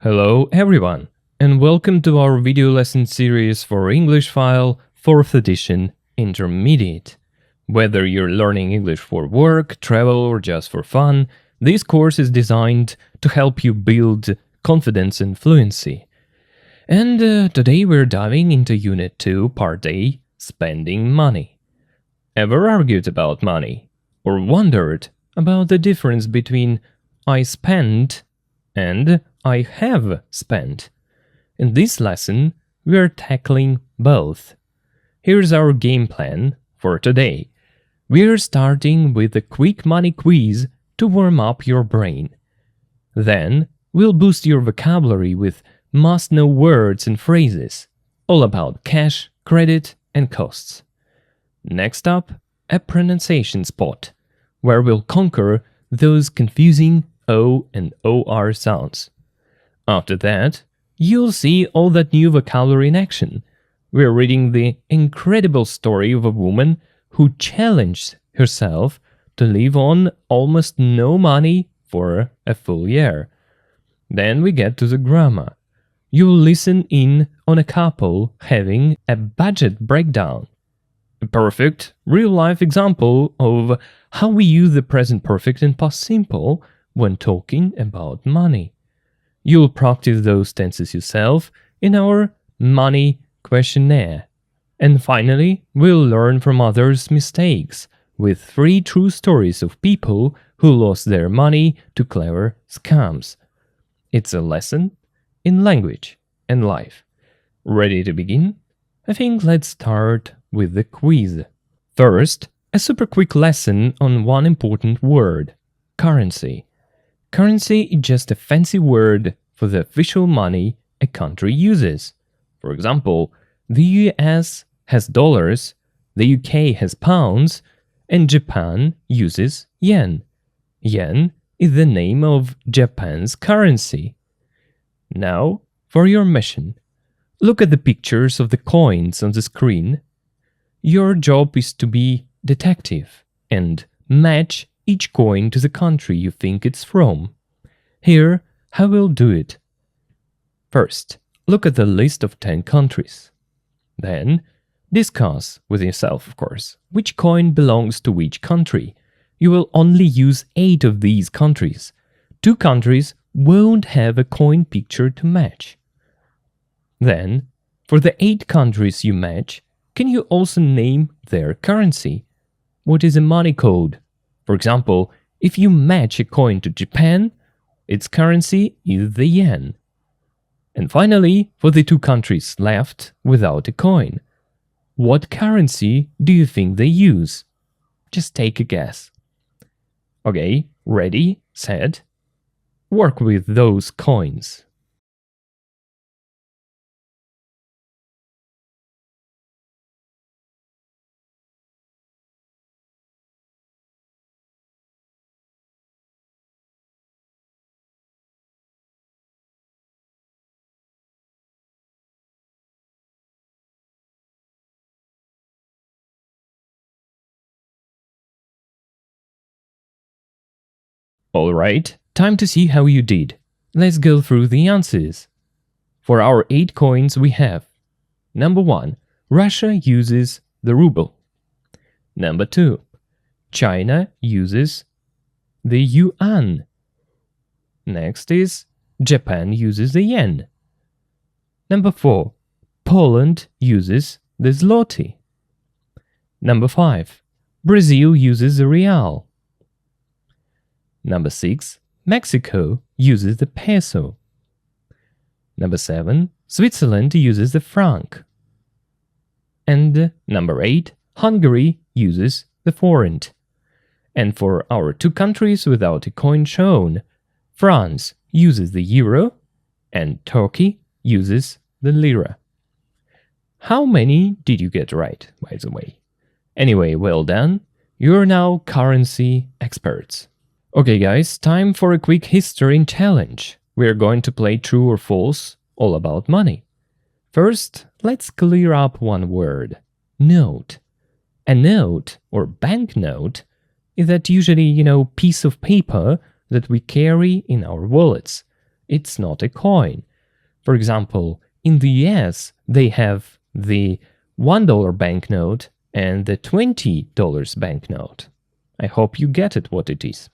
Hello everyone, and welcome to our video lesson series for English File 4th edition Intermediate. Whether you're learning English for work, travel, or just for fun, this course is designed to help you build confidence and fluency. And today we're diving into Unit 2, Part A, Spending Money. Ever argued about money? Or wondered about the difference between I spent and I have spent? In this lesson, we are tackling both. Here's our game plan for today. We're starting with a quick money quiz to warm up your brain. Then, we'll boost your vocabulary with must-know words and phrases, all about cash, credit, and costs. Next up, a pronunciation spot, where we'll conquer those confusing O and OR sounds. After that, you'll see all that new vocabulary in action. We're reading the incredible story of a woman who challenged herself to live on almost no money for a full year. Then we get to the grammar. You'll listen in on a couple having a budget breakdown. A perfect, real-life example of how we use the present perfect and past simple when talking about money. You'll practice those tenses yourself in our money questionnaire. And finally, we'll learn from others' mistakes with 3 true stories of people who lost their money to clever scams. It's a lesson in language and life. Ready to begin? I think let's start with the quiz. First, a super quick lesson on one important word: currency. Currency is just a fancy word for the official money a country uses. For example, the US has dollars, the UK has pounds, and Japan uses yen. Yen is the name of Japan's currency. Now, for your mission. Look at the pictures of the coins on the screen. Your job is to be detective and match each coin to the country you think it's from. Here, how we'll do it. First, look at the list of 10 countries. Then, discuss with yourself, of course, which coin belongs to which country. You will only use 8 of these countries. 2 countries won't have a coin picture to match. Then, for the 8 countries you match, can you also name their currency? What is a money code? For example, if you match a coin to Japan, its currency is the yen. And finally, for the 2 countries left without a coin, what currency do you think they use? Just take a guess. Okay, ready, set, work with those coins. Alright, time to see how you did. Let's go through the answers. For our 8 coins we have: number 1, Russia uses the ruble. Number 2, China uses the yuan. Next is Japan uses the yen. Number 4, Poland uses the zloty. Number 5, Brazil uses the real. Number 6, Mexico uses the peso. Number 7, Switzerland uses the franc. And number 8, Hungary uses the forint. And for our 2 countries without a coin shown, France uses the euro and Turkey uses the lira. How many did you get right, by the way? Anyway, well done. You're now currency experts. Okay guys, time for a quick history challenge. We're going to play true or false, all about money. First, let's clear up one word: note. A note, or banknote, is that usually, piece of paper that we carry in our wallets. it's not a coin. For example, in the US, they have the $1 banknote and the $20 banknote. I hope you get it what it is.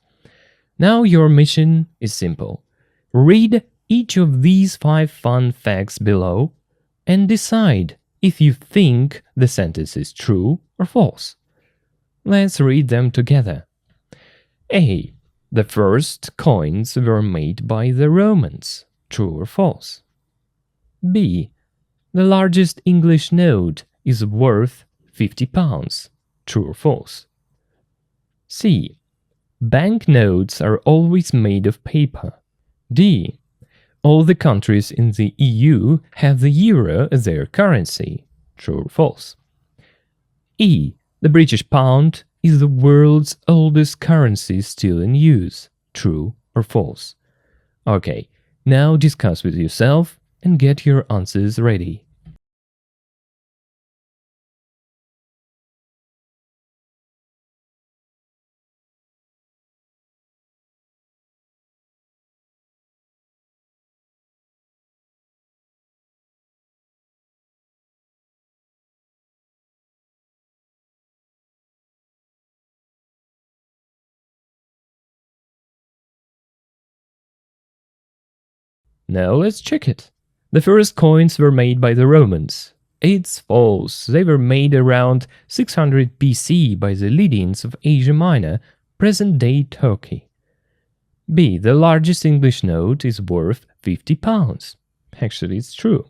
Now your mission is simple. Read each of these 5 fun facts below and decide if you think the sentence is true or false. Let's read them together. A. The first coins were made by the Romans. True or false? B. The largest English note is worth £50. True or false? C. Banknotes are always made of paper. D. All the countries in the EU have the euro as their currency. True or false? E. The British pound is the world's oldest currency still in use. True or false? Okay, now discuss with yourself and get your answers ready. Now let's check it. The first coins were made by the Romans. It's false. They were made around 600 BC by the Lydians of Asia Minor, present-day Turkey. B. The largest English note is worth £50. Actually, it's true.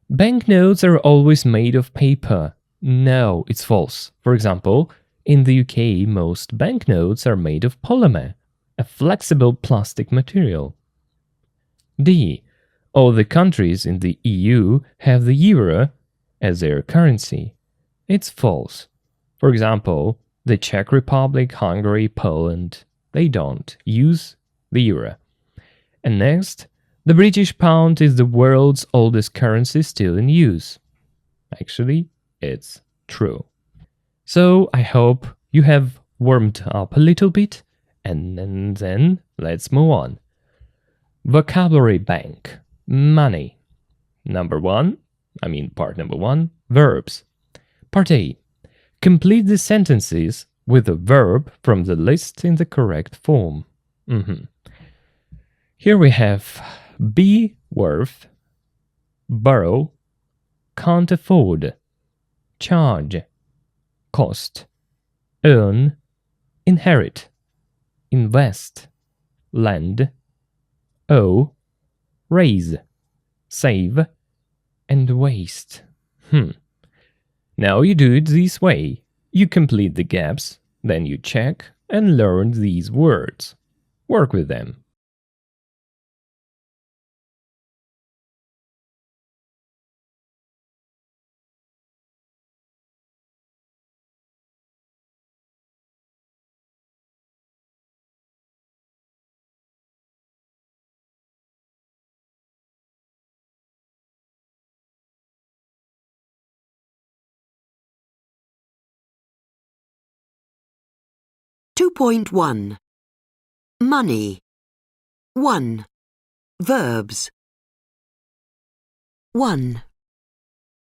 Banknotes are always made of paper. No, it's false. For example, in the UK, most banknotes are made of polymer, a flexible plastic material. D. All the countries in the EU have the euro as their currency. It's false. For example, the Czech Republic, Hungary, Poland, they don't use the euro. And next, the British pound is the world's oldest currency still in use. Actually, it's true. So I hope you have warmed up a little bit, and then let's move on. Vocabulary bank. Money. Part number one, verbs. Part A. Complete the sentences with a verb from the list in the correct form. Here we have be worth, borrow, can't afford, charge, cost, earn, inherit, invest, lend, owe, raise, save, and waste. Now you do it this way. You complete the gaps, then you check and learn these words. Work with them. .1 Money. 1. Verbs. 1.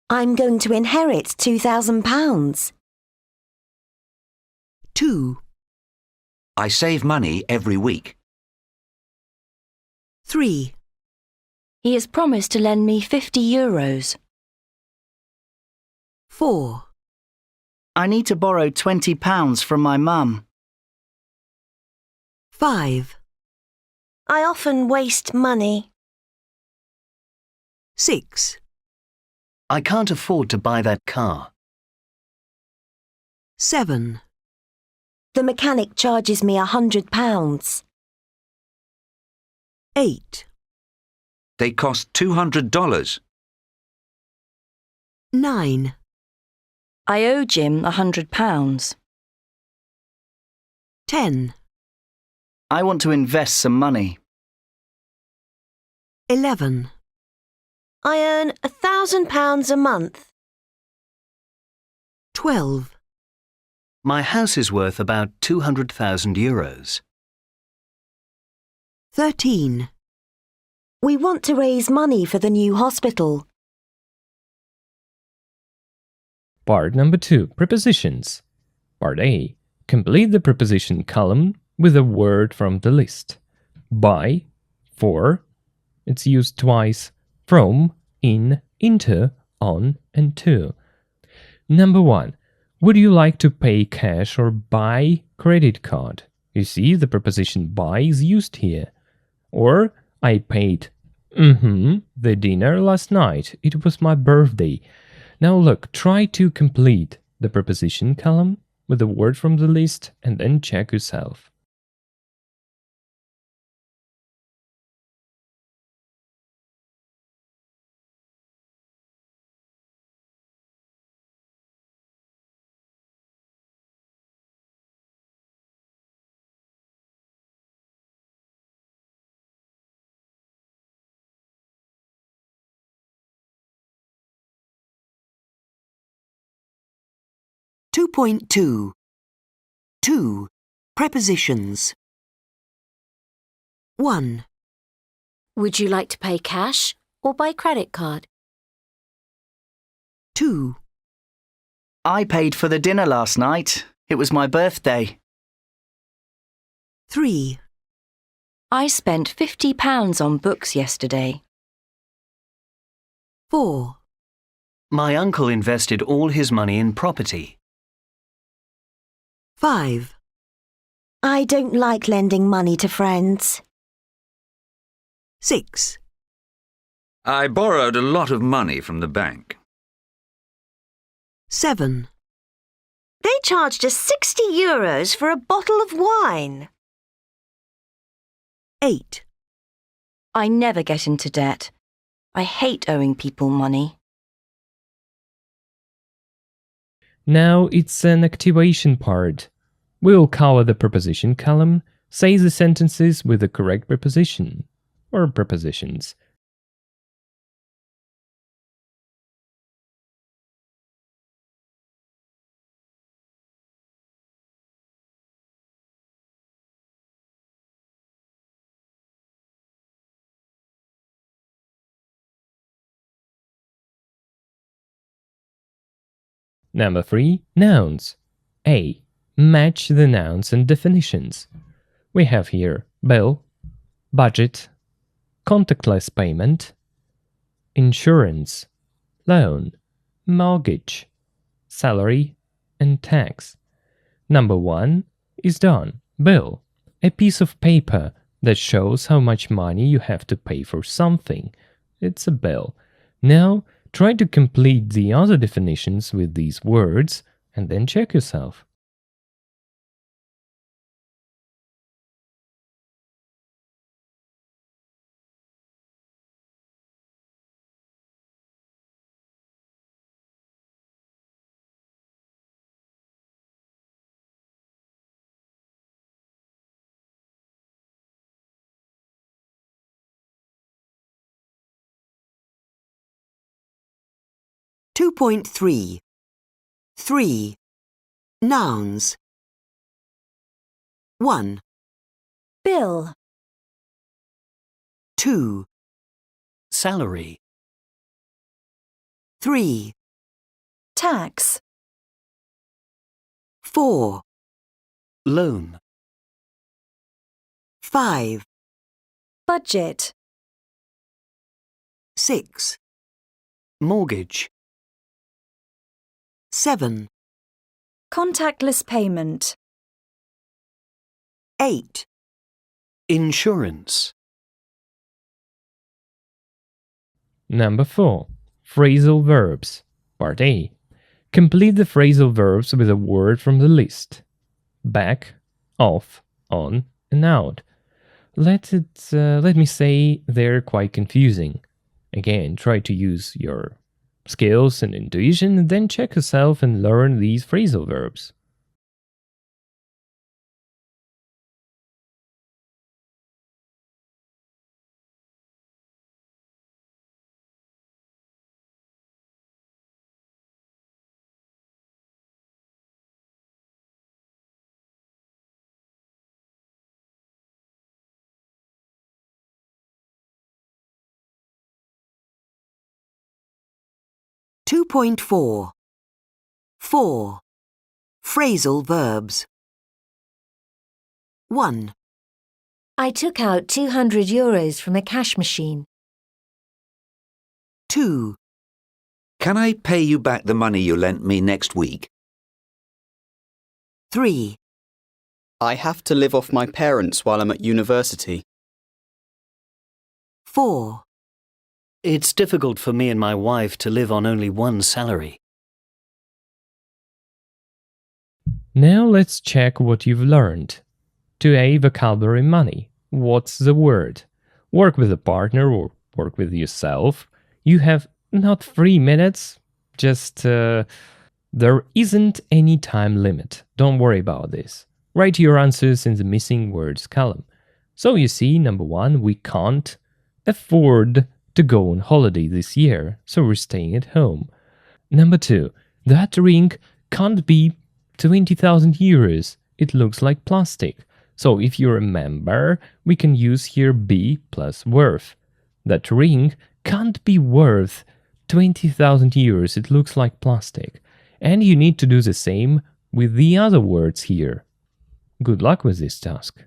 I'm going to inherit £2,000. 2. I save money every week. 3. He has promised to lend me €50. 4. I need to borrow £20 from my mum. 5. I often waste money. 6. I can't afford to buy that car. 7. The mechanic charges me £100. 8. They cost $200. 9. I owe Jim £100. 10. I want to invest some money. 11. I earn £1,000 a month. 12. My house is worth about €200,000. 13. We want to raise money for the new hospital. Part number 2. Prepositions. Part A. Complete the preposition column with a word from the list. By, for, it's used twice, from, in, into, on, and to. Number 1. Would you like to pay cash or by credit card? You see, the preposition by is used here. Or, I paid the dinner last night. It was my birthday. Now look, try to complete the preposition column with a word from the list and then check yourself. Two point two. 2. Prepositions. 1, Would you like to pay cash or by credit card? 2, I paid for the dinner last night. It was my birthday. 3, I spent £50 on books yesterday. 4, My uncle invested all his money in property. 5, I don't like lending money to friends. 6, I borrowed a lot of money from the bank. 7, They charged us €60 for a bottle of wine. 8, I never get into debt. I hate owing people money. Now it's an activation part. We'll cover the preposition column, say the sentences with the correct preposition or prepositions. Number 3. Nouns. A. Match the nouns and definitions. We have here bill, budget, contactless payment, insurance, loan, mortgage, salary, and tax. Number 1 is done. Bill. A piece of paper that shows how much money you have to pay for something. It's a bill. Now, try to complete the other definitions with these words and then check yourself. Two point three. 3. Nouns. 1, Bill, 2, Salary. 3, tax, 4, Loan. 5, budget, 6, Mortgage. 7, contactless payment, 8. Insurance. Number 4. Phrasal verbs. Part A. Complete the phrasal verbs with a word from the list. Back, off, on, and out. Let me say they're quite confusing. Again, try to use your skills and intuition and then check yourself and learn these phrasal verbs. 2.4. 4. Phrasal verbs. 1, I took out €200 from a cash machine. 2, Can I pay you back the money you lent me next week? 3, I have to live off my parents while I'm at university. 4, It's difficult for me and my wife to live on only one salary. Now let's check what you've learned. 2a vocabulary money. What's the word? Work with a partner or work with yourself. You have not 3 minutes, just there isn't any time limit. Don't worry about this. Write your answers in the missing words column. So you see, number 1, we can't afford to go on holiday this year, so we're staying at home. Number 2, that ring can't be 20,000 euros. It looks like plastic. So if you remember, we can use here be plus worth. That ring can't be worth 20,000 euros. It looks like plastic. And you need to do the same with the other words here. Good luck with this task.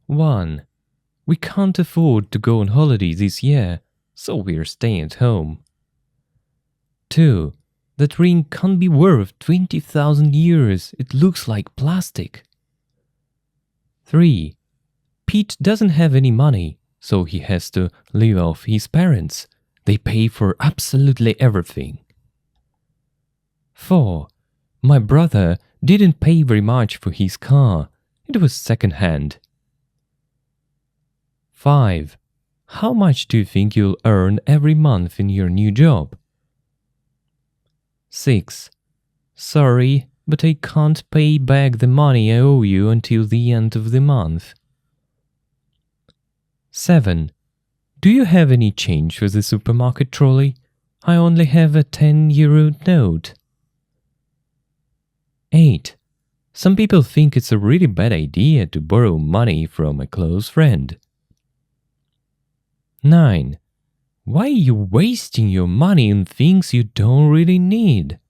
One, we can't afford to go on holiday this year, so we're staying at home. 2, that ring can't be worth 20,000 euros. It looks like plastic. 3, Pete doesn't have any money, so he has to live off his parents. They pay for absolutely everything. 4, my brother didn't pay very much for his car. It was second-hand. 5, how much do you think you'll earn every month in your new job? 6, sorry, but I can't pay back the money I owe you until the end of the month. 7, do you have any change for the supermarket trolley? I only have a 10-euro note. 8, some people think it's a really bad idea to borrow money from a close friend. 9, why are you wasting your money on things you don't really need?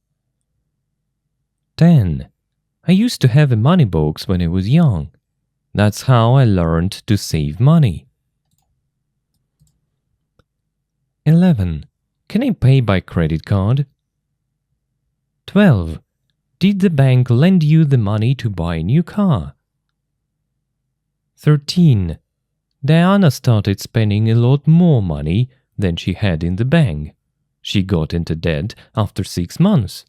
10, I used to have a money box when I was young. That's how I learned to save money. 11, can I pay by credit card? 12, did the bank lend you the money to buy a new car? 13, Diana started spending a lot more money than she had in the bank. She got into debt after 6 months.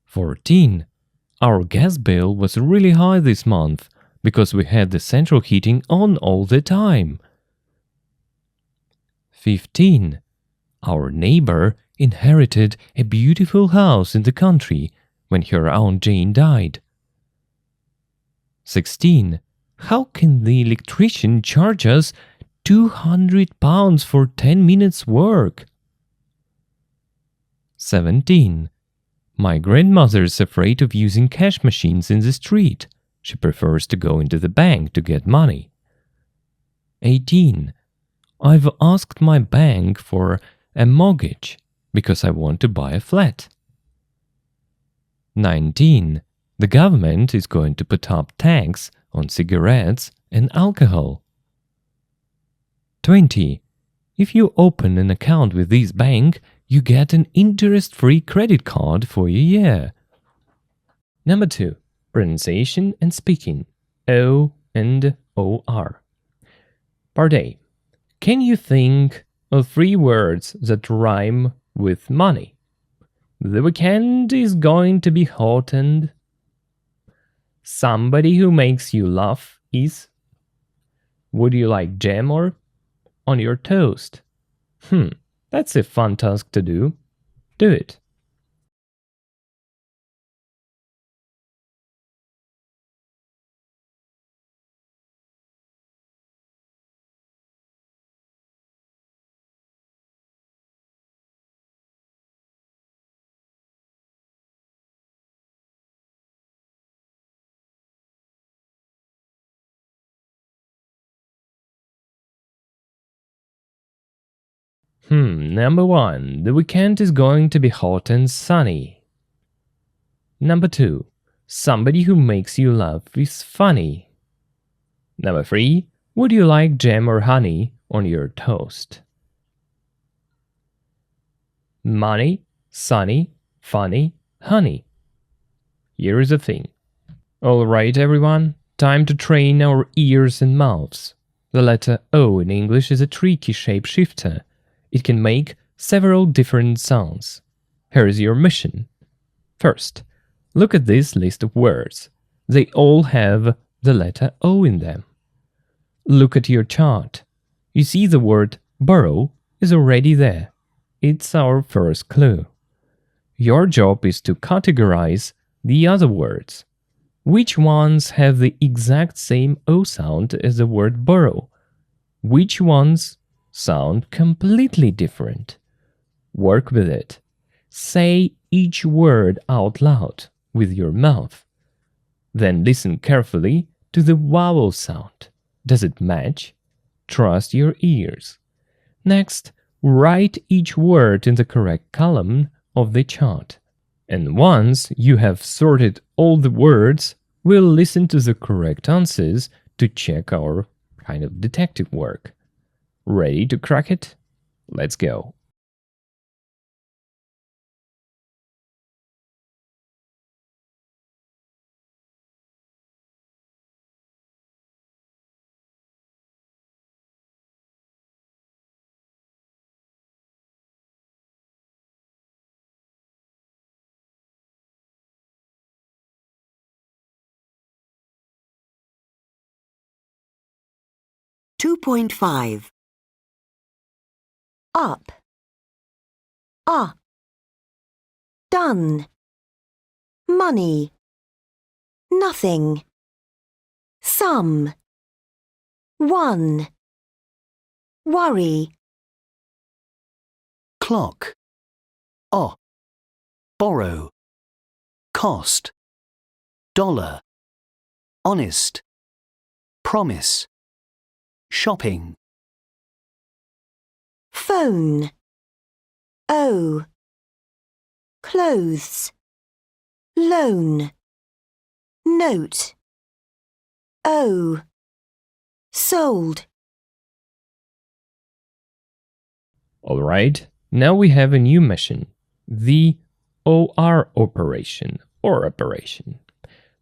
14, our gas bill was really high this month because we had the central heating on all the time. 15, our neighbor inherited a beautiful house in the country when her Aunt Jane died. 16, how can the electrician charge us £200 for 10 minutes work? 17, my grandmother's afraid of using cash machines in the street. She prefers to go into the bank to get money. 18, I've asked my bank for a mortgage because I want to buy a flat. 19, the government is going to put up tax on cigarettes and alcohol. 20, if you open an account with this bank, you get an interest-free credit card for a year. Number 2, pronunciation and speaking. O and OR. Part A. Can you think of 3 words that rhyme with money? The weekend is going to be hot and somebody who makes you laugh is. Would you like jam or on your toast? That's a fun task to do. Do it. Number 1. The weekend is going to be hot and sunny. Number 2. Somebody who makes you laugh is funny. Number 3. Would you like jam or honey on your toast? Money, sunny, funny, honey. Here is the thing. Alright, everyone, time to train our ears and mouths. The letter O in English is a tricky shapeshifter. It can make several different sounds. Here is your mission. First, look at this list of words. They all have the letter O in them. Look at your chart. You see the word borrow is already there. It's our first clue. Your job is to categorize the other words. Which ones have the exact same O sound as the word borrow? Which ones sound completely different? Work with it. Say each word out loud with your mouth. Then listen carefully to the vowel sound. Does it match? Trust your ears. Next, write each word in the correct column of the chart. And once you have sorted all the words, we'll listen to the correct answers to check our kind of detective work. Ready to crack it? Let's go. (2.5) Up. Done. Money. Nothing. Some. One. Worry. Clock. Borrow. Cost. Dollar. Honest. Promise. Shopping. Phone. O. Clothes. Loan. Note. O. Sold. Alright, now we have a new mission, the OR operation or operation.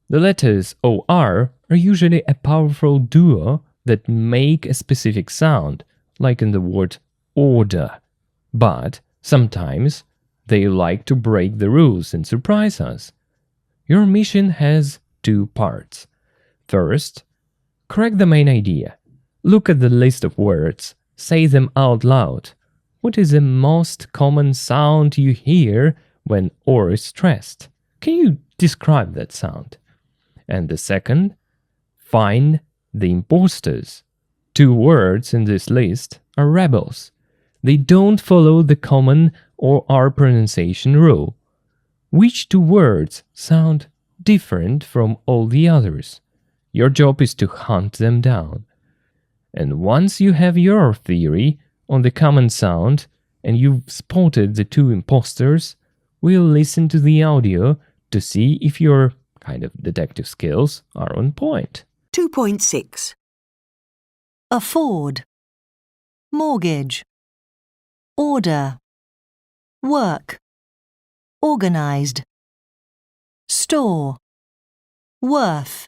The letters OR are usually a powerful duo that make a specific sound, like in the word order. But sometimes they like to break the rules and surprise us. Your mission has two parts. First, crack the main idea. Look at the list of words. Say them out loud. What is the most common sound you hear when OR is stressed? Can you describe that sound? And the second, find the imposters. Two words in this list are rebels. They don't follow the common OR pronunciation rule. Which two words sound different from all the others? Your job is to hunt them down. And once you have your theory on the common sound and you've spotted the two imposters, we'll listen to the audio to see if your kind of detective skills are on point. 2.6 Afford. Mortgage. Order. Work. Organised. Store. Worth.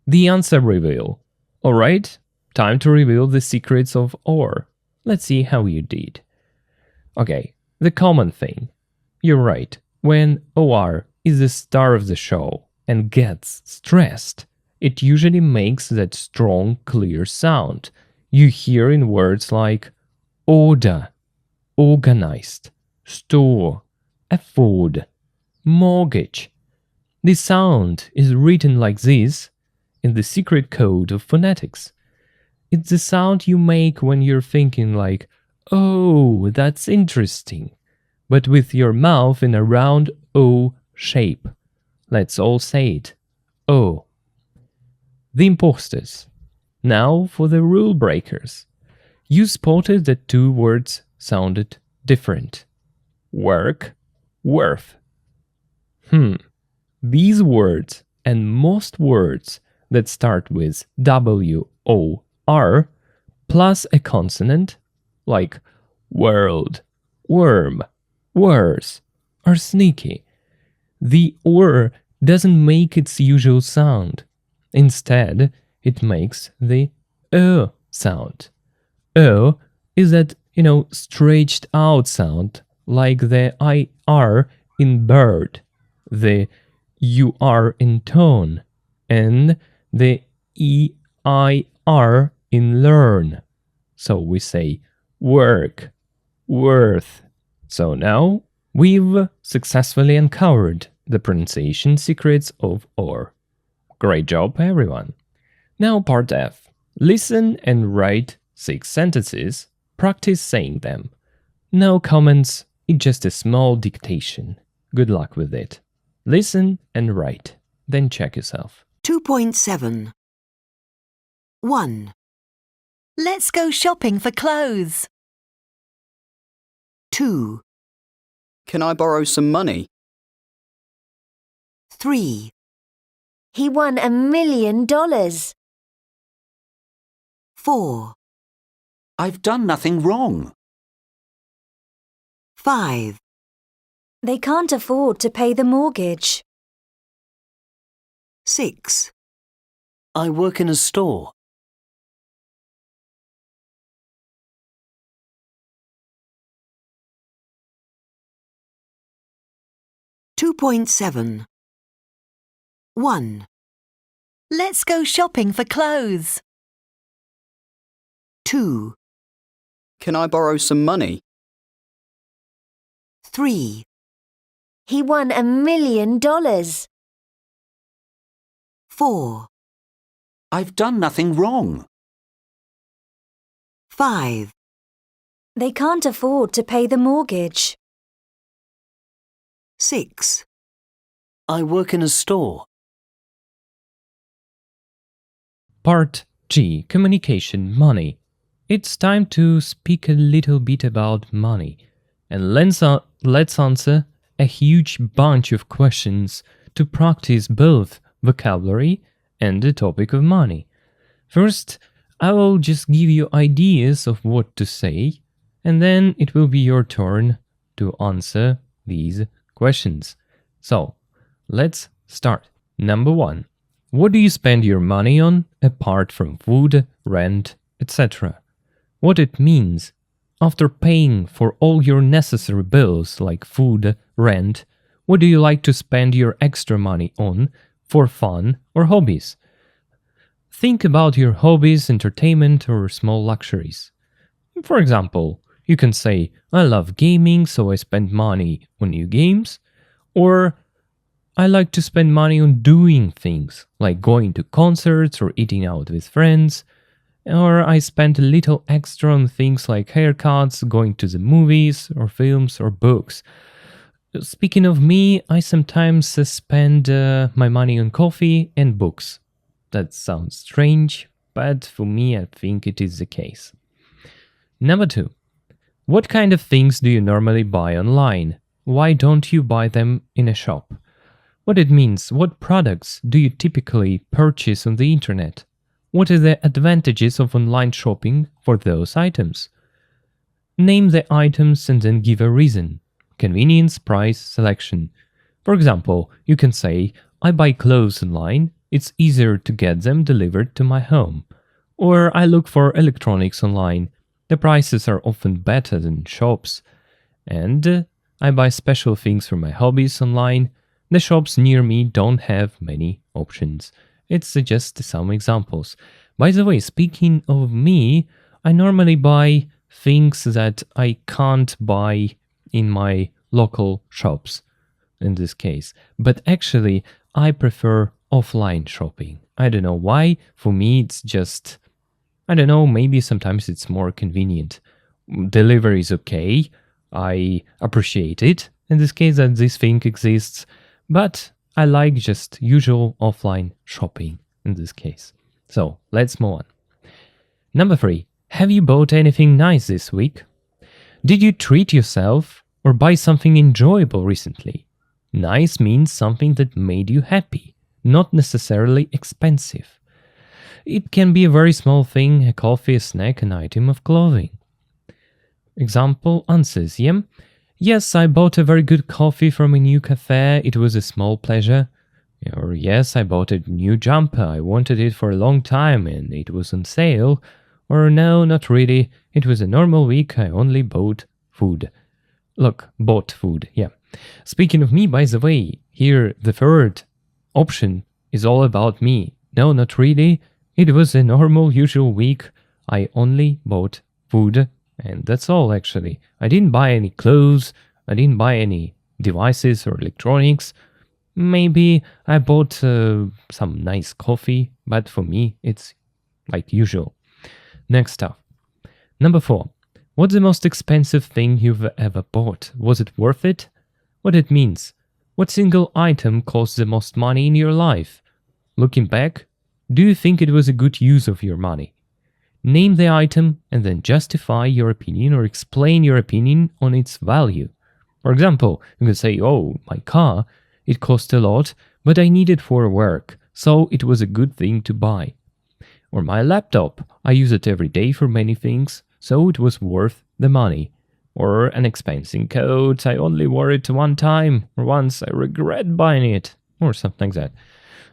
The answer reveal. Alright, time to reveal the secrets of OR. Let's see how you did. Okay, the common thing. You're right, when OR is the star of the show and gets stressed, it usually makes that strong, clear sound you hear in words like order, organized, store, afford, mortgage. The sound is written like this in the secret code of phonetics. It's the sound you make when you're thinking like, oh, that's interesting, but with your mouth in a round O shape. Let's all say it O. The imposters. Now for the rule breakers. You spotted that two words sounded different. Work, worth. These words and most words that start with W-O-R plus a consonant like world, worm, worse are sneaky. The OR doesn't make its usual sound. Instead, it makes the O sound. O is that, stretched out sound like the IR in bird, the UR in tone, and the EIR in learn. So we say work, worth. So now we've successfully uncovered the pronunciation secrets of OR. Great job, everyone. Now part F. Listen and write 6 sentences. Practice saying them. No comments, it's just a small dictation. Good luck with it. Listen and write, then check yourself. 2.7. 1, Let's go shopping for clothes. 2, Can I borrow some money? 3, He won $1 million. 4, I've done nothing wrong. 5, They can't afford to pay the mortgage. 6, I work in a store. 2.7. 1, Let's go shopping for clothes. 2, Can I borrow some money? 3, He won $1 million. 4, I've done nothing wrong. 5, They can't afford to pay the mortgage. 6, I work in a store. Part G. Communication, money. It's time to speak a little bit about money. And let's answer a huge bunch of questions to practice both vocabulary and the topic of money. First, I will just give you ideas of what to say, and then it will be your turn to answer these questions. So, let's start. Number 1. What do you spend your money on apart from food, rent, etc.? What it means. After paying for all your necessary bills like food, rent, what do you like to spend your extra money on for fun or hobbies? Think about your hobbies, entertainment, or small luxuries. For example, you can say, I love gaming, so I spend money on new games, or I like to spend money on doing things, like going to concerts or eating out with friends, or I spend a little extra on things like haircuts, going to the movies, or films, or books. Speaking of me, I sometimes spend my money on coffee and books. That sounds strange, but for me, I think it is the case. Number 2. What kind of things do you normally buy online? Why don't you buy them in a shop? What it means, what products do you typically purchase on the internet? What are the advantages of online shopping for those items? Name the items and then give a reason. Convenience, price, selection. For example, you can say, I buy clothes online, it's easier to get them delivered to my home. Or I look for electronics online, the prices are often better than shops. And I buy special things for my hobbies online. The shops near me don't have many options. It's just some examples. By the way, speaking of me, I normally buy things that I can't buy in my local shops, in this case. But actually, I prefer offline shopping. I don't know why. For me, it's just, I don't know, maybe sometimes it's more convenient. Delivery is okay. I appreciate it, in this case, that this thing exists. But I like just usual offline shopping in this case. So let's move on. Number 3. Have you bought anything nice this week? Did you treat yourself or buy something enjoyable recently? Nice means something that made you happy, not necessarily expensive. It can be a very small thing, a coffee, a snack, an item of clothing. Example answers, yeah? Yes, I bought a very good coffee from a new cafe. It was a small pleasure. Or yes, I bought a new jumper. I wanted it for a long time and it was on sale. Or no, not really. It was a normal week. I only bought food. Look, bought food, yeah. Speaking of me, by the way, here the third option is all about me. No, not really. It was a normal, usual week. I only bought food. And that's all, actually. I didn't buy any clothes. I didn't buy any devices or electronics. Maybe I bought some nice coffee, but for me, it's like usual. Next up. Number 4. What's the most expensive thing you've ever bought? Was it worth it? What it means? What single item cost the most money in your life? Looking back, do you think it was a good use of your money? Name the item and then justify your opinion or explain your opinion on its value. For example, you can say, oh, my car, it cost a lot, but I need it for work, so it was a good thing to buy. Or my laptop, I use it every day for many things, so it was worth the money. Or an expensive coat, I only wore it one time, or once I regret buying it, or something like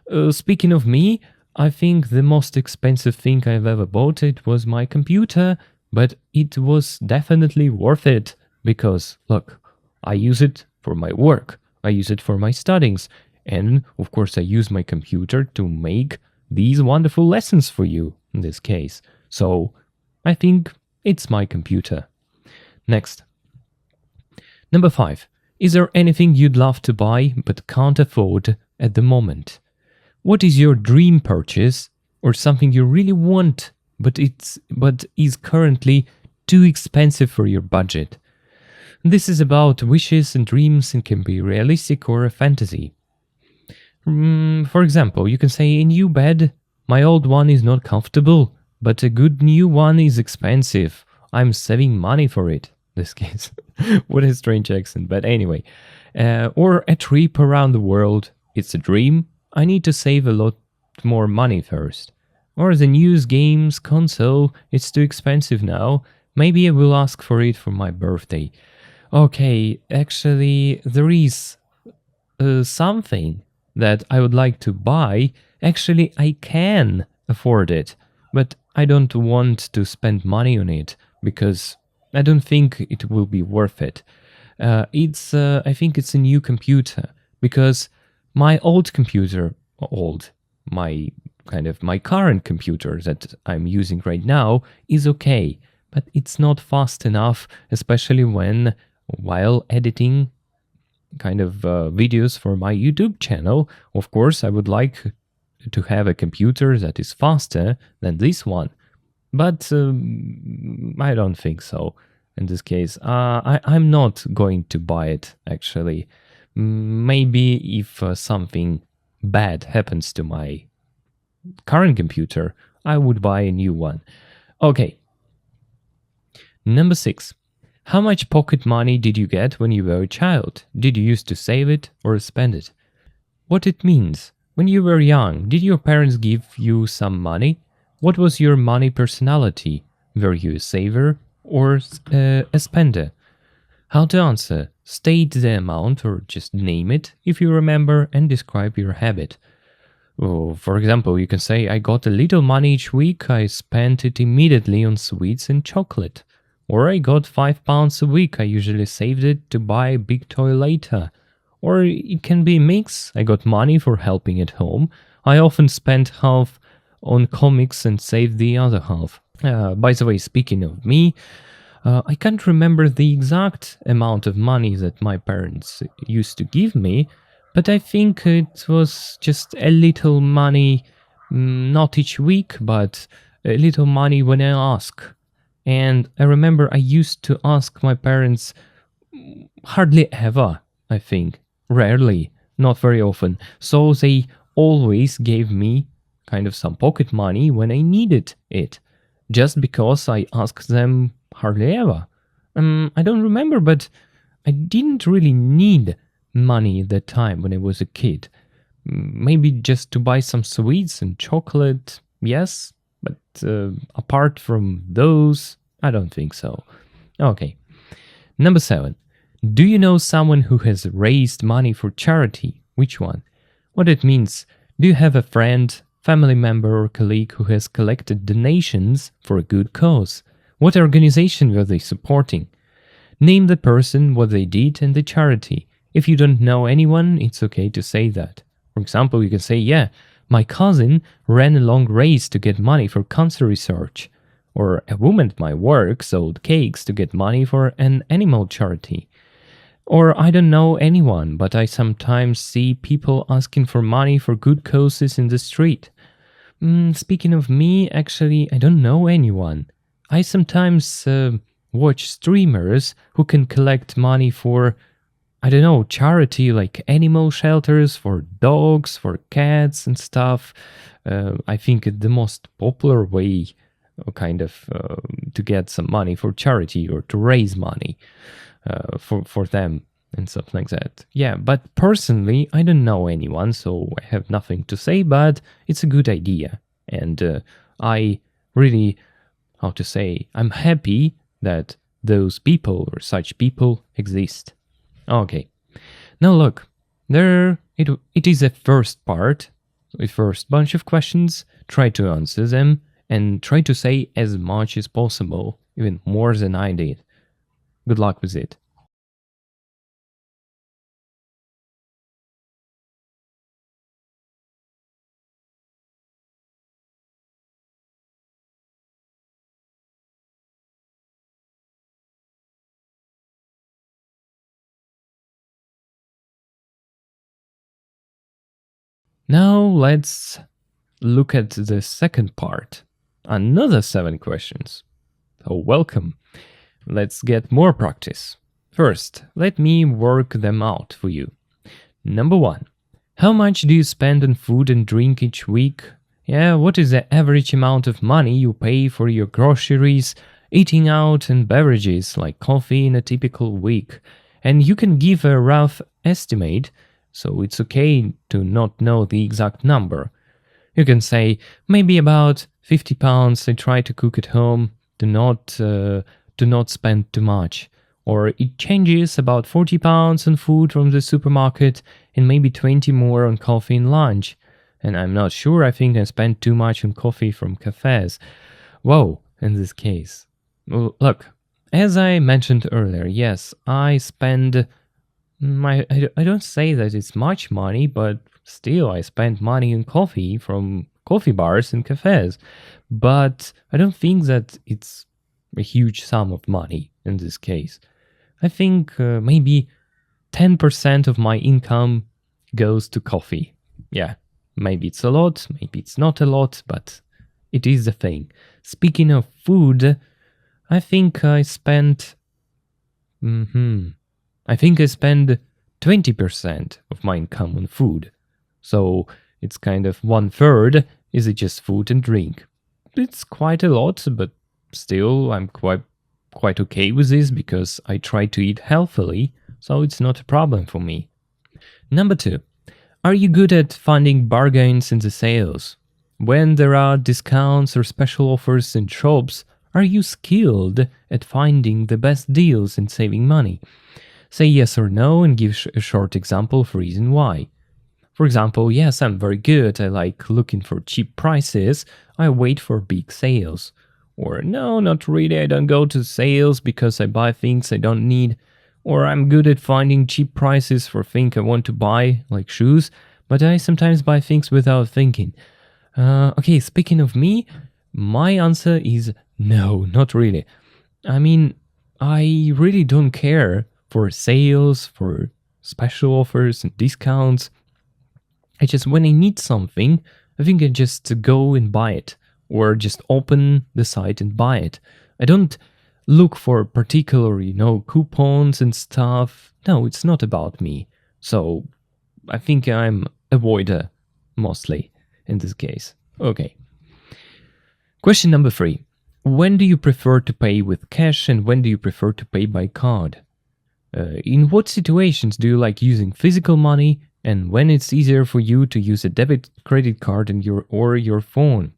that. Speaking of me, I think the most expensive thing I've ever bought it was my computer, but it was definitely worth it because, look, I use it for my work, I use it for my studies, and of course I use my computer to make these wonderful lessons for you in this case. So I think it's my computer. Next. Number 5. Is there anything you'd love to buy but can't afford at the moment? What is your dream purchase or something you really want but is currently too expensive for your budget? This is about wishes and dreams and can be realistic or a fantasy. For example, you can say a new bed. My old one is not comfortable, but a good new one is expensive. I'm saving money for it. This case. What a strange accent, but anyway. Or a trip around the world. It's a dream. I need to save a lot more money first. Or the news games console, it's too expensive now. Maybe I will ask for it for my birthday. Okay, actually, there is something that I would like to buy. Actually, I can afford it, but I don't want to spend money on it because I don't think it will be worth it. I think it's a new computer because my old computer, my current computer that I'm using right now is okay, but it's not fast enough, especially while editing videos for my YouTube channel. Of course, I would like to have a computer that is faster than this one, but I don't think so. In this case, I'm not going to buy it, actually. Maybe if something bad happens to my current computer, I would buy a new one. Okay. Number 6. How much pocket money did you get when you were a child? Did you used to save it or spend it? What it means? When you were young, did your parents give you some money? What was your money personality? Were you a saver or a spender? How to answer? State the amount or just name it if you remember and describe your habit. For example, you can say, I got a little money each week, I spent it immediately on sweets and chocolate. Or I got £5 a week, I usually saved it to buy a big toy later. Or it can be a mix, I got money for helping at home, I often spent half on comics and saved the other half. By the way, speaking of me, I can't remember the exact amount of money that my parents used to give me, but I think it was just a little money, not each week, but a little money when I ask. And I remember I used to ask my parents hardly ever, I think, rarely. not very often. So they always gave me kind of some pocket money when I needed it, just because I asked them hardly ever. I don't remember, but I didn't really need money at that time when I was a kid. Maybe just to buy some sweets and chocolate, yes, but apart from those, I don't think so. Okay. Number 7. Do you know someone who has raised money for charity? Which one? What it means? Do you have a friend, family member or colleague who has collected donations for a good cause? What organization were they supporting? Name the person, what they did, and the charity. If you don't know anyone, it's okay to say that. For example, you can say, yeah, my cousin ran a long race to get money for cancer research. Or a woman at my work sold cakes to get money for an animal charity. Or I don't know anyone, but I sometimes see people asking for money for good causes in the street. Speaking of me, actually, I don't know anyone. I sometimes watch streamers who can collect money for, I don't know, charity like animal shelters for dogs, for cats and stuff. I think the most popular way kind of to get some money for charity or to raise money for them and stuff like that. Yeah, but personally, I don't know anyone, so I have nothing to say, but it's a good idea. And I really, I'm happy that those people or such people exist. Okay, now look, it is a first part, a first bunch of questions. Try to answer them and try to say as much as possible, even more than I did. Good luck with it. Now let's look at the second part. Another 7 questions. So welcome. Let's get more practice. First, let me work them out for you. Number 1. How much do you spend on food and drink each week? Yeah, what is the average amount of money you pay for your groceries, eating out and beverages like coffee in a typical week? And you can give a rough estimate, so it's okay to not know the exact number. You can say, maybe about 50 pounds I try to cook at home, do not spend too much. Or it changes about 40 pounds on food from the supermarket and maybe 20 more on coffee and lunch. And I'm not sure, I think I spend too much on coffee from cafes. Whoa, in this case. Well, look, as I mentioned earlier, yes, I spend... I don't say that it's much money, but still I spend money on coffee from coffee bars and cafes. But I don't think that it's a huge sum of money in this case. I think maybe 10% of my income goes to coffee. Yeah, maybe it's a lot, maybe it's not a lot, but it is the thing. Speaking of food, I think I spend... I think I spend 20% of my income on food. So it's kind of 1/3 is it just food and drink. It's quite a lot, but still I'm quite okay with this because I try to eat healthily, so it's not a problem for me. Number 2. Are you good at finding bargains in the sales? When there are discounts or special offers in shops, are you skilled at finding the best deals and saving money? Say yes or no and give a short example of reason why. For example, yes, I'm very good, I like looking for cheap prices, I wait for big sales. Or no, not really, I don't go to sales because I buy things I don't need. Or I'm good at finding cheap prices for things I want to buy, like shoes, but I sometimes buy things without thinking. Okay, speaking of me, my answer is no, not really. I mean, I really don't care for sales, for special offers and discounts. When I need something, I think I just go and buy it, or just open the site and buy it. I don't look for particular, coupons and stuff. No, it's not about me. So I think I'm avoider mostly in this case. Okay. Question number 3. When do you prefer to pay with cash and when do you prefer to pay by card? In what situations do you like using physical money and when it's easier for you to use a debit credit card or your phone?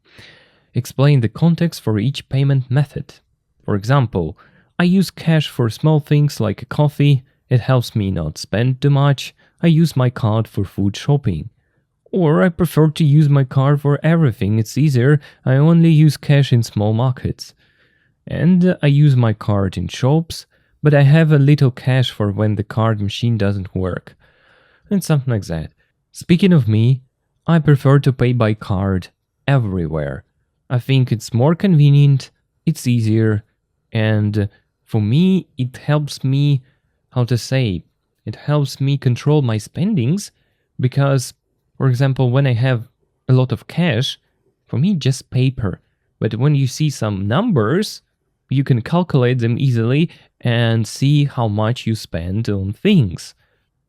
Explain the context for each payment method. For example, I use cash for small things like a coffee. It helps me not spend too much. I use my card for food shopping. Or I prefer to use my card for everything. It's easier. I only use cash in small markets. And I use my card in shops, but I have a little cash for when the card machine doesn't work. And something like that. Speaking of me, I prefer to pay by card everywhere. I think it's more convenient, it's easier, and for me, it helps me, it helps me control my spendings because, for example, when I have a lot of cash, for me, just paper. But when you see some numbers, you can calculate them easily and see how much you spend on things.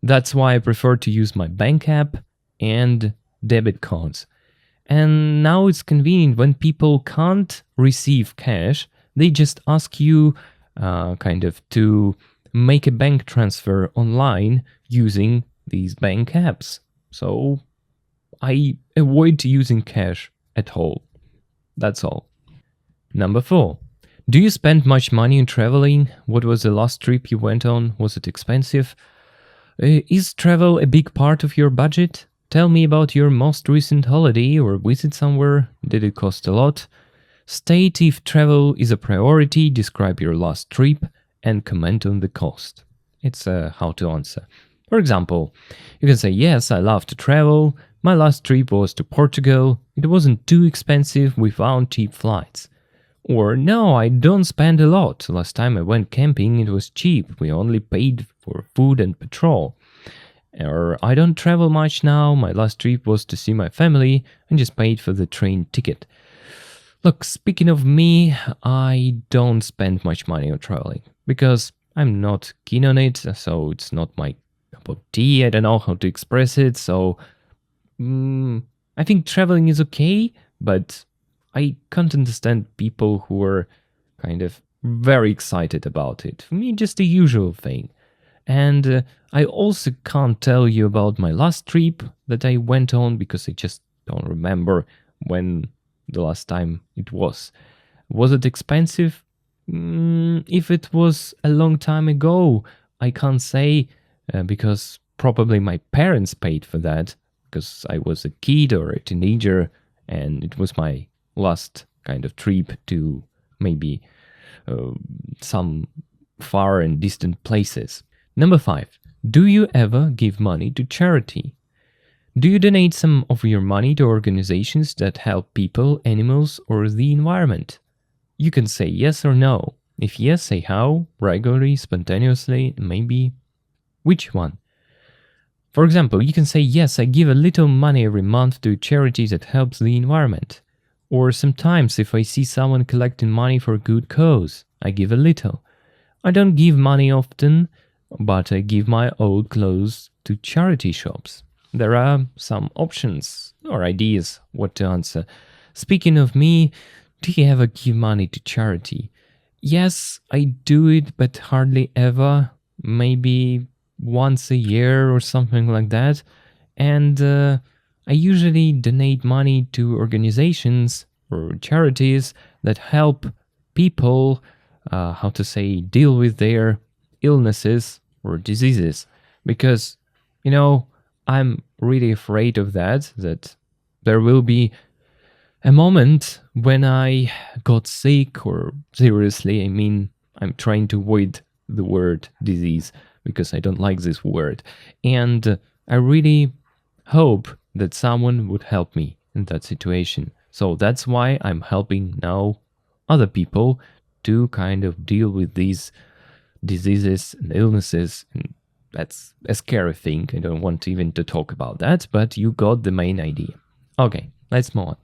That's why I prefer to use my bank app and debit cards. And now it's convenient when people can't receive cash, they just ask you to make a bank transfer online using these bank apps. So I avoid using cash at all. That's all. Number 4. Do you spend much money on traveling? What was the last trip you went on? Was it expensive? Is travel a big part of your budget? Tell me about your most recent holiday or visit somewhere. Did it cost a lot? State if travel is a priority, describe your last trip, and comment on the cost. It's how to answer. For example, you can say, yes, I love to travel. My last trip was to Portugal. It wasn't too expensive. We found cheap flights. Or, no, I don't spend a lot. Last time I went camping, it was cheap. We only paid for food and petrol. Or, I don't travel much now. My last trip was to see my family and just paid for the train ticket. Look, speaking of me, I don't spend much money on traveling because I'm not keen on it, so it's not my cup of tea. I don't know how to express it, so I think traveling is okay, but I can't understand people who are kind of very excited about it. For me, just the usual thing. And I also can't tell you about my last trip that I went on because I just don't remember when the last time it was. Was it expensive? If it was a long time ago, I can't say because probably my parents paid for that because I was a kid or a teenager and it was my last kind of trip to maybe some far and distant places. Number 5. Do you ever give money to charity? Do you donate some of your money to organizations that help people, animals, or the environment? You can say yes or no. If yes, say how, regularly, spontaneously, maybe. Which one? For example, you can say yes, I give a little money every month to charities that helps the environment. Or sometimes if I see someone collecting money for a good cause, I give a little. I don't give money often, but I give my old clothes to charity shops. There are some options or ideas what to answer. Speaking of me, do you ever give money to charity? Yes, I do it, but hardly ever. Maybe once a year or something like that. And I usually donate money to organizations or charities that help people, deal with their illnesses or diseases. Because, I'm really afraid of that there will be a moment when I got sick or seriously, I'm trying to avoid the word disease because I don't like this word. And I really hope that someone would help me in that situation. So that's why I'm helping now other people to kind of deal with these diseases and illnesses. And that's a scary thing. I don't want even to talk about that, but you got the main idea. Okay, let's move on.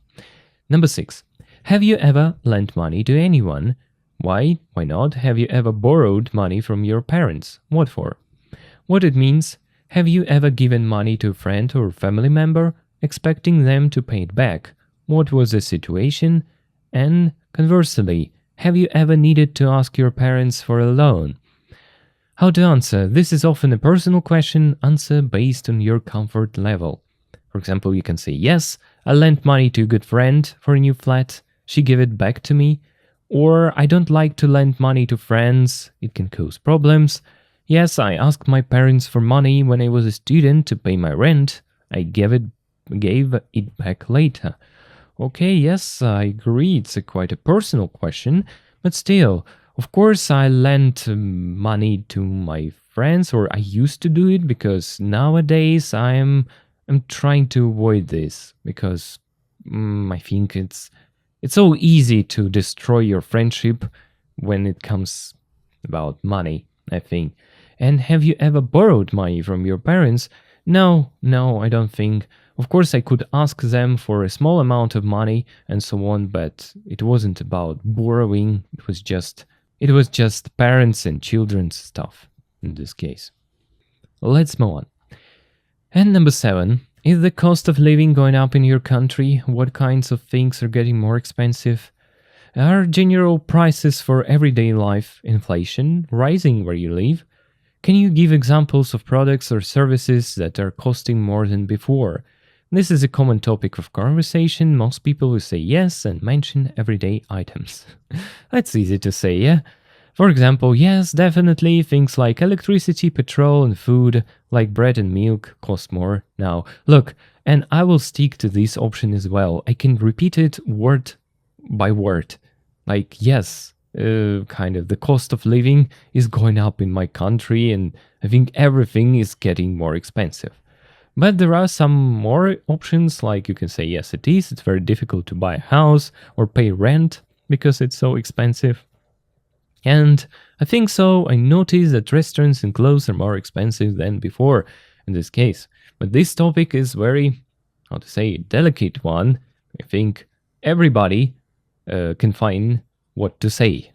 Number 6. Have you ever lent money to anyone? Why? Why not? Have you ever borrowed money from your parents? What for? What it means? Have you ever given money to a friend or family member, expecting them to pay it back? What was the situation? And conversely, have you ever needed to ask your parents for a loan? How to answer? This is often a personal question. Answer based on your comfort level. For example, you can say, yes, I lent money to a good friend for a new flat. She gave it back to me. Or, I don't like to lend money to friends. It can cause problems. Yes, I asked my parents for money when I was a student to pay my rent. I gave it back later. Okay, yes, I agree. It's quite a personal question. But still, of course, I lent money to my friends, or I used to do it, because nowadays I'm trying to avoid this, because I think it's so easy to destroy your friendship when it comes about money, I think. And have you ever borrowed money from your parents? No, I don't think. Of course, I could ask them for a small amount of money and so on, but it wasn't about borrowing. It was just parents and children's stuff in this case. Let's move on. And number 7, is the cost of living going up in your country? What kinds of things are getting more expensive? Are general prices for everyday life, inflation, rising where you live? Can you give examples of products or services that are costing more than before? This is a common topic of conversation. Most people will say yes and mention everyday items. That's easy to say, yeah? For example, yes, definitely, things like electricity, petrol, and food, like bread and milk, cost more. Now, look, and I will stick to this option as well. I can repeat it word by word. Like, yes, kind of the cost of living is going up in my country, and I think everything is getting more expensive. But there are some more options, like you can say, yes, it is. It's very difficult to buy a house or pay rent because it's so expensive. And I think so. I noticed that restaurants and clothes are more expensive than before in this case. But this topic is very, how to say, delicate one. I think everybody can find what to say,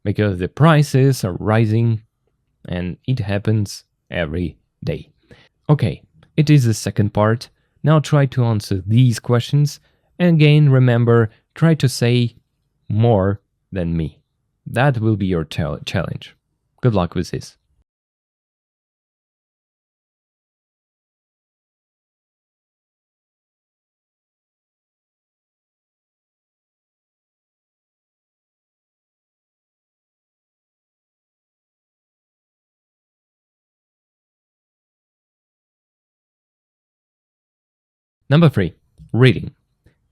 because the prices are rising and it happens every day. Okay, it is the second part. Now try to answer these questions. And again, remember, try to say more than me. That will be your challenge. Good luck with this. Number 3. Reading.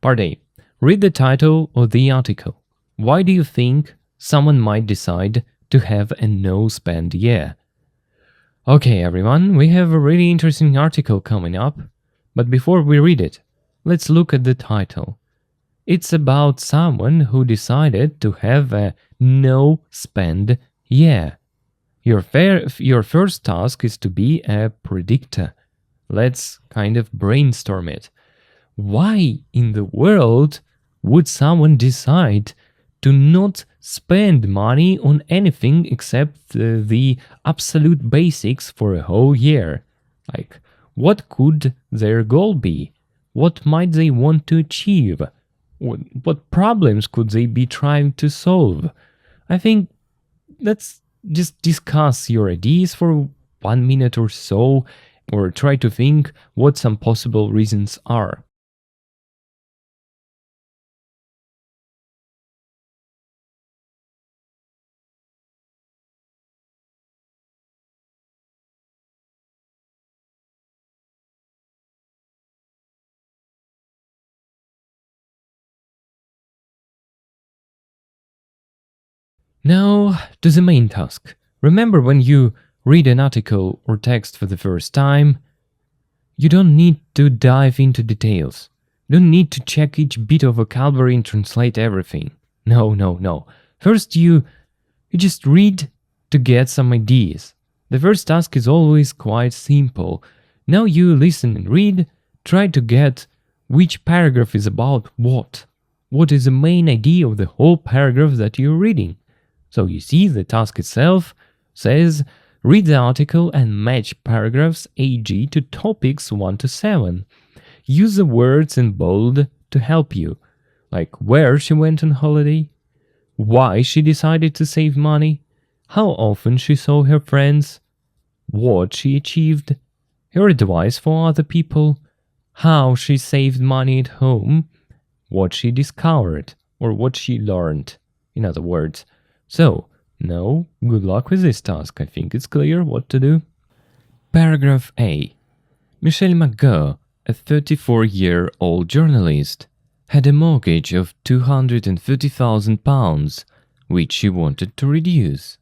Part A. Read the title of the article. Why do you think someone might decide to have a no-spend year? Okay, everyone, we have a really interesting article coming up. But before we read it, let's look at the title. It's about someone who decided to have a no-spend year. Your first task is to be a predictor. Let's kind of brainstorm it. Why in the world would someone decide to not spend money on anything except the absolute basics for a whole year? Like, what could their goal be? What might they want to achieve? What problems could they be trying to solve? I think let's just discuss your ideas for 1 minute or so, or try to think what some possible reasons are. Now to the main task. Remember, when you read an article or text for the first time, you don't need to dive into details. You don't need to check each bit of vocabulary and translate everything. No. First, you just read to get some ideas. The first task is always quite simple. Now you listen and read, try to get which paragraph is about what. What is the main idea of the whole paragraph that you're reading? So you see, the task itself says Read the article and match paragraphs AG to topics 1 to 7. Use the words in bold to help you, like where she went on holiday, why she decided to save money, how often she saw her friends, what she achieved, her advice for other people, how she saved money at home, what she discovered, or what she learned, in other words. So, now, good luck with this task. I think it's clear what to do. Paragraph A. Michelle McGurr, a 34-year-old journalist, had a mortgage of £230,000, which she wanted to reduce.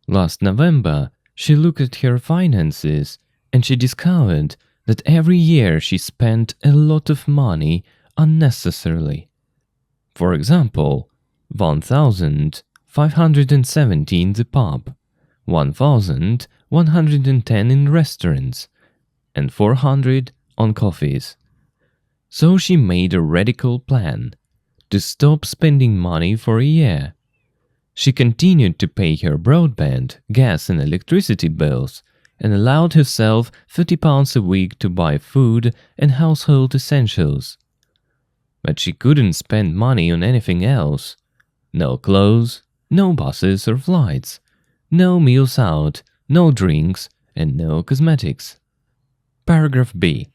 Last November, she looked at her finances and she discovered that every year she spent a lot of money unnecessarily. For example, 1,570 in the pub, 1,110 in restaurants, and 400 on coffees. So she made a radical plan to stop spending money for a year. She continued to pay her broadband, gas and electricity bills and allowed herself £30 a week to buy food and household essentials. But she couldn't spend money on anything else. No clothes, no buses or flights, no meals out, no drinks, and no cosmetics. Paragraph B.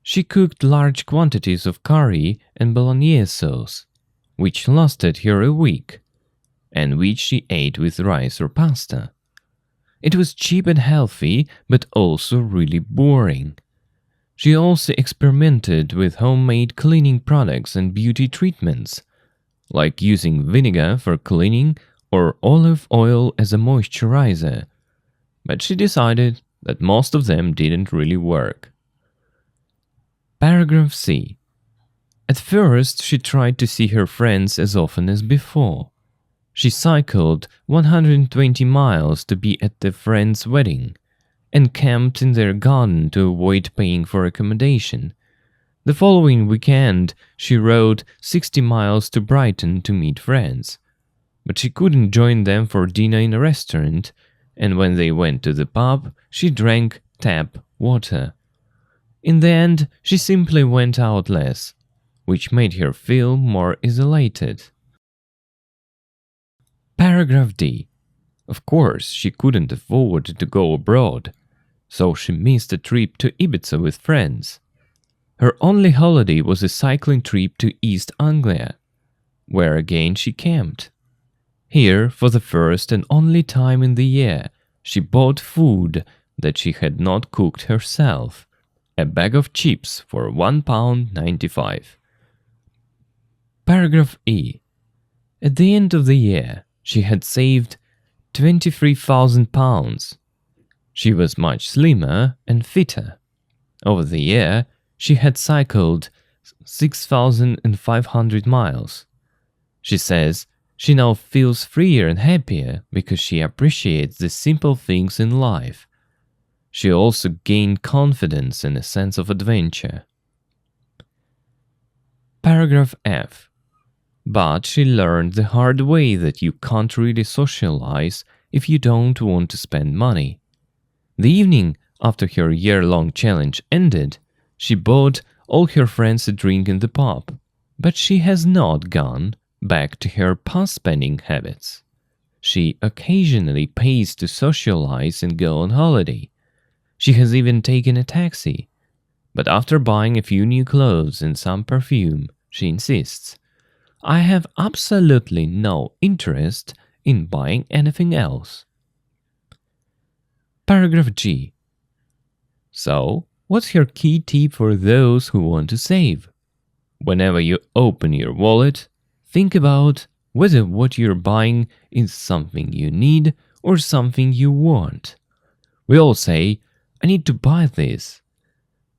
She cooked large quantities of curry and bolognese sauce, which lasted her a week, and which she ate with rice or pasta. It was cheap and healthy, but also really boring. She also experimented with homemade cleaning products and beauty treatments, like using vinegar for cleaning or olive oil as a moisturizer, but she decided that most of them didn't really work. Paragraph C. At first, she tried to see her friends as often as before. She cycled 120 miles to be at the friend's wedding and camped in their garden to avoid paying for accommodation. The following weekend, she rode 60 miles to Brighton to meet friends, but she couldn't join them for dinner in a restaurant, and when they went to the pub, she drank tap water. In the end, she simply went out less, which made her feel more isolated. Paragraph D. Of course, she couldn't afford to go abroad, so she missed a trip to Ibiza with friends. Her only holiday was a cycling trip to East Anglia, where again she camped. Here, for the first and only time in the year, she bought food that she had not cooked herself, a bag of chips for £1.95. Paragraph E. At the end of the year, she had saved £23,000. She was much slimmer and fitter. Over the year, she had cycled 6,500 miles. She says she now feels freer and happier because she appreciates the simple things in life. She also gained confidence and a sense of adventure. Paragraph F. But she learned the hard way that you can't really socialize if you don't want to spend money. The evening after her year-long challenge ended, she bought all her friends a drink in the pub, but she has not gone back to her past spending habits. She occasionally pays to socialize and go on holiday. She has even taken a taxi, but after buying a few new clothes and some perfume, she insists, "I have absolutely no interest in buying anything else." Paragraph G. So, what's your key tip for those who want to save? Whenever you open your wallet, think about whether what you're buying is something you need or something you want. We all say, "I need to buy this."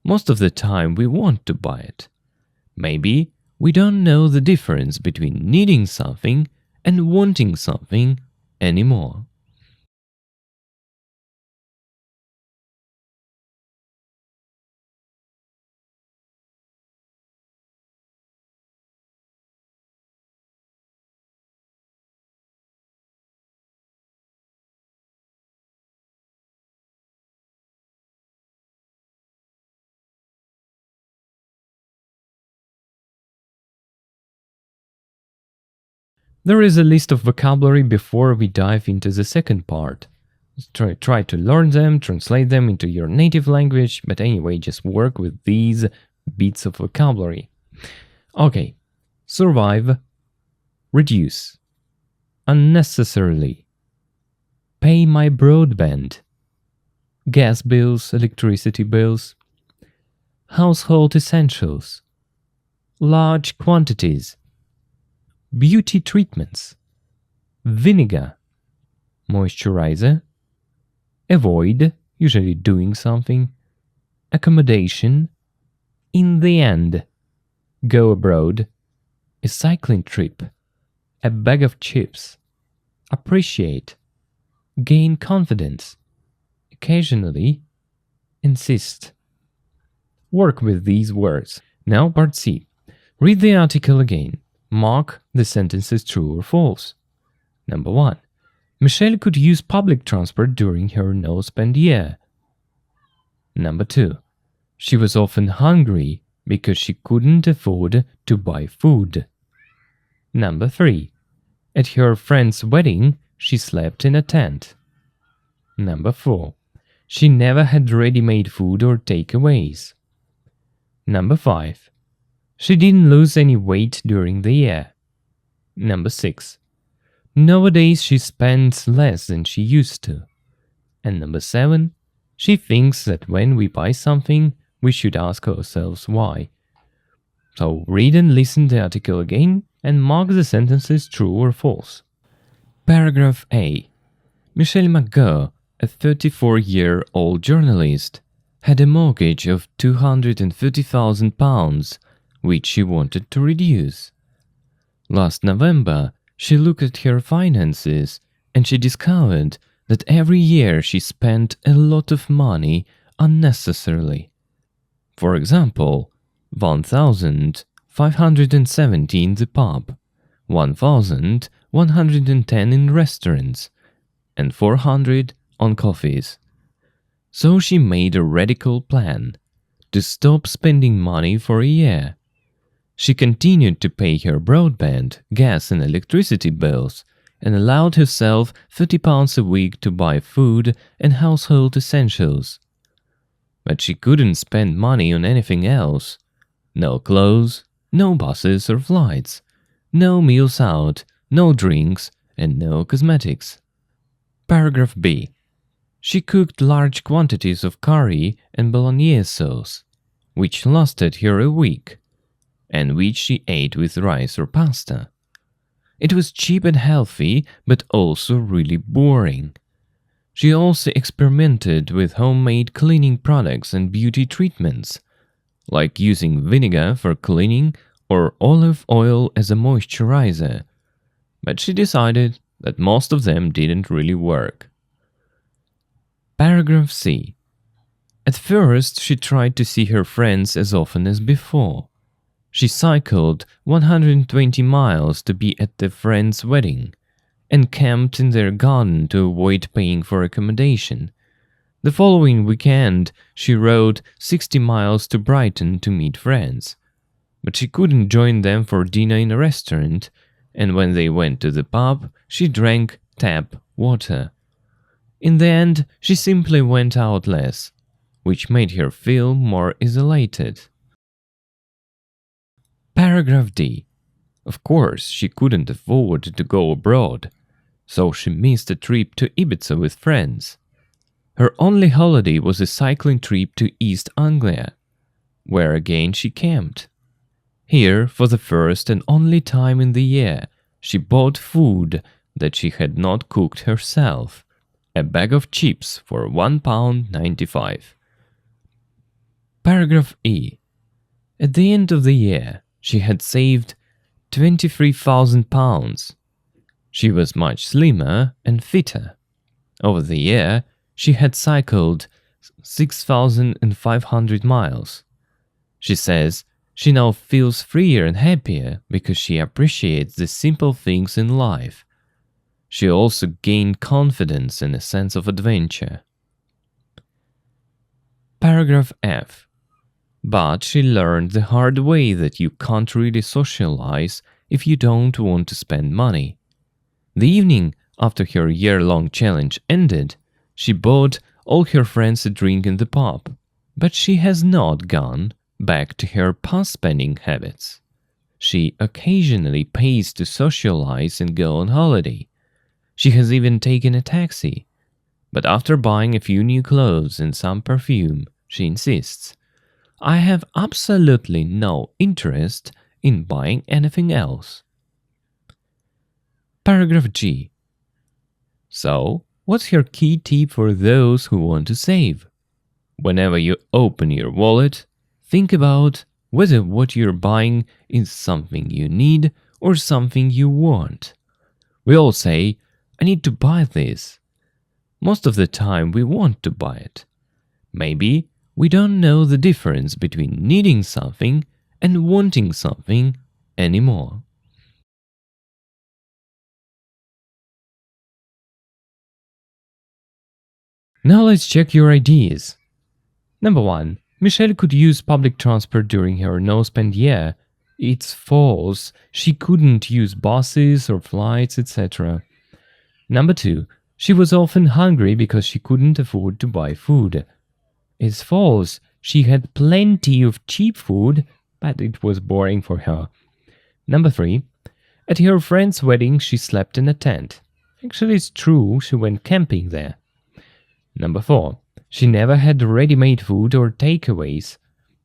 Most of the time we want to buy it. Maybe we don't know the difference between needing something and wanting something anymore. There is a list of vocabulary before we dive into the second part. Try to learn them, translate them into your native language, but anyway, just work with these bits of vocabulary. Okay, survive, reduce, unnecessarily, pay my broadband, gas bills, electricity bills, household essentials, large quantities, beauty treatments, vinegar, moisturizer, avoid, usually doing something, accommodation, in the end, go abroad, a cycling trip, a bag of chips, appreciate, gain confidence, occasionally, insist. Work with these words. Now part C. Read the article again. Mark the sentences true or false. Number 1. Michelle could use public transport during her no-spend year. Number 2. She was often hungry because she couldn't afford to buy food. Number 3. At her friend's wedding, she slept in a tent. Number 4. She never had ready-made food or takeaways. Number 5. She didn't lose any weight during the year. Number 6. Nowadays she spends less than she used to. And number 7. She thinks that when we buy something, we should ask ourselves why. So read and listen the article again and mark the sentences true or false. Paragraph A. Michelle McGurr, a 34-year-old journalist, had a mortgage of £230,000, which she wanted to reduce. Last November, she looked at her finances and she discovered that every year she spent a lot of money unnecessarily. For example, £1,570 in the pub, £1,110 in restaurants, and £400 on coffees. So she made a radical plan to stop spending money for a year. She continued to pay her broadband, gas and electricity bills and allowed herself £30 a week to buy food and household essentials. But she couldn't spend money on anything else. No clothes, no buses or flights, no meals out, no drinks, and no cosmetics. Paragraph B. She cooked large quantities of curry and bolognese sauce, which lasted her a week, and which she ate with rice or pasta. It was cheap and healthy, but also really boring. She also experimented with homemade cleaning products and beauty treatments, like using vinegar for cleaning or olive oil as a moisturizer, but she decided that most of them didn't really work. Paragraph C. At first, she tried to see her friends as often as before. She cycled 120 miles to be at the friend's wedding and camped in their garden to avoid paying for accommodation. The following weekend, she rode 60 miles to Brighton to meet friends, but she couldn't join them for dinner in a restaurant, and when they went to the pub, she drank tap water. In the end, she simply went out less, which made her feel more isolated. Paragraph D. Of course, she couldn't afford to go abroad, so she missed a trip to Ibiza with friends. Her only holiday was a cycling trip to East Anglia, where again she camped. Here, for the first and only time in the year, she bought food that she had not cooked herself, a bag of chips for £1.95. Paragraph E. At the end of the year, she had saved £23,000. She was much slimmer and fitter. Over the year, she had cycled 6,500 miles. She says she now feels freer and happier because she appreciates the simple things in life. She also gained confidence and a sense of adventure. Paragraph F. But she learned the hard way that you can't really socialize if you don't want to spend money. The evening after her year-long challenge ended, she bought all her friends a drink in the pub, but she has not gone back to her past spending habits. She occasionally pays to socialize and go on holiday. She has even taken a taxi. But after buying a few new clothes and some perfume, she insists, "I have absolutely no interest in buying anything else." Paragraph G. So, what's your key tip for those who want to save? Whenever you open your wallet, think about whether what you're buying is something you need or something you want. We all say, "I need to buy this." Most of the time we want to buy it. Maybe we don't know the difference between needing something and wanting something anymore. Now let's check your ideas. Number 1. Michelle could use public transport during her no-spend year. It's false. She couldn't use buses or flights, etc. Number 2. She was often hungry because she couldn't afford to buy food. It's false. She had plenty of cheap food, but it was boring for her. Number 3. At her friend's wedding, she slept in a tent. Actually, it's true, she went camping there. Number 4. She never had ready-made food or takeaways.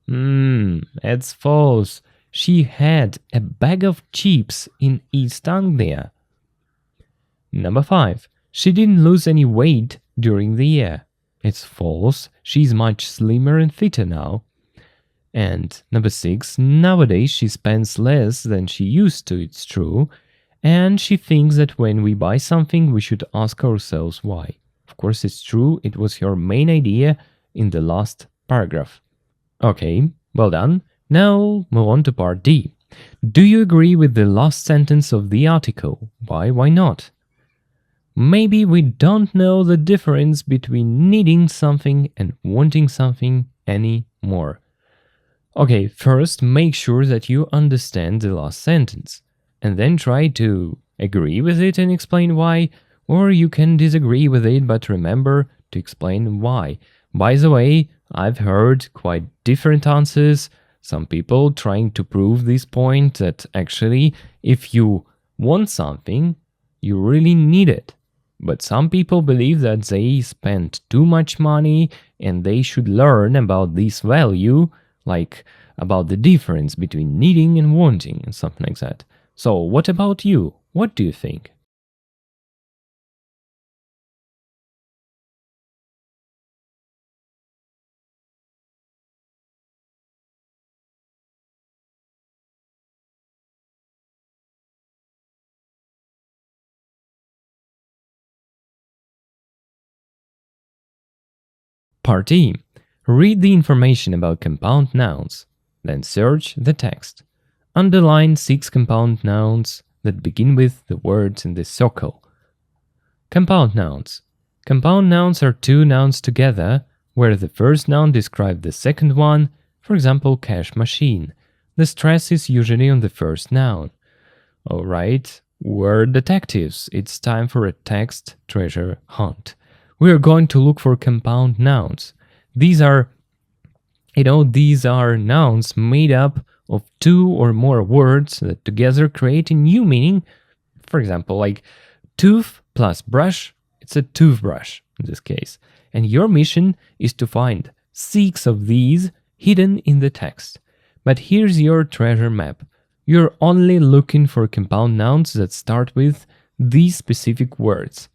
That's false. She had a bag of chips in East Anglia. Number 5. She didn't lose any weight during the year. It's false. She's much slimmer and fitter now. And number 6. Nowadays she spends less than she used to, it's true. And she thinks that when we buy something, we should ask ourselves why. Of course, it's true. It was her main idea in the last paragraph. Okay, well done. Now move on to part D. Do you agree with the last sentence of the article? Why not? Maybe we don't know the difference between needing something and wanting something anymore. Okay, first make sure that you understand the last sentence, and then try to agree with it and explain why, or you can disagree with it but remember to explain why. By the way, I've heard quite different answers. Some people trying to prove this point that actually if you want something, you really need it. But some people believe that they spend too much money and they should learn about this value, like about the difference between needing and wanting and something like that. So what about you? What do you think? Part E. Read the information about compound nouns, then search the text. Underline 6 compound nouns that begin with the words in this circle. Compound nouns. Compound nouns are two nouns together, where the first noun describes the second one, for example, cash machine. The stress is usually on the first noun. Alright, we're detectives. It's time for a text treasure hunt. We are going to look for compound nouns. These are nouns made up of two or more words that together create a new meaning. For example, like tooth plus brush, it's a toothbrush in this case. And your mission is to find 6 of these hidden in the text. But here's your treasure map. You're only looking for compound nouns that start with these specific words: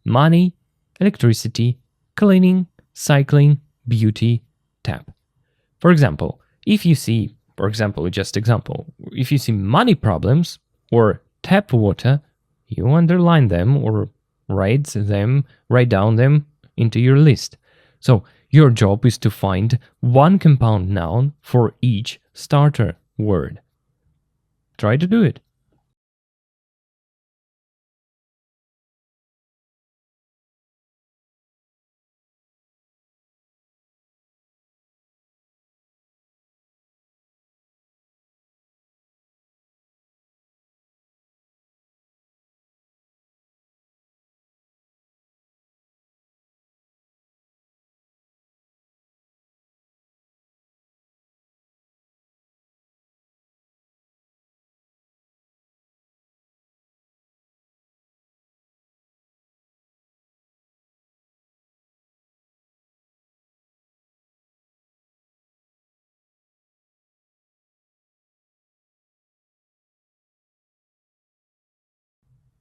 money, electricity, cleaning, cycling, beauty, tap. For example, if you see money problems or tap water, you underline them or write down them into your list. So your job is to find one compound noun for each starter word. Try to do it.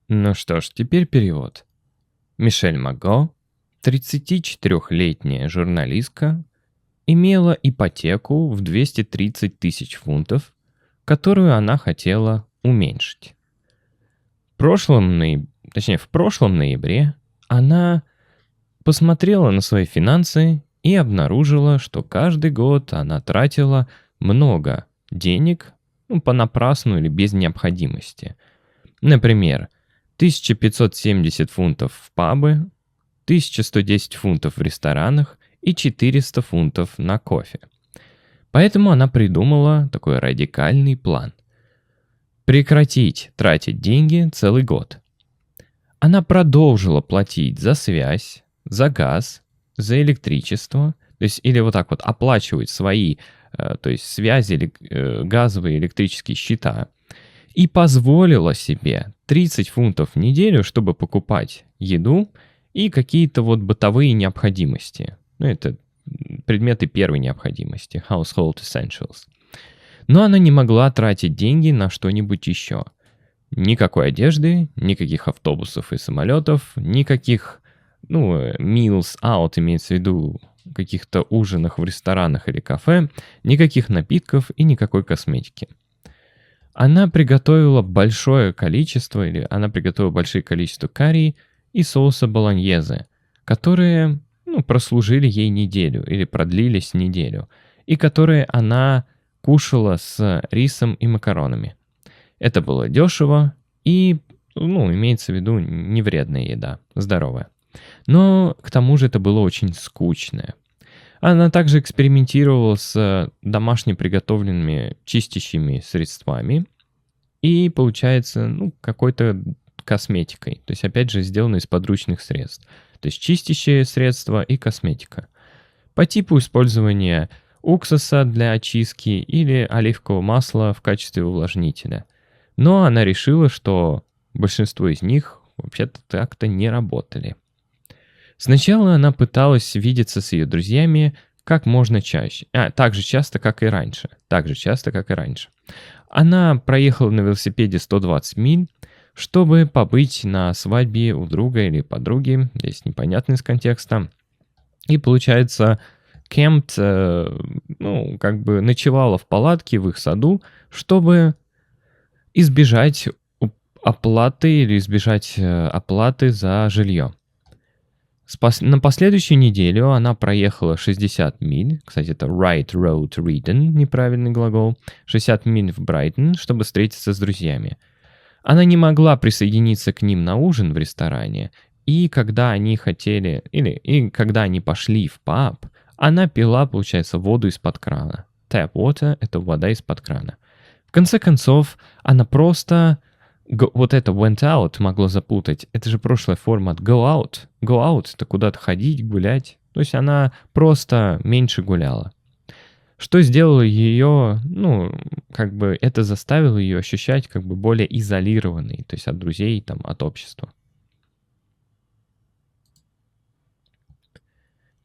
Ну что ж, теперь перевод. Мишель Маго, 34-летняя журналистка, имела ипотеку в 230 тысяч фунтов, которую она хотела уменьшить. В прошлом ноябре она посмотрела на свои финансы и обнаружила, что каждый год она тратила много денег понапрасну или без необходимости. Например, 1570 фунтов в пабы, 1110 фунтов в ресторанах и 400 фунтов на кофе. Поэтому она придумала такой радикальный план. Прекратить тратить деньги целый год. Она продолжила платить за связь, за газ, за электричество, то есть или вот так вот оплачивать свои, то есть связи, газовые, электрические счета, и позволила себе 30 фунтов в неделю, чтобы покупать еду и какие-то вот бытовые необходимости. Это предметы первой необходимости, household essentials. Но она не могла тратить деньги на что-нибудь еще. Никакой одежды, никаких автобусов и самолетов, никаких, meals out, имеется в виду каких-то ужинах в ресторанах или кафе, никаких напитков и никакой косметики. Она приготовила большое количество карри и соуса болоньезе, которые прослужили ей неделю или продлились неделю, и которые она кушала с рисом и макаронами. Это было дешево и, имеется в виду, не вредная еда, здоровая. Но к тому же это было очень скучное. Она также экспериментировала с домашне приготовленными чистящими средствами и, получается, какой-то косметикой. То есть, опять же, сделано из подручных средств. То есть, чистящие средства и косметика. По типу использования уксуса для очистки или оливкового масла в качестве увлажнителя. Но она решила, что большинство из них вообще-то так-то не работали. Сначала она пыталась видеться с ее друзьями как можно чаще. Так же часто, как и раньше. Она проехала на велосипеде 120 миль, чтобы побыть на свадьбе у друга или подруги. Здесь непонятно из контекста. И, получается, camped, ночевала в палатке в их саду, чтобы избежать оплаты за жилье. На последующую неделю она проехала 60 миль, кстати, это right road ridden, неправильный глагол, 60 миль в Брайтон, чтобы встретиться с друзьями. Она не могла присоединиться к ним на ужин в ресторане, и когда они когда они пошли в паб, она пила, получается, воду из-под крана. Tap water – это вода из-под крана. В конце концов, она просто... Вот это went out могло запутать. Это же прошлая форма от go out. Go out – это куда-то ходить, гулять. То есть она просто меньше гуляла. Что сделало ее, это заставило ее ощущать более изолированной, то есть от друзей, от общества.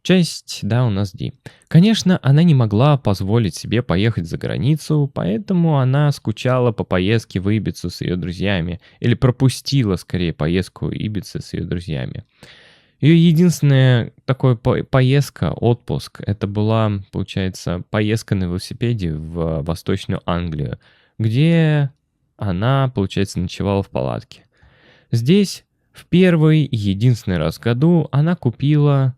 Часть, у нас D. Конечно, она не могла позволить себе поехать за границу, поэтому она скучала по поездке в Ибицу с ее друзьями, или пропустила, скорее, поездку в Ибице с ее друзьями. Ее единственная такая поездка, отпуск, это была, получается, поездка на велосипеде в Восточную Англию, где она, получается, ночевала в палатке. Здесь в первый и единственный раз в году она купила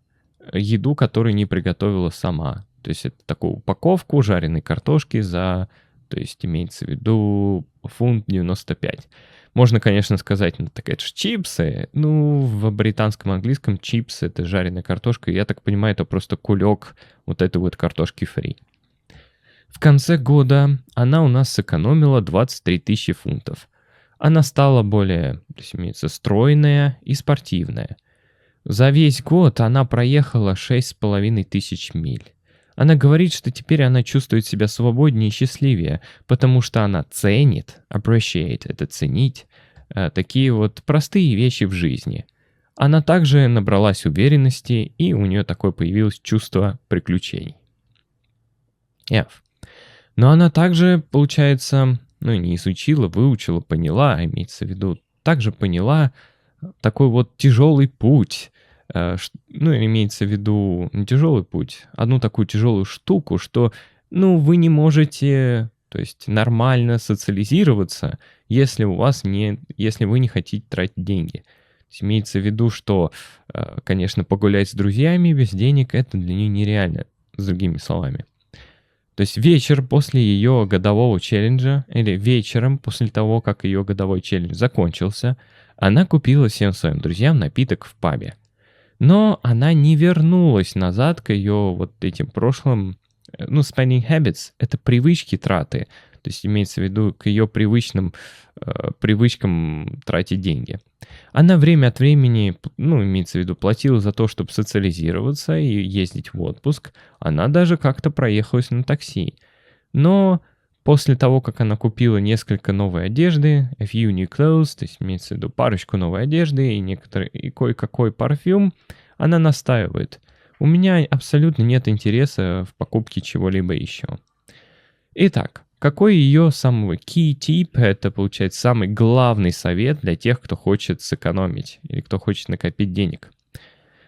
еду, которую не приготовила сама. То есть это такую упаковку жареной картошки то есть имеется в виду £1.95. Можно, конечно, сказать, так это же чипсы. В британском английском чипсы — это жареная картошка. Я так понимаю, это просто кулек вот этой вот картошки фри. В конце года она у нас сэкономила 23 тысячи фунтов. Она стала более, то есть имеется, стройная и спортивная. За весь год она проехала 6,5 тысяч миль. Она говорит, что теперь она чувствует себя свободнее и счастливее, потому что она ценит, appreciate — это ценить, такие вот простые вещи в жизни. Она также набралась уверенности, и у нее такое появилось чувство приключений. F. Но она также, получается, не изучила, выучила, поняла, имеется в виду также поняла такой вот тяжелый путь. Ну, имеется в виду не тяжелый путь, одну такую тяжелую штуку, что, ну, вы не можете, то есть нормально социализироваться, если если вы не хотите тратить деньги. То есть имеется в виду, что, конечно, погулять с друзьями без денег это для нее нереально, с другими словами. То есть вечер после ее годового челленджа, или вечером после того, как ее годовой челлендж закончился, она купила всем своим друзьям напиток в пабе. Но она не вернулась назад к ее вот этим прошлым, ну, spending habits, это привычки траты. То есть имеется в виду к ее привычкам тратить деньги. Она время от времени, ну, имеется в виду, платила за то, чтобы социализироваться и ездить в отпуск. Она даже как-то проехалась на такси. Но после того, как она купила несколько новой одежды, a few new clothes, то есть имеется в виду парочку новой одежды и кое-какой парфюм, она настаивает. У меня абсолютно нет интереса в покупке чего-либо еще. Итак, какой ее самый key tip, это получается самый главный совет для тех, кто хочет сэкономить или кто хочет накопить денег?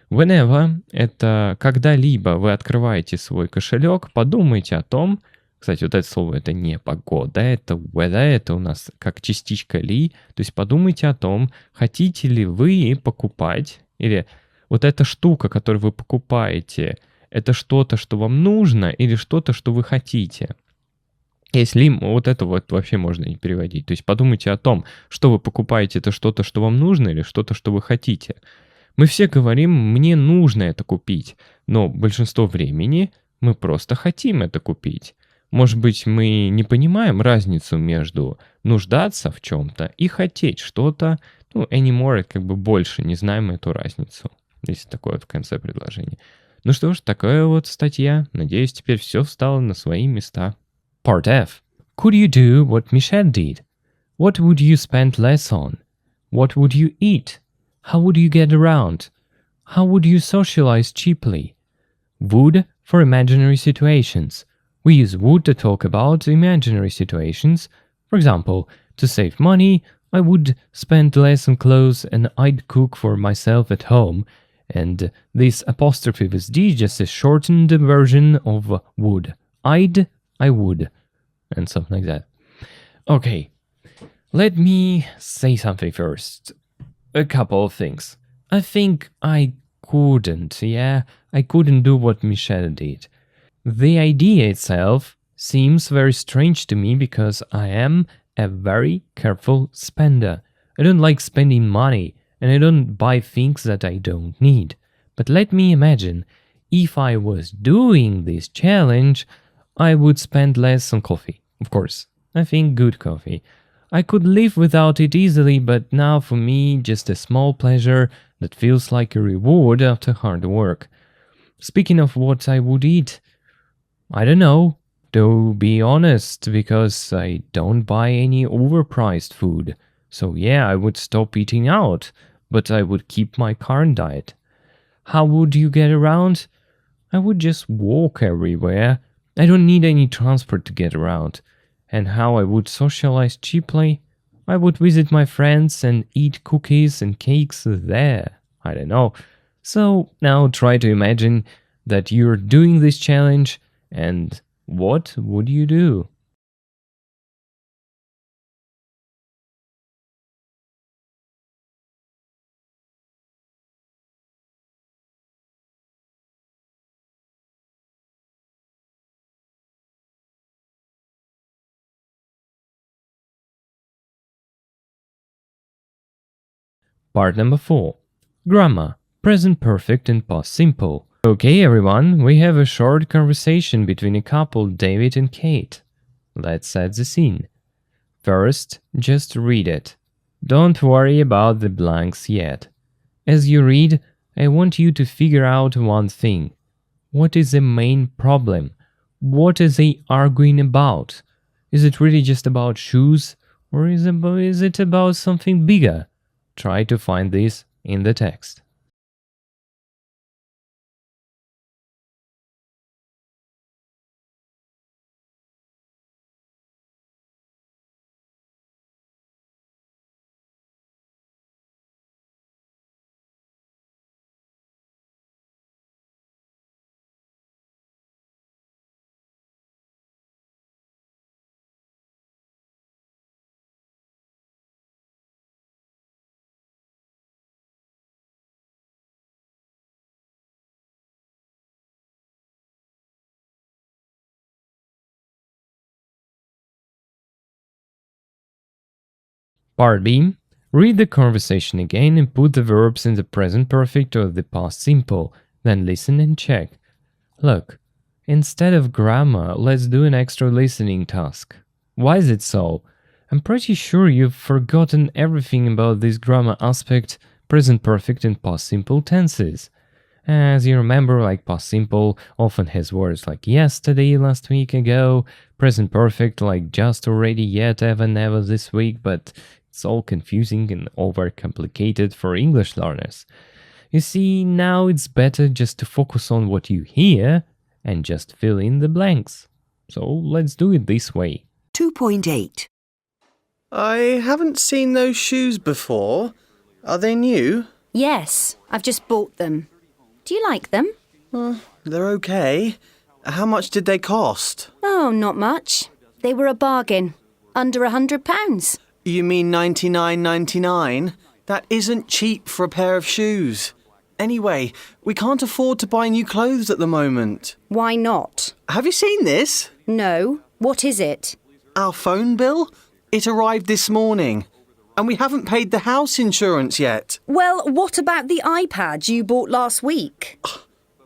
Whenever – это когда-либо вы открываете свой кошелек, подумайте о том, кстати, вот это слово это не погода, это weather, это у нас как частичка ли, то есть подумайте о том, хотите ли вы покупать, или вот эта штука, которую вы покупаете, это что-то, что вам нужно, или что-то, что вы хотите. Если вот это вот вообще можно не переводить. То есть подумайте о том, что вы покупаете, это что-то, что вам нужно, или что-то, что вы хотите. Мы все говорим, мне нужно это купить, но большинство времени мы просто хотим это купить. Может быть, мы не понимаем разницу между нуждаться в чем-то и хотеть что-то, ну, anymore, как бы больше не знаем эту разницу. Здесь такое вот в конце предложения. Ну что ж, такая вот статья. Надеюсь, теперь все встало на свои места. Part F. Could you do what Michelle did? What would you spend less on? What would you eat? How would you get around? How would you socialize cheaply? Would for imaginary situations. We use would to talk about imaginary situations. For example, to save money, I would spend less on clothes and I'd cook for myself at home. And this apostrophe with D just a shortened version of would. I would. And something like that. Okay, let me say something first. A couple of things. I think I couldn't do what Michelle did. The idea itself seems very strange to me because I am a very careful spender. I don't like spending money and I don't buy things that I don't need. But let me imagine, if I was doing this challenge, I would spend less on coffee. Of course, I think good coffee. I could live without it easily, but now for me, just a small pleasure that feels like a reward after hard work. Speaking of what I would eat, I don't know, to be honest, because I don't buy any overpriced food. So yeah, I would stop eating out, but I would keep my current diet. How would you get around? I would just walk everywhere. I don't need any transport to get around. And how I would socialize cheaply? I would visit my friends and eat cookies and cakes there. I don't know. So now try to imagine that you're doing this challenge and what would you do? Part number 4. Grammar. Present perfect and past simple. Okay, everyone, we have a short conversation between a couple, David and Kate. Let's set the scene. First, just read it. Don't worry about the blanks yet. As you read, I want you to figure out one thing. What is the main problem? What is they arguing about? Is it really just about shoes, or is it about something bigger? Try to find this in the text. Part B. Read the conversation again and put the verbs in the present perfect or the past simple. Then listen and check. Look, instead of grammar, let's do an extra listening task. Why is it so? I'm pretty sure you've forgotten everything about this grammar aspect, present perfect and past simple tenses. As you remember, like past simple often has words like yesterday, last week ago, present perfect like just, already, yet, ever, never, this week, but it's all confusing and overcomplicated for English learners. You see, now it's better just to focus on what you hear and just fill in the blanks. So let's do it this way. 2.8. I haven't seen those shoes before. Are they new? Yes, I've just bought them. Do you like them? They're okay. How much did they cost? Oh, not much. They were a bargain. Under £100. You mean 99.99? That isn't cheap for a pair of shoes. Anyway, we can't afford to buy new clothes at the moment. Why not? Have you seen this? No. What is it? Our phone bill? It arrived this morning. And we haven't paid the house insurance yet. Well, what about the iPad you bought last week?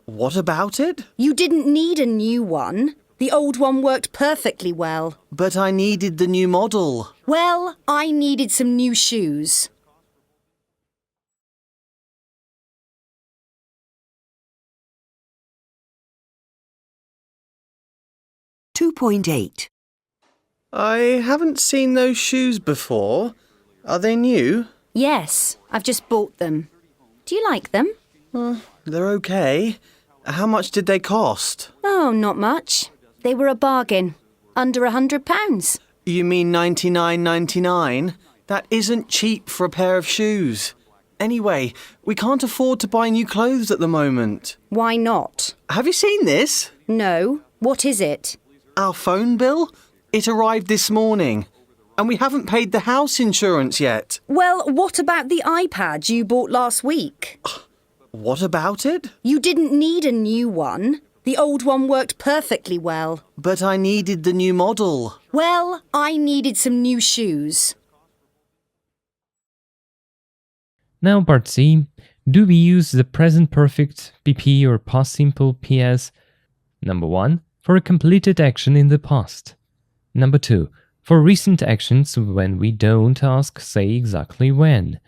What about it? You didn't need a new one. The old one worked perfectly well. But I needed the new model. Well, I needed some new shoes. .8. I haven't seen those shoes before. Are they new? Yes, I've just bought them. Do you like them? They're okay. How much did they cost? Oh, not much. They were a bargain. Under £100. You mean 99.99? That isn't cheap for a pair of shoes. Anyway, we can't afford to buy new clothes at the moment. Why not? Have you seen this? No. What is it? Our phone bill? It arrived this morning. And we haven't paid the house insurance yet. Well, what about the iPad you bought last week? What about it? You didn't need a new one. The old one worked perfectly well. But I needed the new model. Well, I needed some new shoes. Now part C. Do we use the present perfect PP or past simple PS? Number 1. For a completed action in the past. Number 2. For recent actions when we don't ask, say exactly when.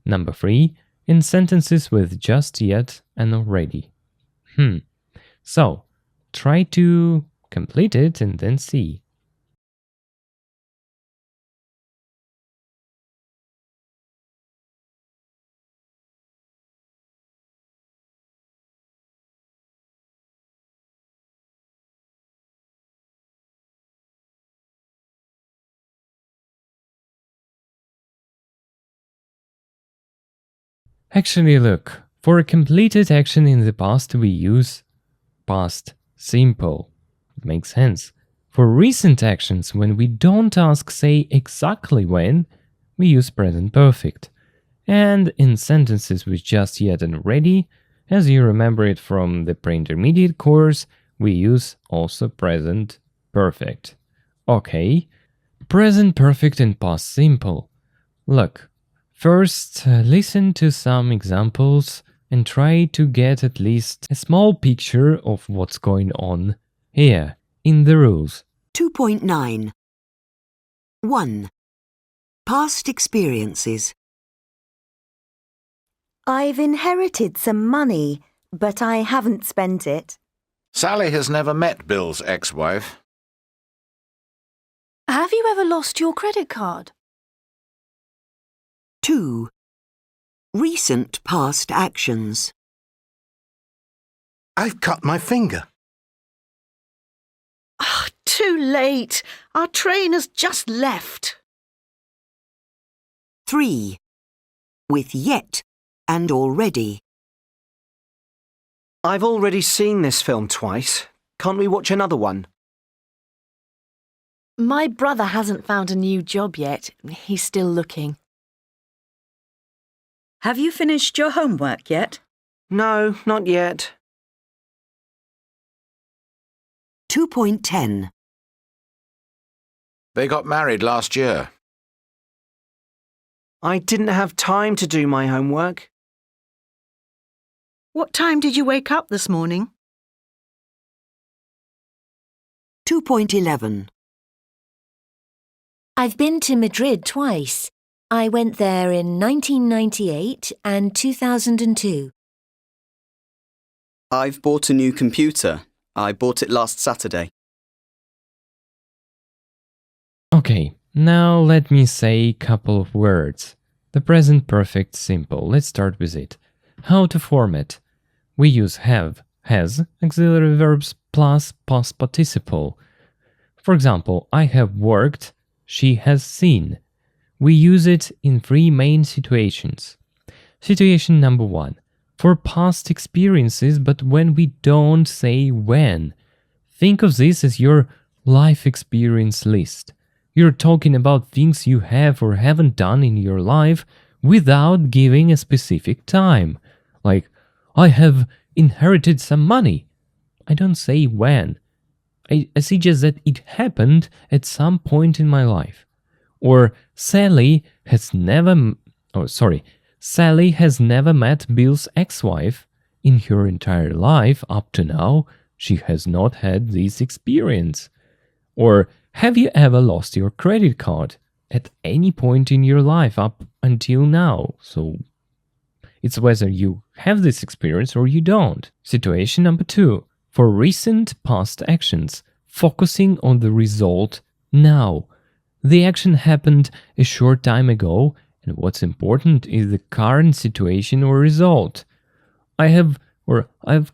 Number 3. In sentences with just, yet, and already. So, try to complete it and then see. Actually, look, for a completed action in the past, we use past simple. It makes sense. For recent actions, when we don't ask, say exactly when, we use present perfect. And in sentences with just, yet, and already, as you remember it from the pre-intermediate course, we use also present perfect. Okay, present perfect and past simple. Look. First, listen to some examples and try to get at least a small picture of what's going on here in the rules. 2.9. 1. Past experiences. I've inherited some money, but I haven't spent it. Sally has never met Bill's ex-wife. Have you ever lost your credit card? 2. Recent past actions. I've cut my finger. Too late. Our train has just left. 3. With yet and already. I've already seen this film twice. Can't we watch another one? My brother hasn't found a new job yet. He's still looking. Have you finished your homework yet? No, not yet. 2.10. They got married last year. I didn't have time to do my homework. What time did you wake up this morning? 2.11. I've been to Madrid twice. I went there in 1998 and 2002. I've bought a new computer. I bought it last Saturday. Okay, now let me say a couple of words. The present perfect simple. Let's start with it. How to form it? We use have, has, auxiliary verbs plus past participle. For example, I have worked, she has seen. We use it in three main situations. Situation number 1. For past experiences, but when we don't say when. Think of this as your life experience list. You're talking about things you have or haven't done in your life without giving a specific time. Like, I have inherited some money. I don't say when. I suggest that it happened at some point in my life. Or Sally has never met Bill's ex-wife. In her entire life up to now, she has not had this experience. Or have you ever lost your credit card at any point in your life up until now? So it's whether you have this experience or you don't. Situation number 2. For recent past actions, focusing on the result now. The action happened a short time ago, and what's important is the current situation or result. I've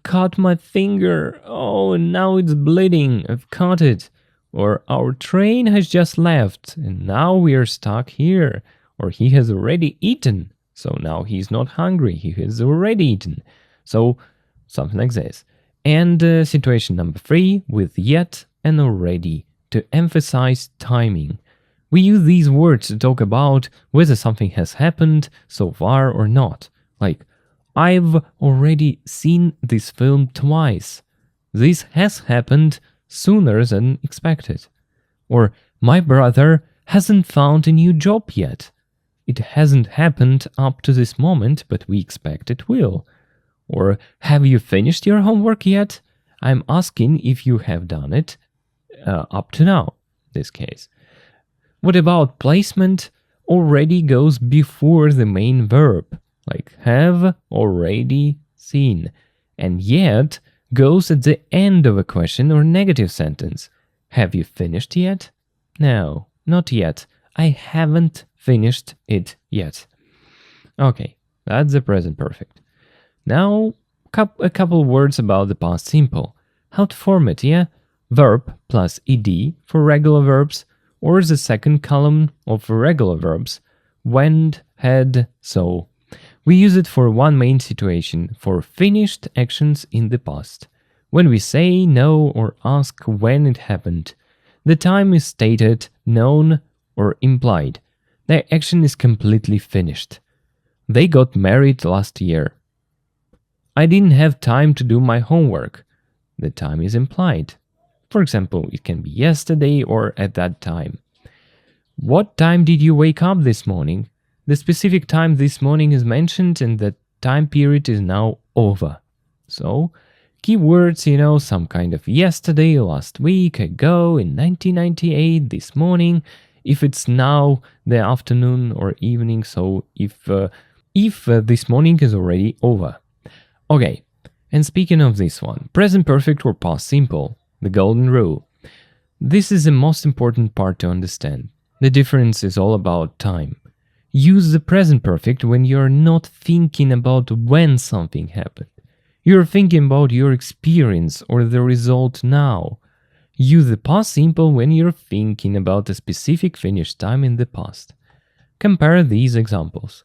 cut my finger. Oh, and now it's bleeding. I've cut it. Or our train has just left, and now we are stuck here. Or he has already eaten, so now he's not hungry. He has already eaten. So something like this. And situation number 3 with yet and already to emphasize timing. We use these words to talk about whether something has happened so far or not. Like, I've already seen this film twice. This has happened sooner than expected. Or, my brother hasn't found a new job yet. It hasn't happened up to this moment, but we expect it will. Or, have you finished your homework yet? I'm asking if you have done it up to now, in this case. What about placement? Already goes before the main verb, like have already seen, and yet goes at the end of a question or negative sentence. Have you finished yet? No, not yet. I haven't finished it yet. Okay, that's the present perfect. Now, a couple words about the past simple. How to form it, yeah? Verb plus ed for regular verbs, or the second column of regular verbs, went, had, so. We use it for one main situation, for finished actions in the past. When we say, know, or ask when it happened, the time is stated, known, or implied. The action is completely finished. They got married last year. I didn't have time to do my homework. The time is implied. For example, it can be yesterday or at that time. What time did you wake up this morning? The specific time this morning is mentioned and the time period is now over. So, keywords, some kind of yesterday, last week, ago, in 1998, this morning, if it's now the afternoon or evening, so if this morning is already over. Okay, and speaking of this one, present perfect or past simple, the golden rule. This is the most important part to understand. The difference is all about time. Use the present perfect when you're not thinking about when something happened. You're thinking about your experience or the result now. Use the past simple when you're thinking about a specific finished time in the past. Compare these examples.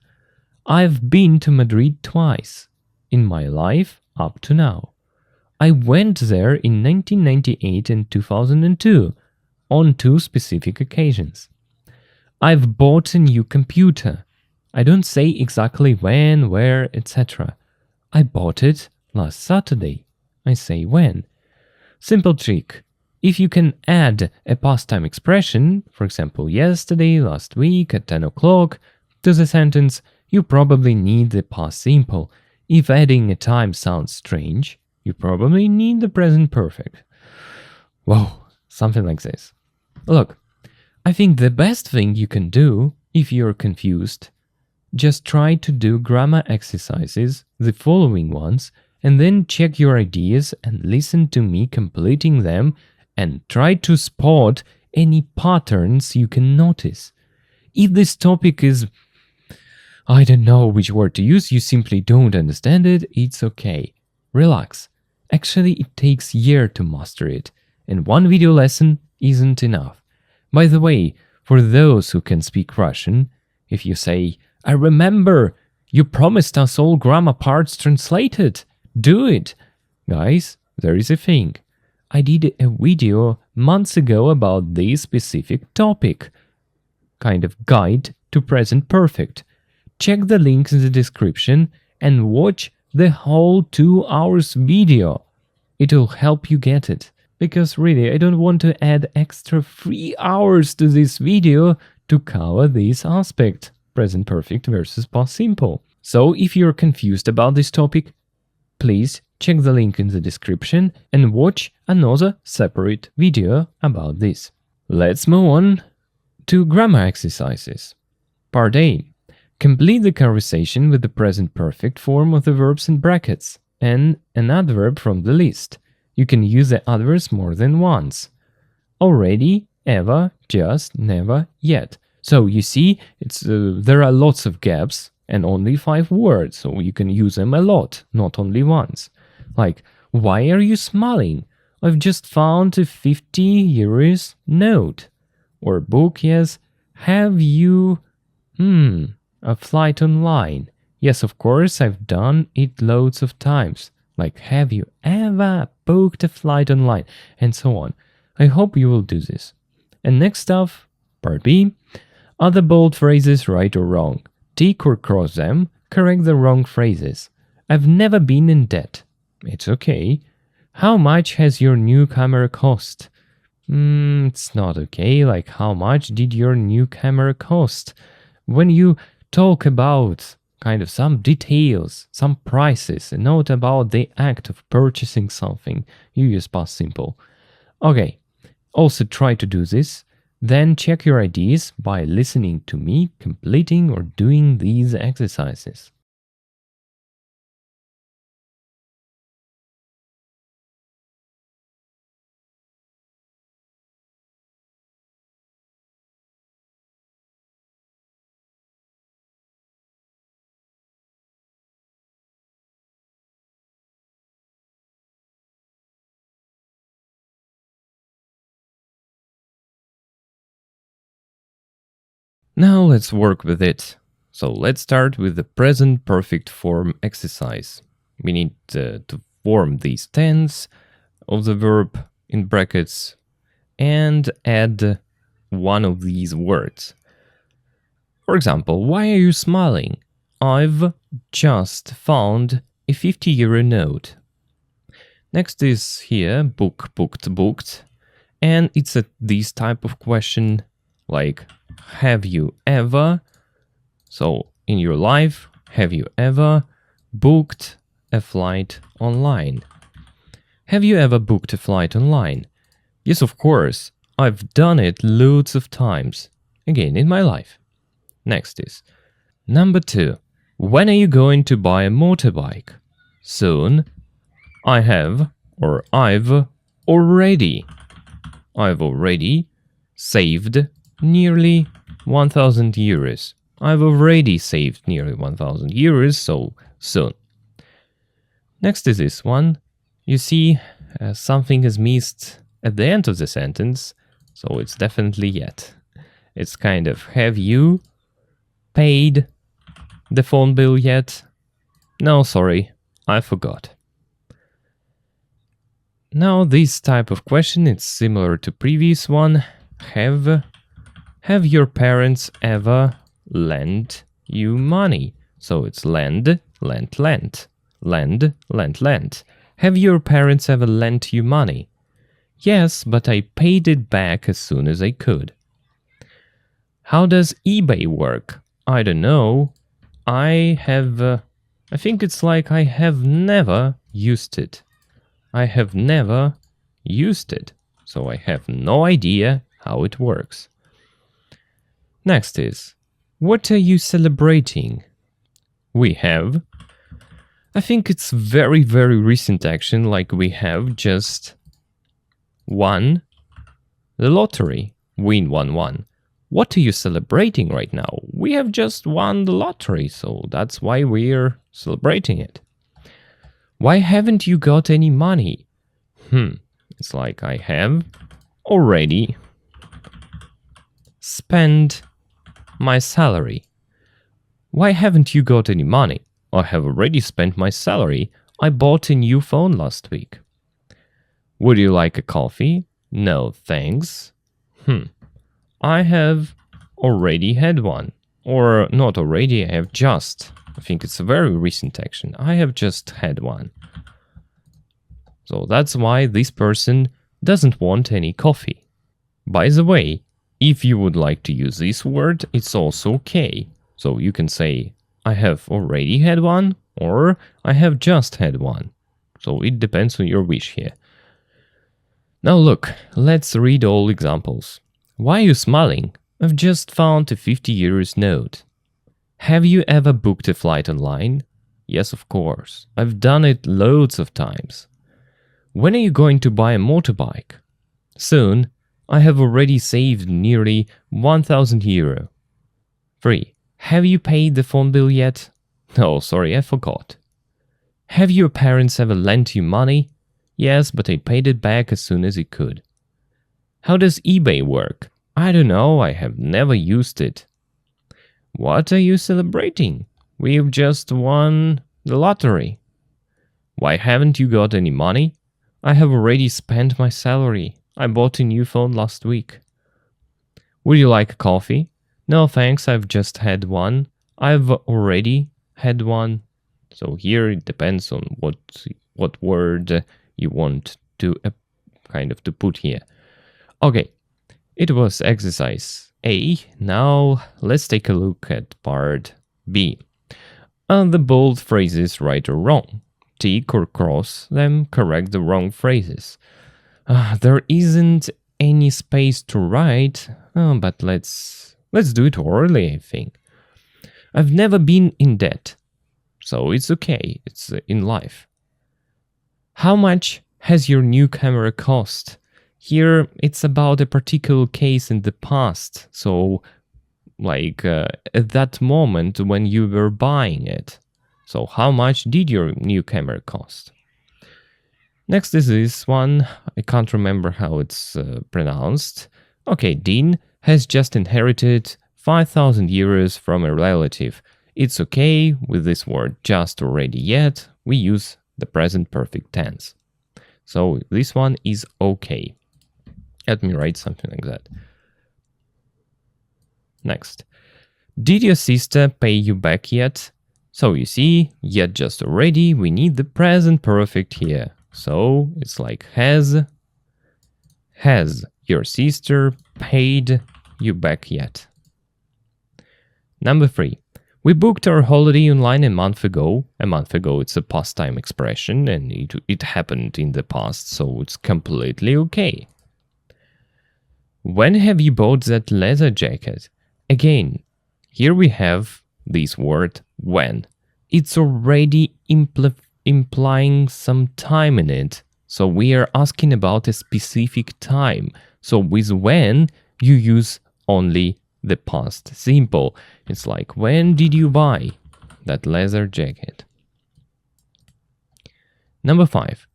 I've been to Madrid twice in my life up to now. I went there in 1998 and 2002 on 2 specific occasions. I've bought a new computer. I don't say exactly when, where, etc. I bought it last Saturday. I say when. Simple trick. If you can add a past time expression, for example, yesterday, last week, at 10 o'clock, to the sentence, you probably need the past simple. If adding a time sounds strange, you probably need the present perfect. Whoa, something like this. Look, I think the best thing you can do if you're confused, just try to do grammar exercises, the following ones, and then check your ideas and listen to me completing them and try to spot any patterns you can notice. If this topic is, I don't know which word to use, you simply don't understand it, it's okay. Relax. Actually, it takes years to master it, and one video lesson isn't enough. By the way, for those who can speak Russian, if you say, I remember, you promised us all grammar parts translated, do it. Guys, there is a thing. I did a video months ago about this specific topic. Kind of guide to present perfect. Check the link in the description and watch the whole 2 hours video. It'll help you get it. Because really, I don't want to add extra 3 hours to this video to cover this aspect, present perfect versus past simple. So if you're confused about this topic, please check the link in the description and watch another separate video about this. Let's move on to grammar exercises. Part A. Complete the conversation with the present perfect form of the verbs in brackets and an adverb from the list. You can use the adverbs more than once. Already, ever, just, never, yet. So you see, there are lots of gaps and only 5 words, so you can use them a lot, not only once. Like, why are you smiling? I've just found a 50 euros note. Or book, yes. Have you, a flight online? Yes, of course, I've done it loads of times. Like, have you ever booked a flight online? And so on. I hope you will do this. And next up, part B, other bold phrases right or wrong. Tick or cross them, correct the wrong phrases. I've never been in debt. It's okay. How much has your new camera cost? It's not okay. Like, how much did your new camera cost? When you talk about kind of some details, some prices, and not about the act of purchasing something, you use past simple. Okay, also try to do this. Then check your ideas by listening to me completing or doing these exercises. Now let's work with it. So let's start with the present perfect form exercise. We need to form these tense of the verb in brackets and add one of these words. For example, why are you smiling? I've just found a 50 euro note. Next is here, book, booked, booked. And it's this type of question like, have you ever, so in your life, have you ever booked a flight online? Have you ever booked a flight online? Yes, of course. I've done it loads of times. Again, in my life. Next is number 2. When are you going to buy a motorbike? Soon. I have, or I've already. I've already saved nearly 1,000 euros. I've already saved nearly 1,000 euros, so soon. Next is this one. You see, something is missed at the end of the sentence, so it's definitely yet. It's kind of, have you paid the phone bill yet? No, sorry, I forgot. Now this type of question, it's similar to previous one. Have your parents ever lent you money? So it's lend, lent, lent. Lend, lent, lent. Have your parents ever lent you money? Yes, but I paid it back as soon as I could. How does eBay work? I don't know. I think it's like I have never used it. I have never used it. So I have no idea how it works. Next is, what are you celebrating? We have, I think it's very, very recent action, like we have just won the lottery, win 1-1. What are you celebrating right now? We have just won the lottery, so that's why we're celebrating it. Why haven't you got any money? It's like I have already spent my salary. Why haven't you got any money? I have already spent my salary. I bought a new phone last week. Would you like a coffee? No, thanks. I have already had one. Or not already, I have just. I think it's a very recent action. I have just had one. So that's why this person doesn't want any coffee. By the way, if you would like to use this word, it's also okay. So you can say, I have already had one, or I have just had one. So it depends on your wish here. Now look, let's read all examples. Why are you smiling? I've just found a 50 euros note. Have you ever booked a flight online? Yes, of course. I've done it loads of times. When are you going to buy a motorbike? Soon. I have already saved nearly 1,000 euro. 3. Have you paid the phone bill yet? Oh, sorry, I forgot. Have your parents ever lent you money? Yes, but I paid it back as soon as I could. How does eBay work? I don't know, I have never used it. What are you celebrating? We've just won the lottery. Why haven't you got any money? I have already spent my salary. I bought a new phone last week. Would you like a coffee? No, thanks, I've just had one. I've already had one. So here it depends on what word you want to to put here. Okay, it was exercise A. Now let's take a look at part B. The bold phrases right or wrong. Tick or cross them, correct the wrong phrases. There isn't any space to write, but let's do it orally, I think. I've never been in debt, so it's okay, it's in life. How much has your new camera cost? Here, it's about a particular case in the past, so like at that moment when you were buying it. So how much did your new camera cost? Next is this one. I can't remember how it's pronounced. Okay, Dean has just inherited 5,000 euros from a relative. It's okay with this word just already yet. We use the present perfect tense. So this one is okay. Let me write something like that. Next. Did your sister pay you back yet? So you see, yet just already, we need the present perfect here. So it's like has your sister paid you back yet? Number 3. We booked our holiday online a month ago. A month ago, it's a past time expression and it happened in the past, so it's completely okay. When have you bought that leather jacket? Again, here we have this word when. It's already implying some time in it. So we are asking about a specific time. So with when, you use only the past simple. It's like, when did you buy that leather jacket? Number 5.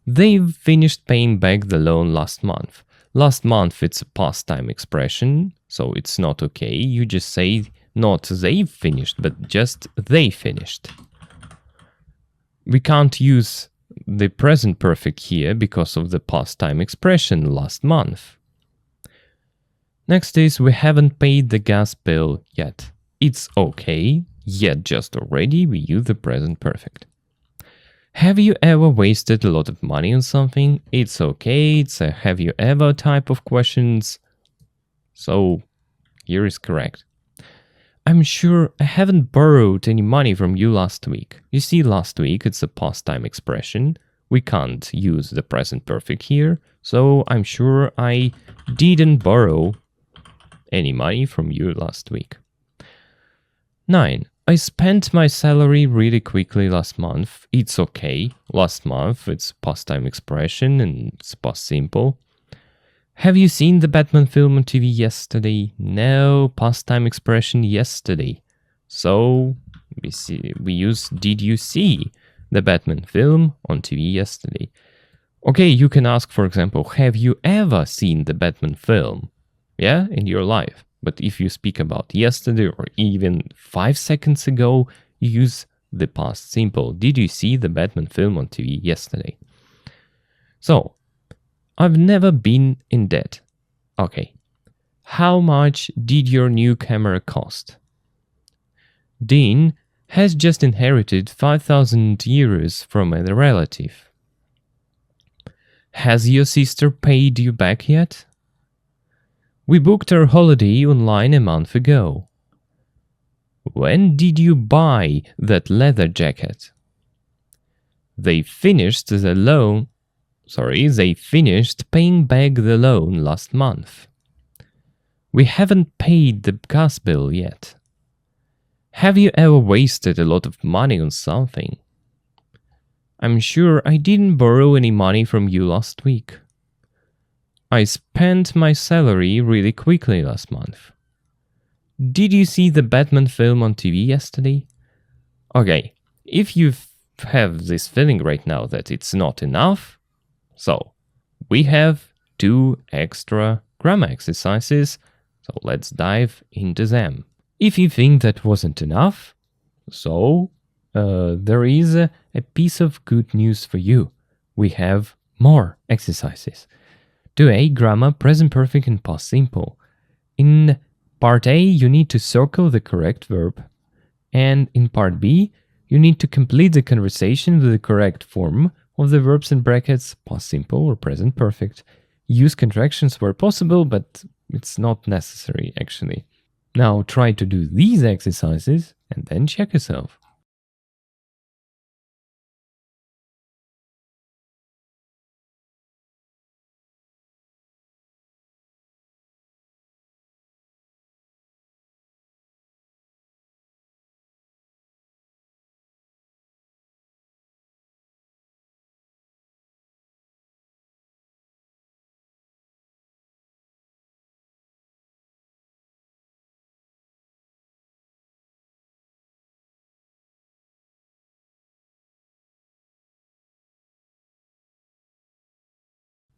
They've finished paying back the loan last month. Last month, it's a past time expression, so it's not okay. You just say not they've finished, but just they finished. We can't use the present perfect here because of the past time expression last month. Next is we haven't paid the gas bill yet. It's okay, yet just already we use the present perfect. Have you ever wasted a lot of money on something? It's okay, it's a have you ever type of questions. So here is correct. I'm sure I haven't borrowed any money from you last week. You see, last week it's a past time expression. We can't use the present perfect here, so I'm sure I didn't borrow any money from you last week. 9. I spent my salary really quickly last month. It's okay. Last month, it's past time expression and it's past simple. Have you seen the Batman film on TV yesterday? No, past time expression yesterday. So we use did you see the Batman film on TV yesterday? Okay, you can ask, for example, have you ever seen the Batman film? Yeah, in your life. But if you speak about yesterday or even 5 seconds ago, you use the past simple. Did you see the Batman film on TV yesterday? So, I've never been in debt. Okay. How much did your new camera cost? Dean has just inherited 5,000 euros from a relative. Has your sister paid you back yet? We booked our holiday online a month ago. When did you buy that leather jacket? They finished paying back the loan last month. We haven't paid the gas bill yet. Have you ever wasted a lot of money on something? I'm sure I didn't borrow any money from you last week. I spent my salary really quickly last month. Did you see the Batman film on TV yesterday? Okay, if you have this feeling right now that it's not enough, so we have 2 extra grammar exercises, so let's dive into them. If you think that wasn't enough, so there is a piece of good news for you. We have more exercises. 2a, grammar, present perfect and past simple. In part A, you need to circle the correct verb. And in part B, you need to complete the conversation with the correct form of the verbs in brackets, past simple or present perfect. Use contractions where possible, but it's not necessary actually. Now try to do these exercises and then check yourself.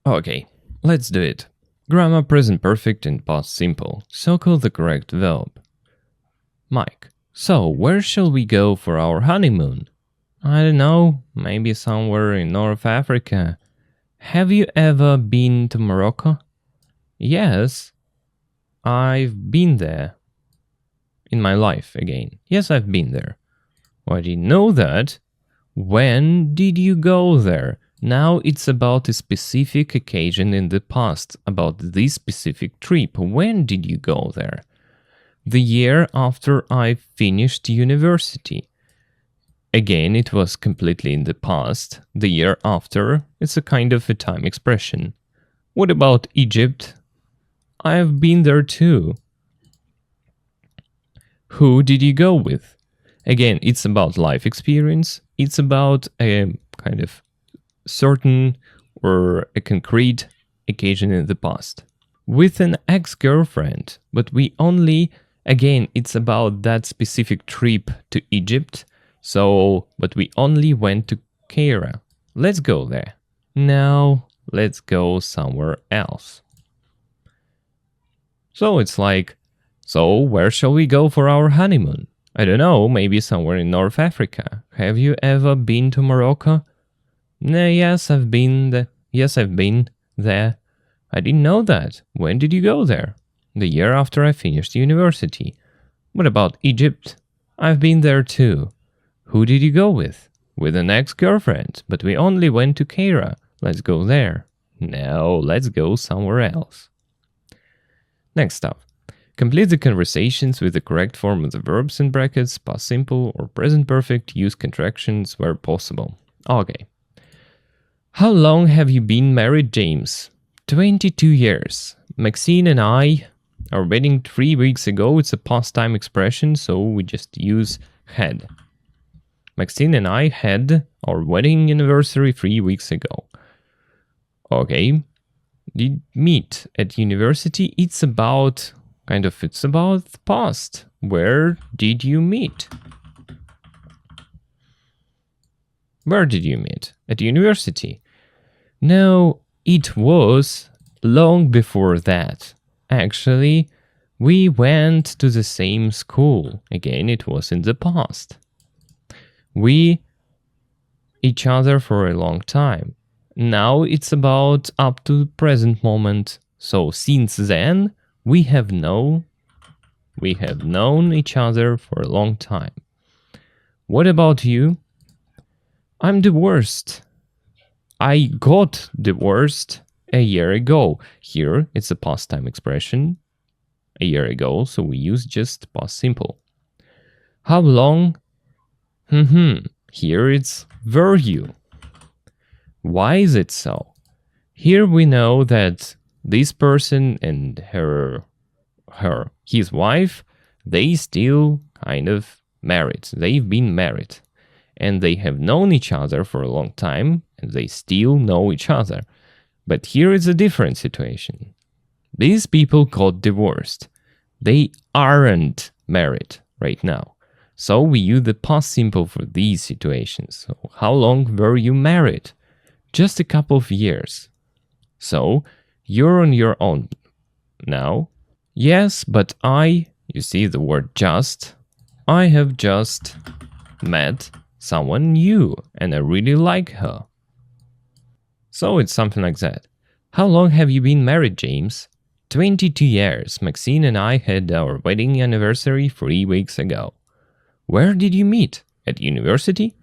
Okay, let's do it. Grammar, present perfect and past simple. Circle the correct verb. Mike, so where shall we go for our honeymoon? I don't know, maybe somewhere in North Africa. Have you ever been to Morocco? Yes, I've been there. In my life again. Yes, I've been there. I didn't know that. When did you go there? Now it's about a specific occasion in the past, about this specific trip. When did you go there? The year after I finished university. Again, it was completely in the past. The year after, it's a kind of a time expression. What about Egypt? I've been there too. Who did you go with? Again, it's about life experience. It's about a kind of certain or a concrete occasion in the past. With an ex-girlfriend, but again, it's about that specific trip to Egypt, but we only went to Cairo. Let's go there. Now, let's go somewhere else. So it's like, so where shall we go for our honeymoon? I don't know, maybe somewhere in North Africa. Have you ever been to Morocco? Yes, I've been there. I didn't know that. When did you go there? The year after I finished university. What about Egypt? I've been there too. Who did you go with? With an ex-girlfriend, but we only went to Cairo. Let's go there. No, let's go somewhere else. Next up. Complete the conversations with the correct form of the verbs in brackets, past simple or present perfect. Use contractions where possible. Okay. How long have you been married, James? 22 years. Maxine and I, our wedding 3 weeks ago. It's a past time expression, so we just use had. Maxine and I had our wedding anniversary 3 weeks ago. Okay. Did meet at university? It's about the past. Where did you meet? Where did you meet? At university. No, it was long before that. Actually, we went to the same school. Again, it was in the past. We each other for a long time. Now it's about up to the present moment. So since then, we have known each other for a long time. What about you? I'm divorced. I got divorced a year ago. Here it's a past time expression. A year ago, so we use just past simple. How long? Here it's were you. Why is it so? Here we know that this person and his wife, they still kind of married. They've been married. And they have known each other for a long time, and they still know each other. But here is a different situation. These people got divorced. They aren't married right now. So we use the past simple for these situations. So how long were you married? Just a couple of years. So you're on your own now. Yes, but you see the word just. I have just met someone new and I really like her. So it's something like that. How long have you been married, James? 22 years. Maxine and I had our wedding anniversary 3 weeks ago. Where did you meet? At university?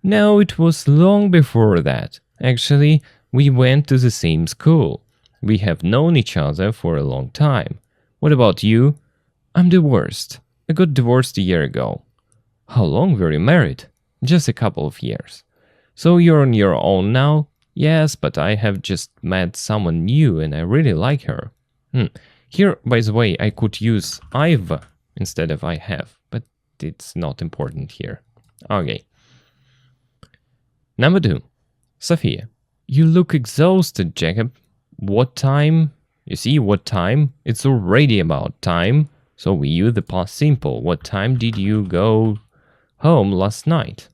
No, it was long before that. Actually, we went to the same school. We have known each other for a long time. What about you? I'm divorced. I got divorced a year ago. How long were you married? Just a couple of years. So you're on your own now? Yes, but I have just met someone new and I really like her. Here, by the way, I could use I've instead of I have, but it's not important here. Okay. Number 2. Sophia. You look exhausted, Jacob. What time? You see, what time? It's already about time. So we use the past simple. What time did you go home last night?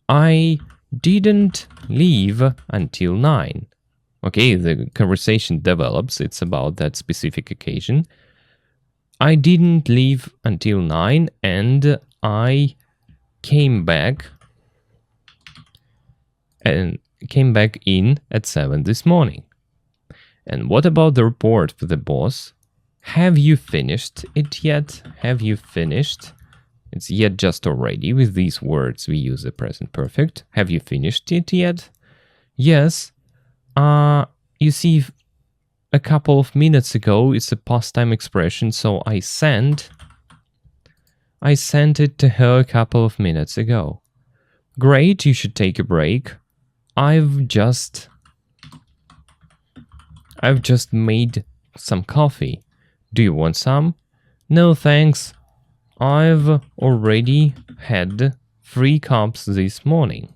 I didn't leave until 9. Okay, the conversation develops. It's about that specific occasion. I didn't leave until 9 and I came back in at 7 this morning. And what about the report for the boss? Have you finished it yet? Have you finished? It's yet just already. With these words we use the present perfect. Have you finished it yet? Yes. You see, a couple of minutes ago, it's a past time expression, so I sent it to her a couple of minutes ago. Great, you should take a break. I've just made some coffee. Do you want some? No, thanks. I've already had 3 cups this morning.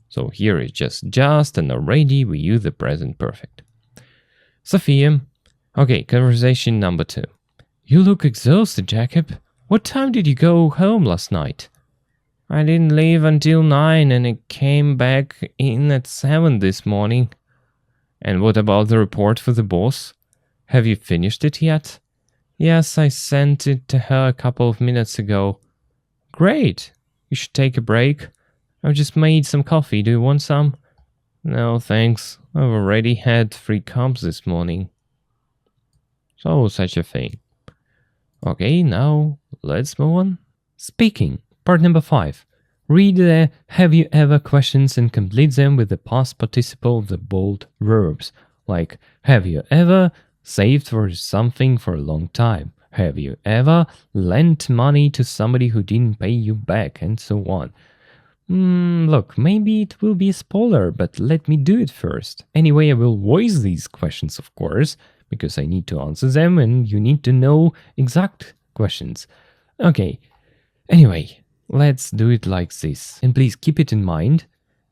So here is just and already we use the present perfect. Sophia. Okay, conversation number 2. You look exhausted, Jacob. What time did you go home last night? I didn't leave until 9 and I came back in at 7 this morning. And what about the report for the boss? Have you finished it yet? Yes, I sent it to her a couple of minutes ago. Great. You should take a break. I've just made some coffee. Do you want some? No, thanks. I've already had 3 cups this morning. So, such a thing. Okay, now let's move on. Speaking. Part number 5. Read the have you ever questions and complete them with the past participle of the bold verbs. Like, have you ever saved for something for a long time? Have you ever lent money to somebody who didn't pay you back, and so on? Look, maybe it will be a spoiler, but let me do it first. Anyway, I will voice these questions, of course, because I need to answer them and you need to know exact questions. Okay, anyway, let's do it like this. And please keep it in mind.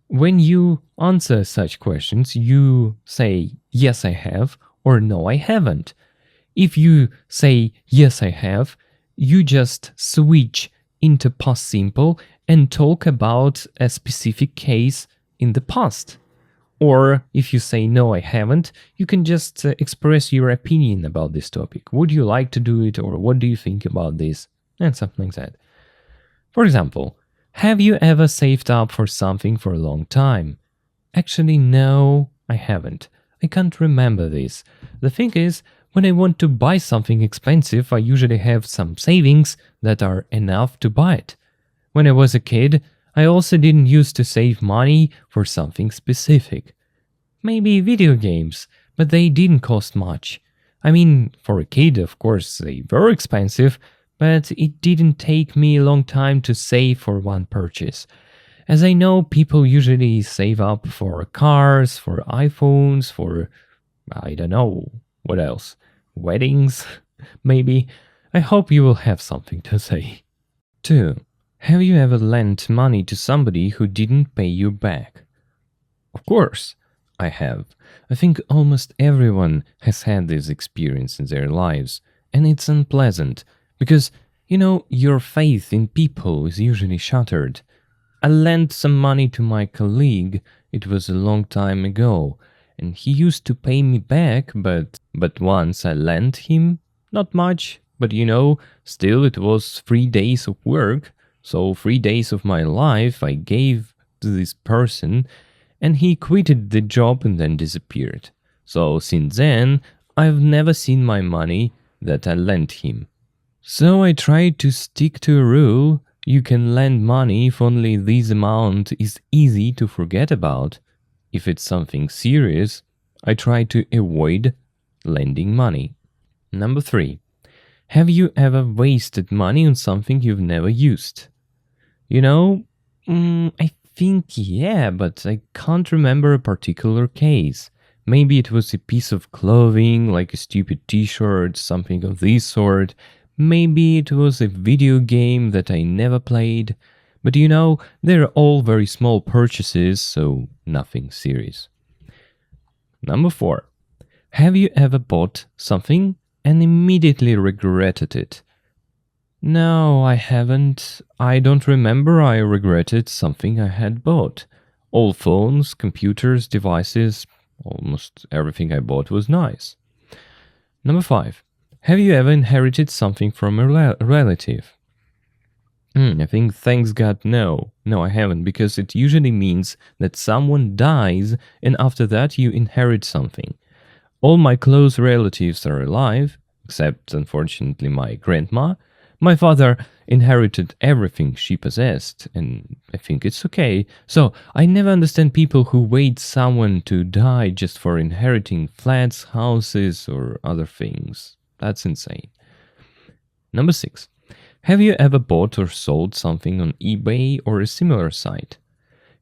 When you answer such questions, you say, yes, I have, or no, I haven't. If you say, yes, I have, you just switch into past simple and talk about a specific case in the past. Or if you say, no, I haven't, you can just express your opinion about this topic. Would you like to do it, or what do you think about this? And something like that. For example, have you ever saved up for something for a long time? Actually, no, I haven't. I can't remember this. The thing is, when I want to buy something expensive, I usually have some savings that are enough to buy it. When I was a kid, I also didn't used to save money for something specific. Maybe video games, but they didn't cost much. I mean, for a kid, of course, they were expensive, but it didn't take me a long time to save for one purchase. As I know, people usually save up for cars, for iPhones, for, I don't know, what else? Weddings, maybe? I hope you will have something to say. 2. Have you ever lent money to somebody who didn't pay you back? Of course, I have. I think almost everyone has had this experience in their lives, and it's unpleasant, because, your faith in people is usually shattered. I lent some money to my colleague, it was a long time ago, and he used to pay me back, but once I lent him, not much, but still it was 3 days of work. So 3 days of my life I gave to this person, and he quitted the job and then disappeared. So since then, I've never seen my money that I lent him. So I tried to stick to a rule: you can lend money if only this amount is easy to forget about. If it's something serious, I try to avoid lending money. Number 3. Have you ever wasted money on something you've never used? I think yeah, but I can't remember a particular case. Maybe it was a piece of clothing, like a stupid t-shirt, something of this sort. Maybe it was a video game that I never played. But they're all very small purchases, so nothing serious. Number 4. Have you ever bought something and immediately regretted it? No, I haven't. I don't remember I regretted something I had bought. All phones, computers, devices, almost everything I bought was nice. Number 5. Have you ever inherited something from a relative? I think thanks God no. No, I haven't, because it usually means that someone dies and after that you inherit something. All my close relatives are alive, except unfortunately my grandma. My father inherited everything she possessed, and I think it's okay. So I never understand people who wait someone to die just for inheriting flats, houses, or other things. That's insane. Number 6. Have you ever bought or sold something on eBay or a similar site?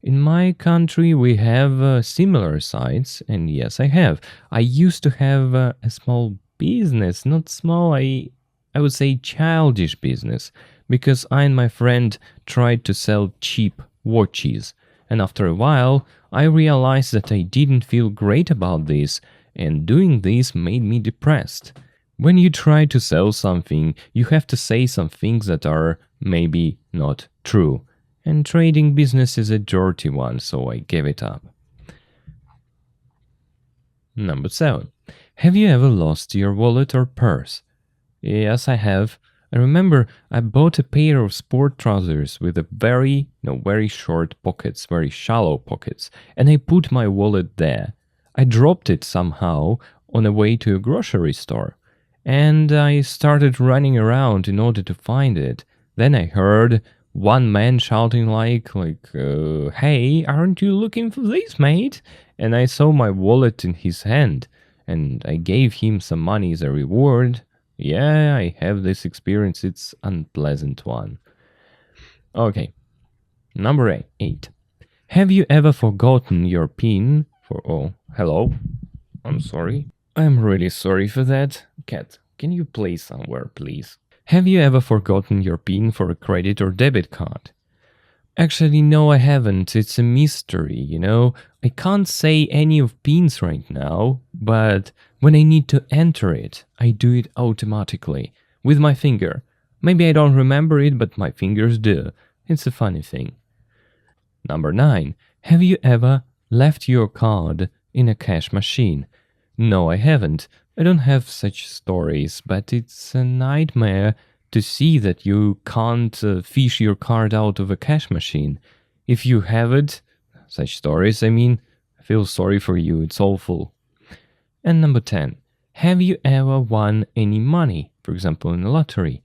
In my country, we have similar sites, and yes, I have. I used to have a small business, not small, I would say childish business, because I and my friend tried to sell cheap watches, and after a while, I realized that I didn't feel great about this, and doing this made me depressed. When you try to sell something, you have to say some things that are maybe not true. And trading business is a dirty one, so I gave it up. Number 7. Have you ever lost your wallet or purse? Yes, I have. I remember I bought a pair of sport trousers with a very short pockets, very shallow pockets, and I put my wallet there. I dropped it somehow on the way to a grocery store. And I started running around in order to find it. Then I heard one man shouting like, hey, aren't you looking for this, mate? And I saw my wallet in his hand. and I gave him some money as a reward. Yeah, I have this experience. It's unpleasant one. Okay, number 8. Have you ever forgotten your PIN for... Oh, hello. I'm sorry. I'm really sorry for that. Cat, can you play somewhere, please? Have you ever forgotten your PIN for a credit or debit card? Actually, no, I haven't. It's a mystery, you know. I can't say any of pins right now, but when I need to enter it, I do it automatically, with my finger. Maybe I don't remember it, but my fingers do. It's a funny thing. Number 9. Have you ever left your card in a cash machine? No, I haven't. I don't have such stories, but it's a nightmare to see that you can't fish your card out of a cash machine. If you have it, such stories, I mean, I feel sorry for you, it's awful. And number 10. Have you ever won any money, for example in a lottery?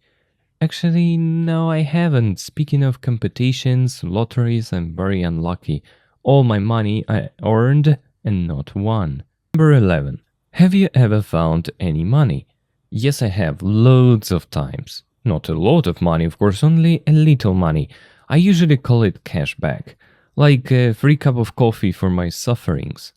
Actually, no, I haven't. Speaking of competitions, lotteries, I'm very unlucky. All my money I earned and not won. Number 11. Have you ever found any money? Yes, I have, loads of times. Not a lot of money, of course, only a little money. I usually call it cash back, like a free cup of coffee for my sufferings.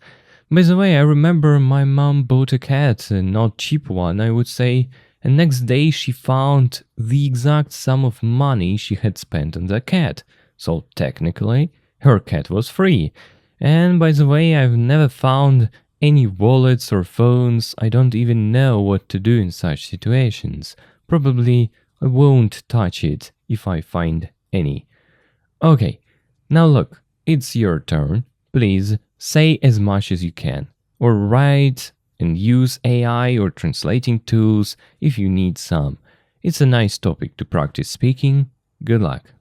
By the way, I remember my mom bought a cat, a not cheap one, I would say, and next day she found the exact sum of money she had spent on the cat. So technically, her cat was free. And by the way, I've never found any wallets or phones. I don't even know what to do in such situations. Probably I won't touch it if I find any. Okay, now look, it's your turn. Please say as much as you can, or write and use AI or translating tools if you need some. It's a nice topic to practice speaking. Good luck.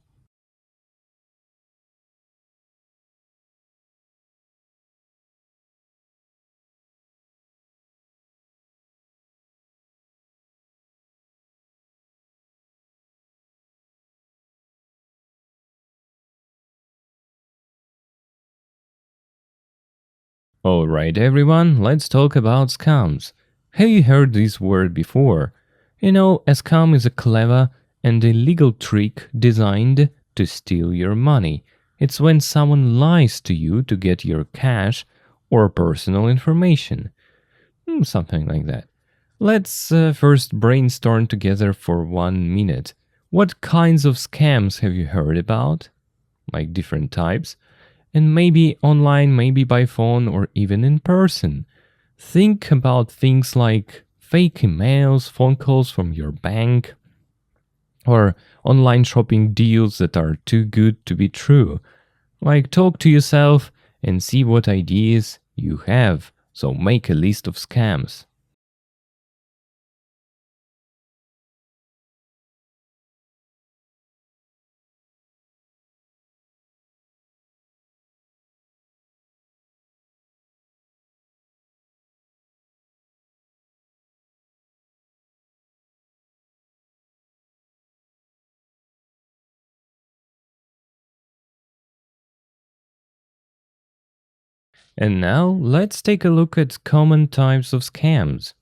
Alright everyone, let's talk about scams. Have you heard this word before? You know, a scam is a clever and illegal trick designed to steal your money. It's when someone lies to you to get your cash or personal information. Something like that. Let's first brainstorm together for 1 minute. What kinds of scams have you heard about? Like different types? And maybe online, maybe by phone, or even in person. Think about things like fake emails, phone calls from your bank, or online shopping deals that are too good to be true. Like, talk to yourself and see what ideas you have, so make a list of scams. And now, let's take a look at common types of scams.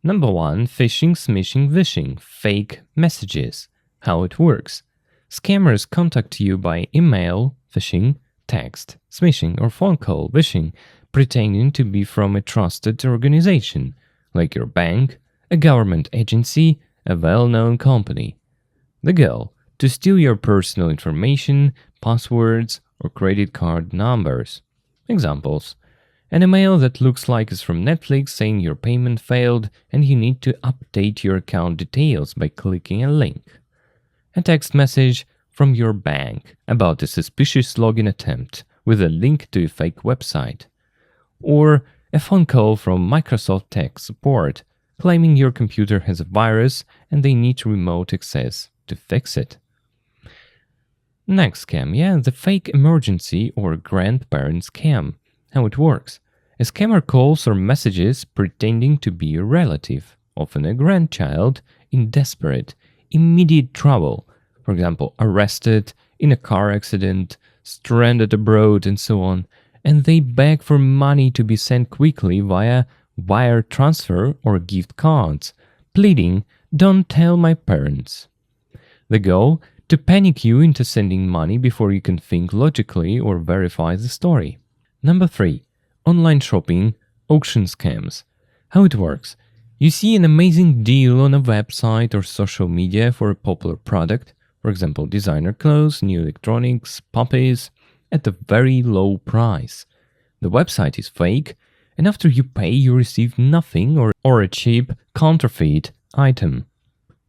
Number 1, phishing, smishing, vishing, fake messages. How it works. Scammers contact you by email, phishing, text, smishing, or phone call, vishing, pretending to be from a trusted organization, like your bank, a government agency, a well-known company. The goal: to steal your personal information, passwords, or credit card numbers. Examples: an email that looks like it's from Netflix saying your payment failed and you need to update your account details by clicking a link. A text message from your bank about a suspicious login attempt with a link to a fake website. Or a phone call from Microsoft Tech Support claiming your computer has a virus and they need remote access to fix it. Next scam, the fake emergency or grandparent scam. How it works. A scammer calls or messages pretending to be a relative, often a grandchild, in desperate, immediate trouble, for example, arrested, in a car accident, stranded abroad, and so on, and they beg for money to be sent quickly via wire transfer or gift cards, pleading, "Don't tell my parents." The goal? To panic you into sending money before you can think logically or verify the story. Number 3. Online shopping, auction scams. How it works? You see an amazing deal on a website or social media for a popular product, for example, designer clothes, new electronics, puppies, at a very low price. The website is fake, and after you pay, you receive nothing or a cheap, counterfeit item.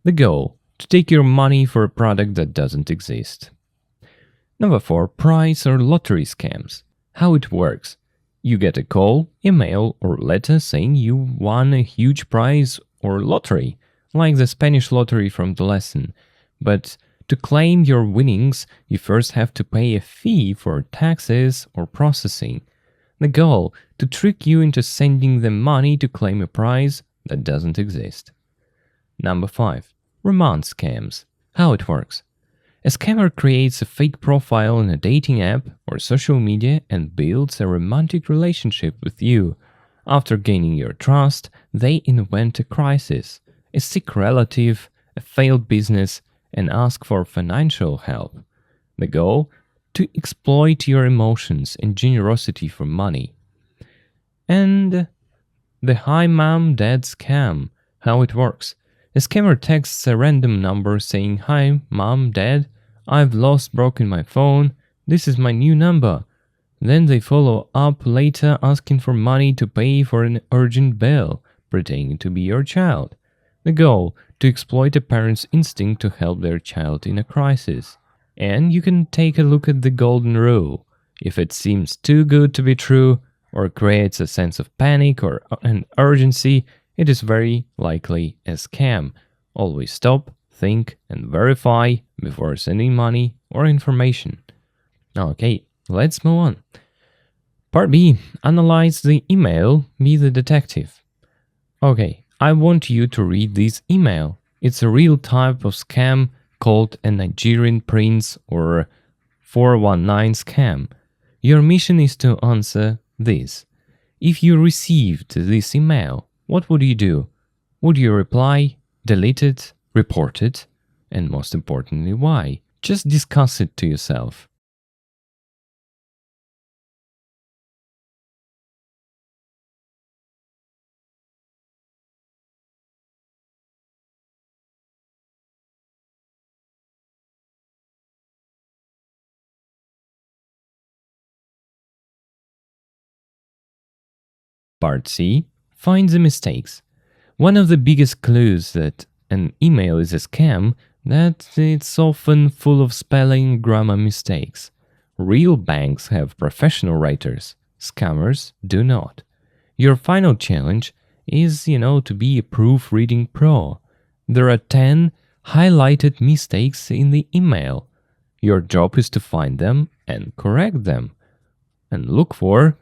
The goal? To take your money for a product that doesn't exist. Number 4. Prize or lottery scams. How it works? You get a call, email, or letter saying you won a huge prize or lottery, like the Spanish lottery from the lesson. But to claim your winnings, you first have to pay a fee for taxes or processing. The goal? To trick you into sending them money to claim a prize that doesn't exist. Number 5. Romance scams. How it works? A scammer creates a fake profile in a dating app or social media and builds a romantic relationship with you. After gaining your trust, they invent a crisis, a sick relative, a failed business, and ask for financial help. The goal? To exploit your emotions and generosity for money. And the "Hi Mom, Dad" scam. How it works? A scammer texts a random number saying, "Hi, Mom, Dad, I've broken my phone. This is my new number." Then they follow up later asking for money to pay for an urgent bill, pretending to be your child. The goal? To exploit a parent's instinct to help their child in a crisis. And you can take a look at the golden rule. If it seems too good to be true, or creates a sense of panic or an urgency, it is very likely a scam. Always stop, think, and verify before sending money or information. Okay, let's move on. Part B. Analyze the email, be the detective. Okay, I want you to read this email. It's a real type of scam called a Nigerian prince or 419 scam. Your mission is to answer this. If you received this email, what would you do? Would you reply, delete it, report it? And most importantly, why? Just discuss it to yourself. Part C. Find the mistakes. One of the biggest clues that an email is a scam that it's often full of spelling grammar mistakes. Real banks have professional writers. Scammers do not. Your final challenge is, to be a proofreading pro. There are 10 highlighted mistakes in the email. Your job is to find them and correct them. And look for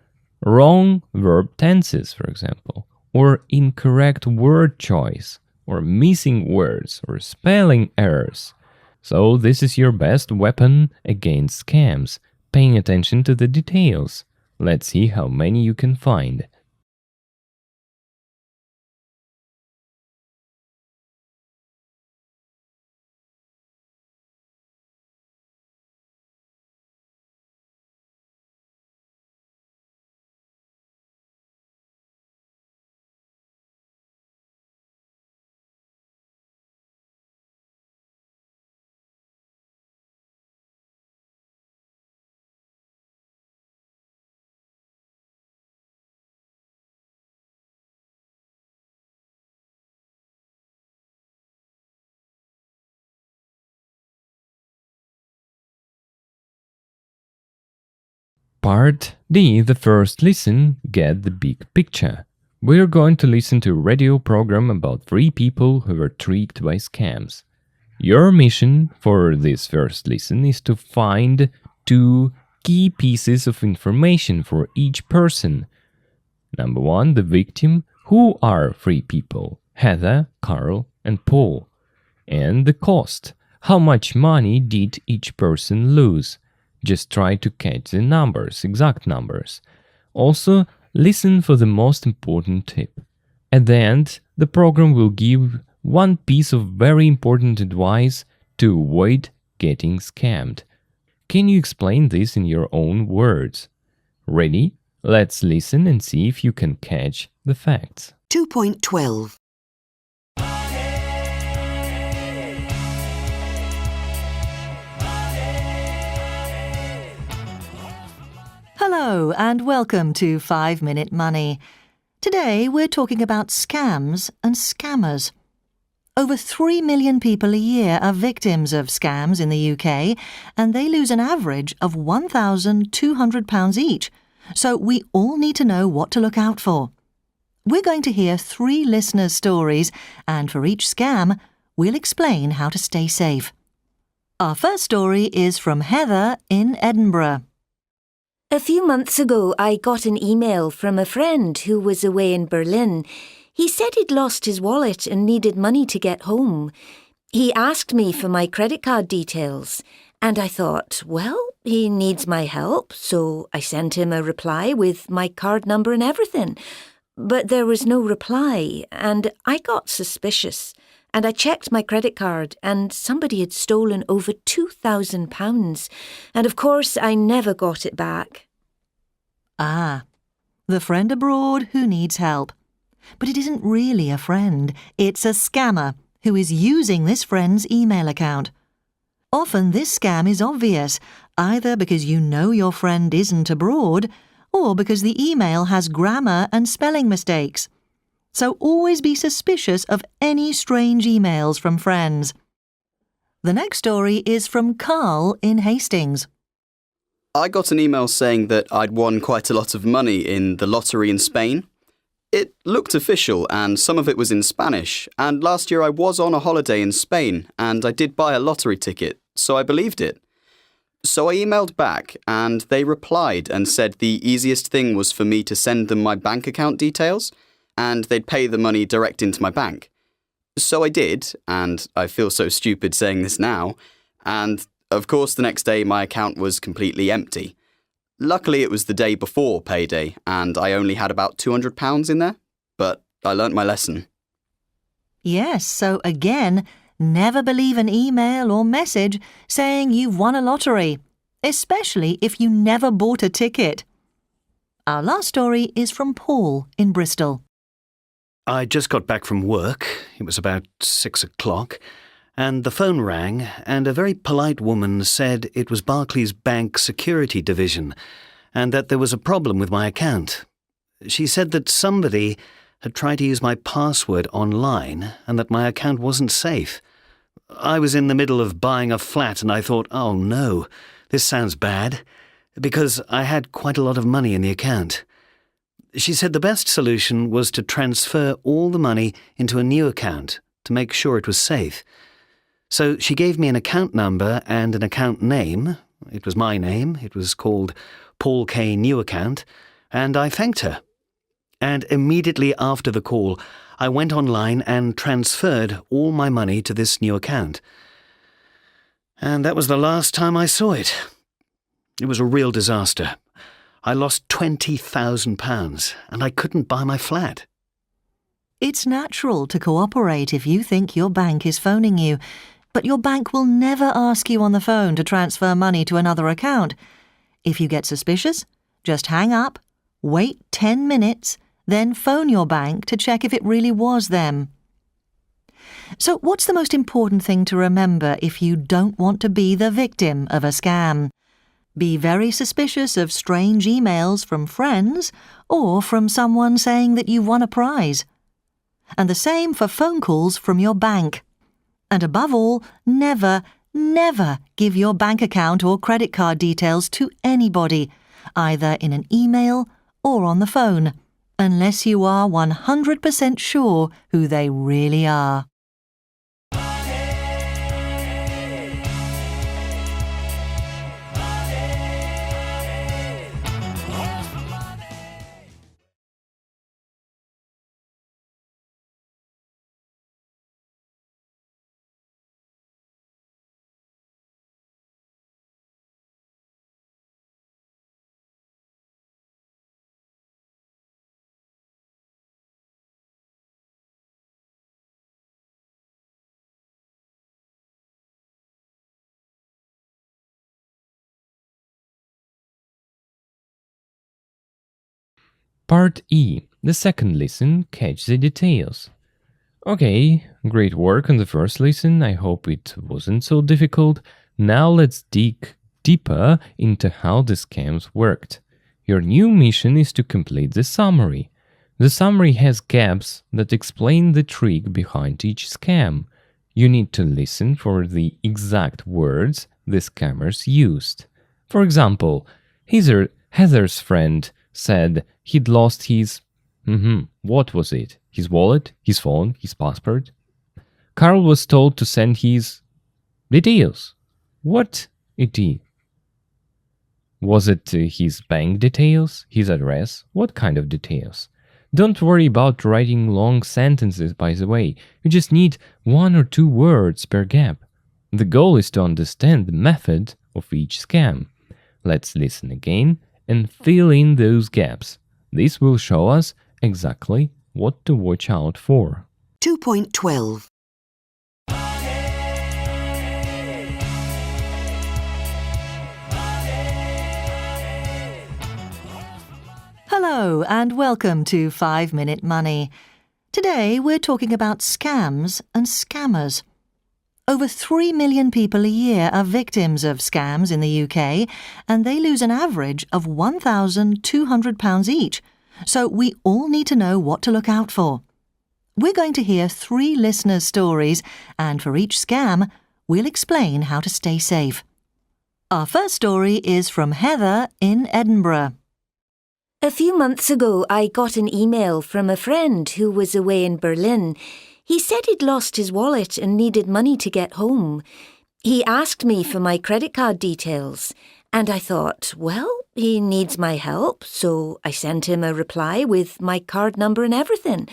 wrong verb tenses, for example, or incorrect word choice, or missing words, or spelling errors. So this is your best weapon against scams, paying attention to the details. Let's see how many you can find. Part D, the first listen, get the big picture. We're going to listen to a radio program about 3 people who were tricked by scams. Your mission for this first listen is to find 2 key pieces of information for each person. Number 1, the victim. Who are 3 people? Heather, Carl, and Paul. And the cost. How much money did each person lose? Just try to catch the numbers, exact numbers. Also, listen for the most important tip. At the end, the program will give one piece of very important advice to avoid getting scammed. Can you explain this in your own words? Ready? Let's listen and see if you can catch the facts. 2.12. Hello and welcome to 5 Minute Money. Today we're talking about scams and scammers. Over 3 million people a year are victims of scams in the UK, and they lose an average of £1,200 each. So we all need to know what to look out for. We're going to hear 3 listeners' stories, and for each scam, we'll explain how to stay safe. Our first story is from Heather in Edinburgh. A few months ago, I got an email from a friend who was away in Berlin. He said he'd lost his wallet and needed money to get home. He asked me for my credit card details, and I thought, well, he needs my help, so I sent him a reply with my card number and everything. But there was no reply, and I got suspicious. And I checked my credit card, and somebody had stolen over £2,000. And of course, I never got it back. Ah, the friend abroad who needs help. But it isn't really a friend. It's a scammer who is using this friend's email account. Often this scam is obvious, either because you know your friend isn't abroad, or because the email has grammar and spelling mistakes. So always be suspicious of any strange emails from friends. The next story is from Carl in Hastings. I got an email saying that I'd won quite a lot of money in the lottery in Spain. It looked official and some of it was in Spanish, and last year I was on a holiday in Spain and I did buy a lottery ticket, so I believed it. So I emailed back and they replied and said the easiest thing was for me to send them my bank account details and they'd pay the money direct into my bank. So I did, and I feel so stupid saying this now, and of course the next day my account was completely empty. Luckily it was the day before payday and I only had about £200 in there, but I learnt my lesson. Yes, so again, never believe an email or message saying you've won a lottery, especially if you never bought a ticket. Our last story is from Paul in Bristol. I just got back from work. It was about 6 o'clock, and the phone rang, and a very polite woman said it was Barclays Bank Security Division, and that there was a problem with my account. She said that somebody had tried to use my password online and that my account wasn't safe. I was in the middle of buying a flat and I thought, oh no, this sounds bad, because I had quite a lot of money in the account. She said the best solution was to transfer all the money into a new account to make sure it was safe. So she gave me an account number and an account name. It was my name. It was called Paul K. New Account, and I thanked her. And immediately after the call, I went online and transferred all my money to this new account. And that was the last time I saw it. It was a real disaster. I lost £20,000 and I couldn't buy my flat. It's natural to cooperate if you think your bank is phoning you, but your bank will never ask you on the phone to transfer money to another account. If you get suspicious, just hang up, wait 10 minutes, then phone your bank to check if it really was them. So what's the most important thing to remember if you don't want to be the victim of a scam? Be very suspicious of strange emails from friends or from someone saying that you won a prize. And the same for phone calls from your bank. And above all, never, never give your bank account or credit card details to anybody, either in an email or on the phone, unless you are 100% sure who they really are. Part E. The second listen, catch the details. Okay, great work on the first listen. I hope it wasn't so difficult. Now let's dig deeper into how the scams worked. Your new mission is to complete the summary. The summary has gaps that explain the trick behind each scam. You need to listen for the exact words the scammers used. For example, Heather's friend said he'd lost his... what was it? His wallet? His phone? His passport? Carl was told to send his... details. What it is? Was it his bank details? His address? What kind of details? Don't worry about writing long sentences, by the way. You just need 1 or 2 words per gap. The goal is to understand the method of each scam. Let's listen again and fill in those gaps. This will show us exactly what to watch out for. 2.12. Hello and welcome to 5 Minute Money. Today we're talking about scams and scammers. Over 3 million people a year are victims of scams in the UK, and they lose an average of £1,200 each. So we all need to know what to look out for. We're going to hear 3 listeners' stories, and for each scam, we'll explain how to stay safe. Our first story is from Heather in Edinburgh. A few months ago, I got an email from a friend who was away in Berlin. He said he'd lost his wallet and needed money to get home. He asked me for my credit card details, and I thought, well, he needs my help, so I sent him a reply with my card number and everything.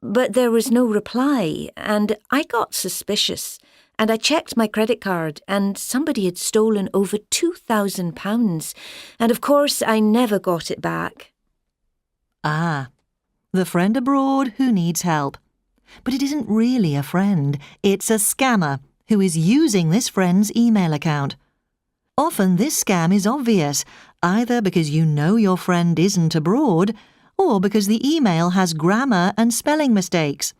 But there was no reply, and I got suspicious. And I checked my credit card, and somebody had stolen over £2,000. And of course, I never got it back. Ah, the friend abroad who needs help. But it isn't really a friend. It's a scammer who is using this friend's email account. Often this scam is obvious, either because you know your friend isn't abroad, or because the email has grammar and spelling mistakes.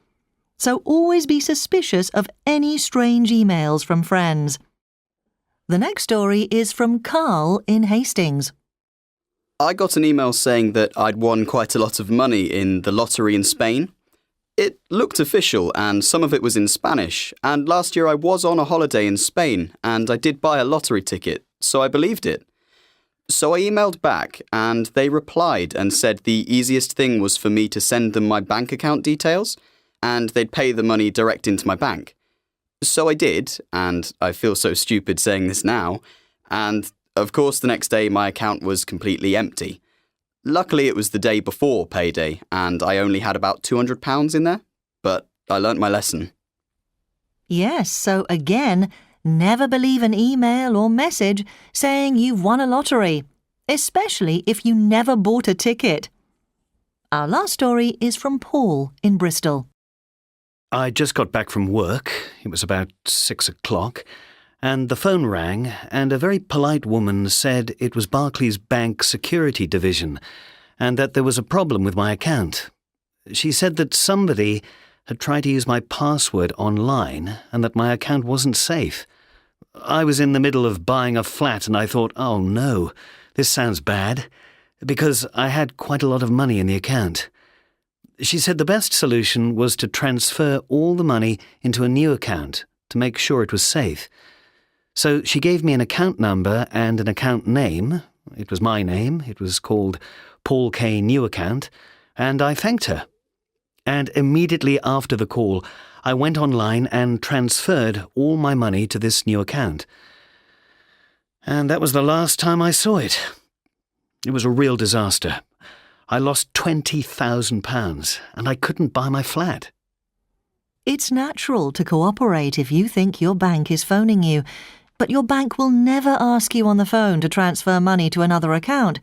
So always be suspicious of any strange emails from friends. The next story is from Carl in Hastings. I got an email saying that I'd won quite a lot of money in the lottery in Spain. It looked official and some of it was in Spanish, and last year I was on a holiday in Spain and I did buy a lottery ticket, so I believed it. So I emailed back and they replied and said the easiest thing was for me to send them my bank account details and they'd pay the money direct into my bank. So I did, and I feel so stupid saying this now, and of course the next day my account was completely empty. Luckily it was the day before payday and I only had about £200 in there, but I learnt my lesson. Yes, so again, never believe an email or message saying you've won a lottery, especially if you never bought a ticket. Our last story is from Paul in Bristol. I just got back from work. It was about 6 o'clock, and the phone rang, and a very polite woman said it was Barclays Bank Security Division, and that there was a problem with my account. She said that somebody had tried to use my password online and that my account wasn't safe. I was in the middle of buying a flat and I thought, oh no, this sounds bad, because I had quite a lot of money in the account. She said the best solution was to transfer all the money into a new account to make sure it was safe. So she gave me an account number and an account name. It was my name. It was called Paul K. New Account, and I thanked her. And immediately after the call, I went online and transferred all my money to this new account. And that was the last time I saw it. It was a real disaster. I lost £20,000 and I couldn't buy my flat. It's natural to cooperate if you think your bank is phoning you, but your bank will never ask you on the phone to transfer money to another account.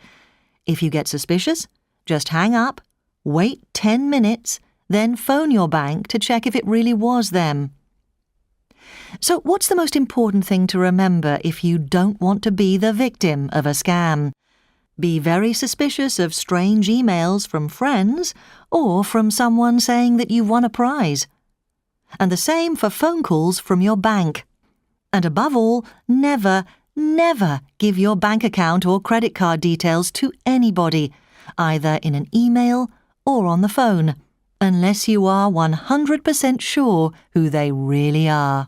If you get suspicious, just hang up, wait 10 minutes, then phone your bank to check if it really was them. So what's the most important thing to remember if you don't want to be the victim of a scam? Be very suspicious of strange emails from friends or from someone saying that you won a prize. And the same for phone calls from your bank. And above all, never, never give your bank account or credit card details to anybody, either in an email or on the phone, unless you are 100% sure who they really are.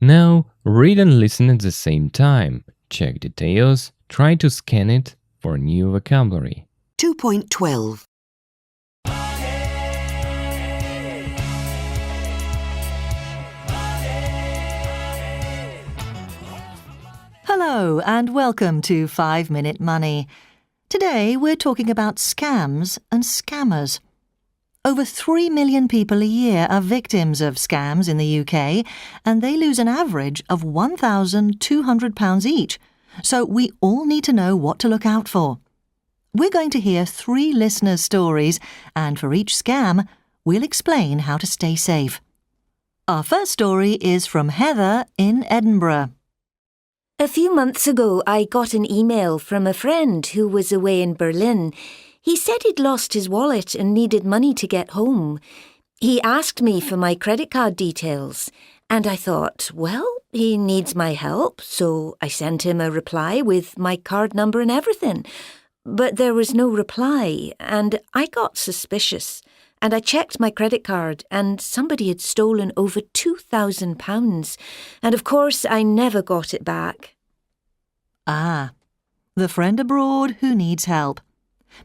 Now, read and listen at the same time. Check details, try to scan it for new vocabulary. 2.12. Hello and welcome to 5 Minute Money. Today we're talking about scams and scammers. Over 3 million people a year are victims of scams in the UK, and they lose an average of £1,200 each. So we all need to know what to look out for. We're going to hear 3 listeners' stories, and for each scam, we'll explain how to stay safe. Our first story is from Heather in Edinburgh. A few months ago, I got an email from a friend who was away in Berlin. He said he'd lost his wallet and needed money to get home. He asked me for my credit card details, and I thought, well, he needs my help, so I sent him a reply with my card number and everything. But there was no reply, and I got suspicious, and I checked my credit card, and somebody had stolen over £2,000, and of course I never got it back. Ah, the friend abroad who needs help.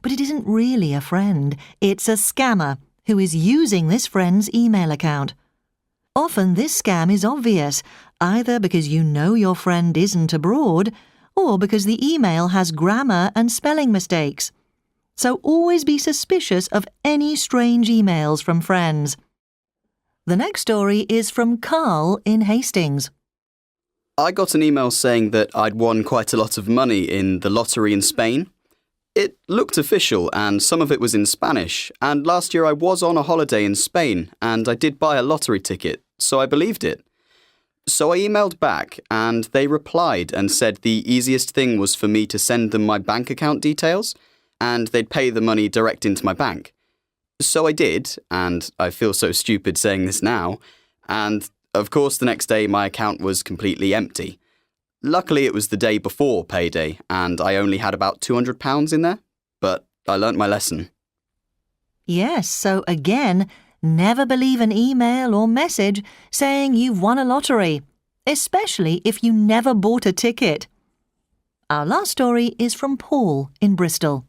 But it isn't really a friend, it's a scammer who is using this friend's email account. Often this scam is obvious, either because you know your friend isn't abroad, or because the email has grammar and spelling mistakes. So always be suspicious of any strange emails from friends. The next story is from Carl in Hastings. I got an email saying that I'd won quite a lot of money in the lottery in Spain. It looked official and some of it was in Spanish, and last year I was on a holiday in Spain and I did buy a lottery ticket, so I believed it. So I emailed back and they replied and said the easiest thing was for me to send them my bank account details and they'd pay the money direct into my bank. So I did, and I feel so stupid saying this now, and of course the next day my account was completely empty. Luckily, it was the day before payday, and I only had about £200 in there, but I learnt my lesson. Yes, so again, never believe an email or message saying you've won a lottery, especially if you never bought a ticket. Our last story is from Paul in Bristol.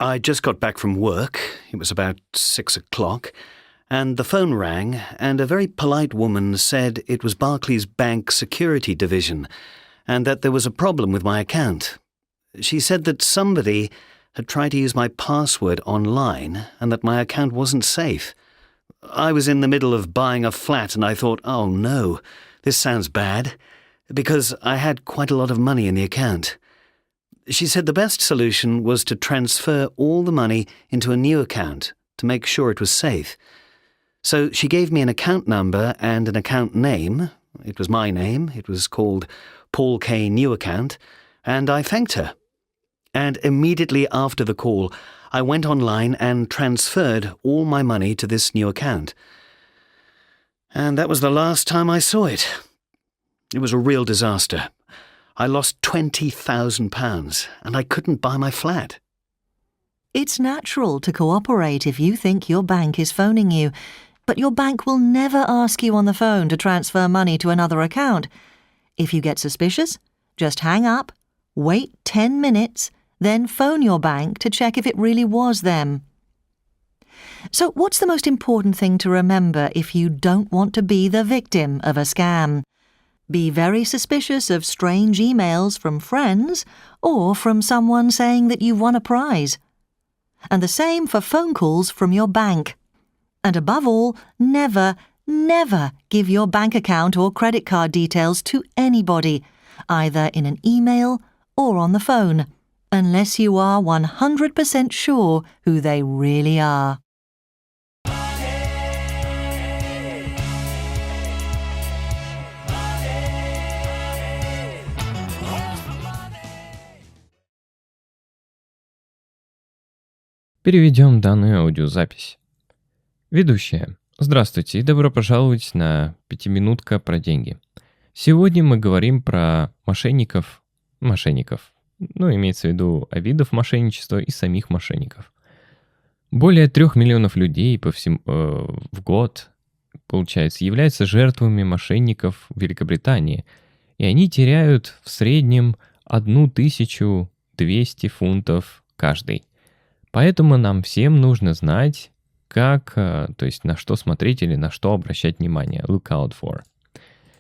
I just got back from work. It was about 6 o'clock. And the phone rang, and a very polite woman said it was Barclays Bank Security Division, and that there was a problem with my account. She said that somebody had tried to use my password online, and that my account wasn't safe. I was in the middle of buying a flat, and I thought, oh no, this sounds bad, because I had quite a lot of money in the account. She said the best solution was to transfer all the money into a new account to make sure it was safe. So she gave me an account number and an account name. It was my name. It was called Paul K. New Account, and I thanked her. And immediately after the call, I went online and transferred all my money to this new account. And that was the last time I saw it. It was a real disaster. I lost £20,000 and I couldn't buy my flat. It's natural to cooperate if you think your bank is phoning you, but your bank will never ask you on the phone to transfer money to another account. If you get suspicious, just hang up, wait 10 minutes, then phone your bank to check if it really was them. So what's the most important thing to remember if you don't want to be the victim of a scam? Be very suspicious of strange emails from friends or from someone saying that you won a prize. And the same for phone calls from your bank. And above all, never give your bank account or credit card details to anybody, either in an email or on the phone, unless you are 100% sure who they really are. Переведем данную аудиозапись. Ведущая. Здравствуйте и добро пожаловать на 5-минутка про деньги. Сегодня мы говорим про мошенников. Ну, имеется в виду о видах мошенничества и самих мошенников. Более 3 миллионов людей в год, получается, являются жертвами мошенников в Великобритании, и они теряют в среднем 1200 фунтов каждый. Поэтому нам всем нужно знать, то есть на что смотреть или на что обращать внимание. Look out for.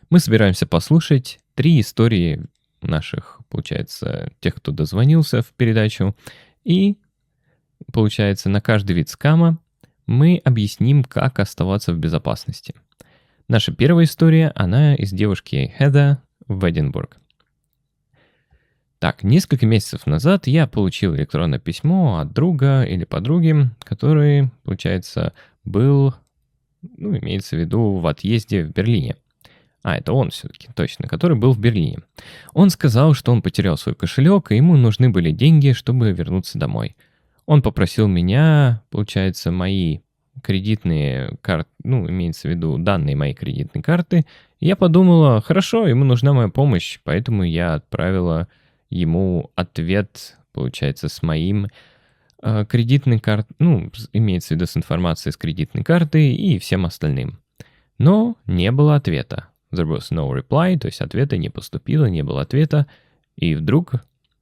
Мы собираемся послушать 3 истории наших, получается, тех, кто дозвонился в передачу. И, получается, на каждый вид скама мы объясним, как оставаться в безопасности. Наша первая история, она из девушки Хеда в Эдинбург. Так, несколько месяцев назад я получил электронное письмо от друга или подруги, который, получается, был, имеется в виду, в отъезде в Берлине. Это он все-таки, точно, который был в Берлине. Он сказал, что он потерял свой кошелек, и ему нужны были деньги, чтобы вернуться домой. Он попросил меня, получается, мои кредитные карты, имеется в виду данные моей кредитной карты. И я подумала, хорошо, ему нужна моя помощь, поэтому я отправила ему ответ, получается, с моим кредитной картой, имеется в виду с информацией с кредитной карты и всем остальным. Но не было ответа. There was no reply, то есть ответа не поступило, не было ответа. И вдруг,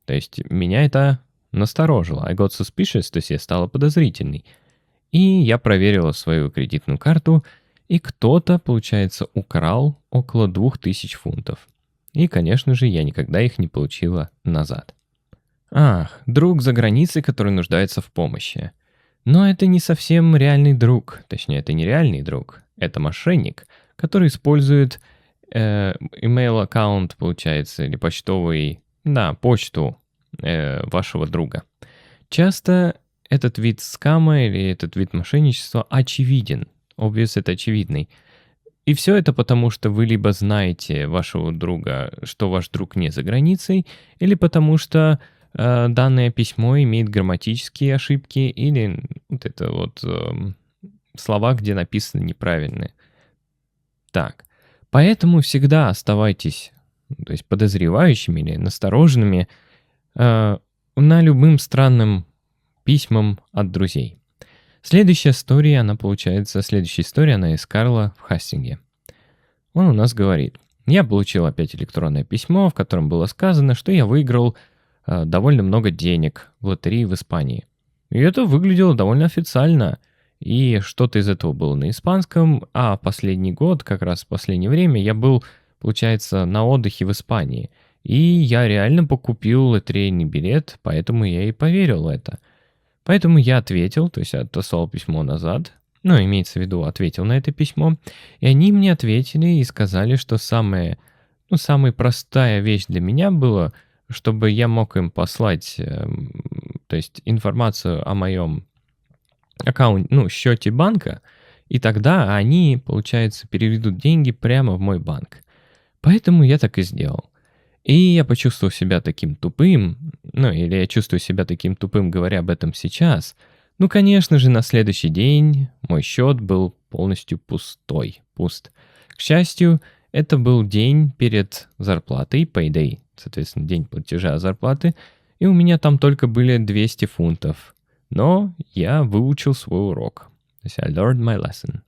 то есть меня это насторожило. I got suspicious, то есть я стала подозрительной. И я проверила свою кредитную карту, и кто-то, получается, украл около 2000 фунтов. И, конечно же, я никогда их не получила назад. Друг за границей, который нуждается в помощи. Но это не совсем реальный друг. Точнее, это не реальный друг. Это мошенник, который использует email-аккаунт, получается, или почту вашего друга. Часто этот вид скама или этот вид мошенничества очевиден. Obvious — это очевидный. И все это потому, что вы либо знаете вашего друга, что ваш друг не за границей, или потому что данное письмо имеет грамматические ошибки или слова, где написаны неправильно. Так, поэтому всегда оставайтесь, то есть подозревающими или настороженными на любым странным письмам от друзей. Следующая история, она из Карла в Хастинге. Он у нас говорит: я получил опять электронное письмо, в котором было сказано, что я выиграл довольно много денег в лотерее в Испании. И это выглядело довольно официально. И что-то из этого было на испанском, а последний год, как раз в последнее время, я был, получается, на отдыхе в Испании. И я реально покупил лотерейный билет, поэтому я и поверил в это. Поэтому я ответил, то есть отослал письмо назад, имеется в виду, ответил на это письмо, и они мне ответили и сказали, что самая простая вещь для меня была, чтобы я мог им послать, то есть информацию о моем аккаунте, счете банка, и тогда они, получается, переведут деньги прямо в мой банк. Поэтому я так и сделал. И я почувствовал себя таким тупым, или я чувствую себя таким тупым, говоря об этом сейчас. Конечно же, на следующий день мой счет был полностью пуст. К счастью, это был день перед зарплатой, payday, соответственно, день платежа зарплаты, и у меня там только были 200 фунтов. Но я выучил свой урок. То есть I learned my lesson.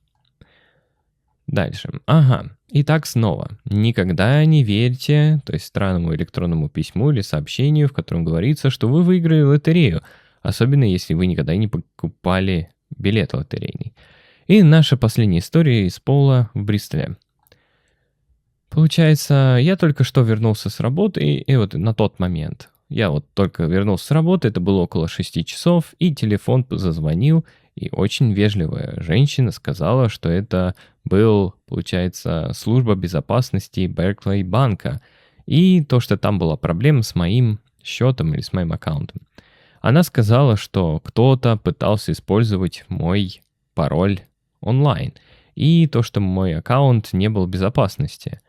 Дальше. Итак, снова. Никогда не верьте, то есть странному электронному письму или сообщению, в котором говорится, что вы выиграли лотерею, особенно если вы никогда не покупали билет лотерейный. И наша последняя история из Пола в Бристоле. Получается, я только что вернулся с работы, и вот на тот момент я вот только вернулся с работы, это было около 6 часов, и телефон зазвонил, и очень вежливая женщина сказала, что это был, получается, служба безопасности Т-банка, и то, что там была проблема с моим счетом или с моим аккаунтом. Она сказала, что кто-то пытался использовать мой пароль онлайн, и то, что мой аккаунт не был в безопасности.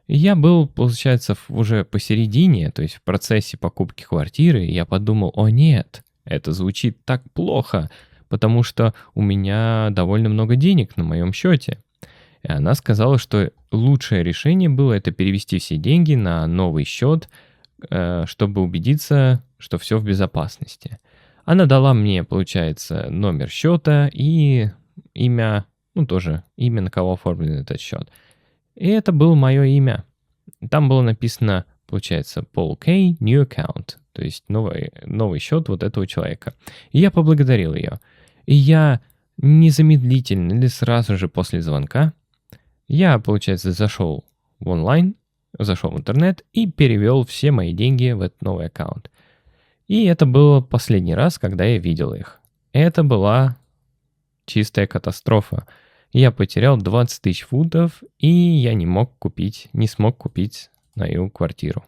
Я был, получается, уже посередине, то есть в процессе покупки квартиры, и я подумал, о нет, это звучит так плохо, потому что у меня довольно много денег на моем счете. И она сказала, что лучшее решение было это перевести все деньги на новый счет, чтобы убедиться, что все в безопасности. Она дала мне, получается, номер счета и имя, тоже имя, на кого оформлен этот счет. И это было мое имя. Там было написано, получается, Paul K. New Account, то есть новый счет вот этого человека. И я поблагодарил ее. И я незамедлительно или сразу же после звонка, я, получается, зашел в интернет и перевел все мои деньги в этот новый аккаунт. И это было последний раз, когда я видел их. Это была чистая катастрофа. Я потерял 20 тысяч фунтов, и я не смог купить мою квартиру.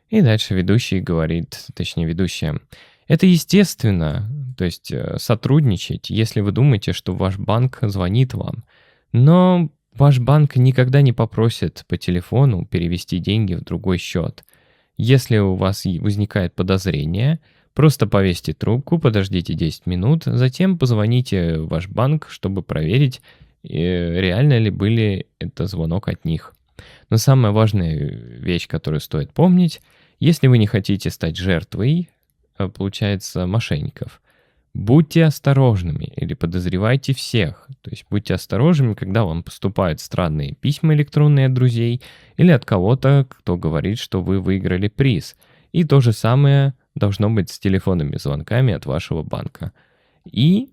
И дальше ведущая, это естественно, то есть сотрудничать, если вы думаете, что ваш банк звонит вам. Но ваш банк никогда не попросит по телефону перевести деньги в другой счет. Если у вас возникает подозрение, просто повесьте трубку, подождите 10 минут, затем позвоните в ваш банк, чтобы проверить, реально ли были это звонок от них. Но самая важная вещь, которую стоит помнить, если вы не хотите стать жертвой, получается, мошенников, будьте осторожными или подозревайте всех. То есть будьте осторожными, когда вам поступают странные письма электронные от друзей или от кого-то, кто говорит, что вы выиграли приз. И то же самое должно быть с телефонными звонками от вашего банка. И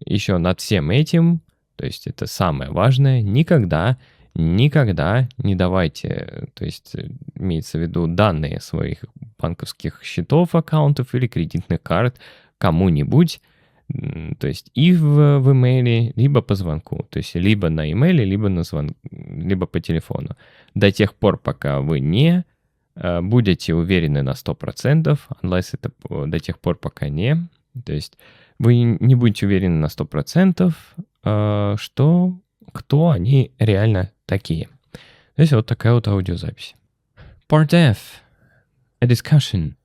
еще над всем этим, то есть это самое важное, никогда не давайте, то есть имеется в виду данные своих банковских счетов, аккаунтов или кредитных карт кому-нибудь, то есть и в имейле, либо по звонку, то есть либо на имейле, либо по телефону. До тех пор, пока вы не будете уверены на 100%, до тех пор, пока не, то есть вы не будете уверены на 100%, что кто они реально такие. То есть вот такая вот аудиозапись. Part F. A discussion.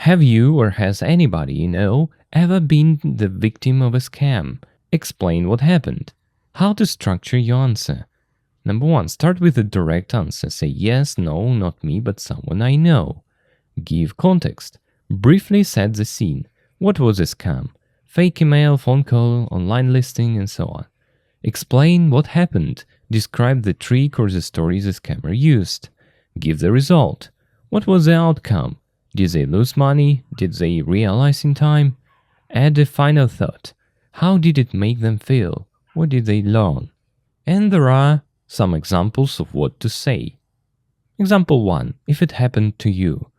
Have you or has anybody you know ever been the victim of a scam? Explain what happened. How to structure your answer. Number 1. Start with a direct answer. Say yes, no, not me, but someone I know. Give context. Briefly set the scene. What was a scam? Fake email, phone call, online listing, and so on. Explain what happened. Describe the trick or the story the scammer used. Give the result. What was the outcome? Did they lose money? Did they realize in time? Add a final thought. How did it make them feel? What did they learn? And there are some examples of what to say. Example 1. If it happened to you.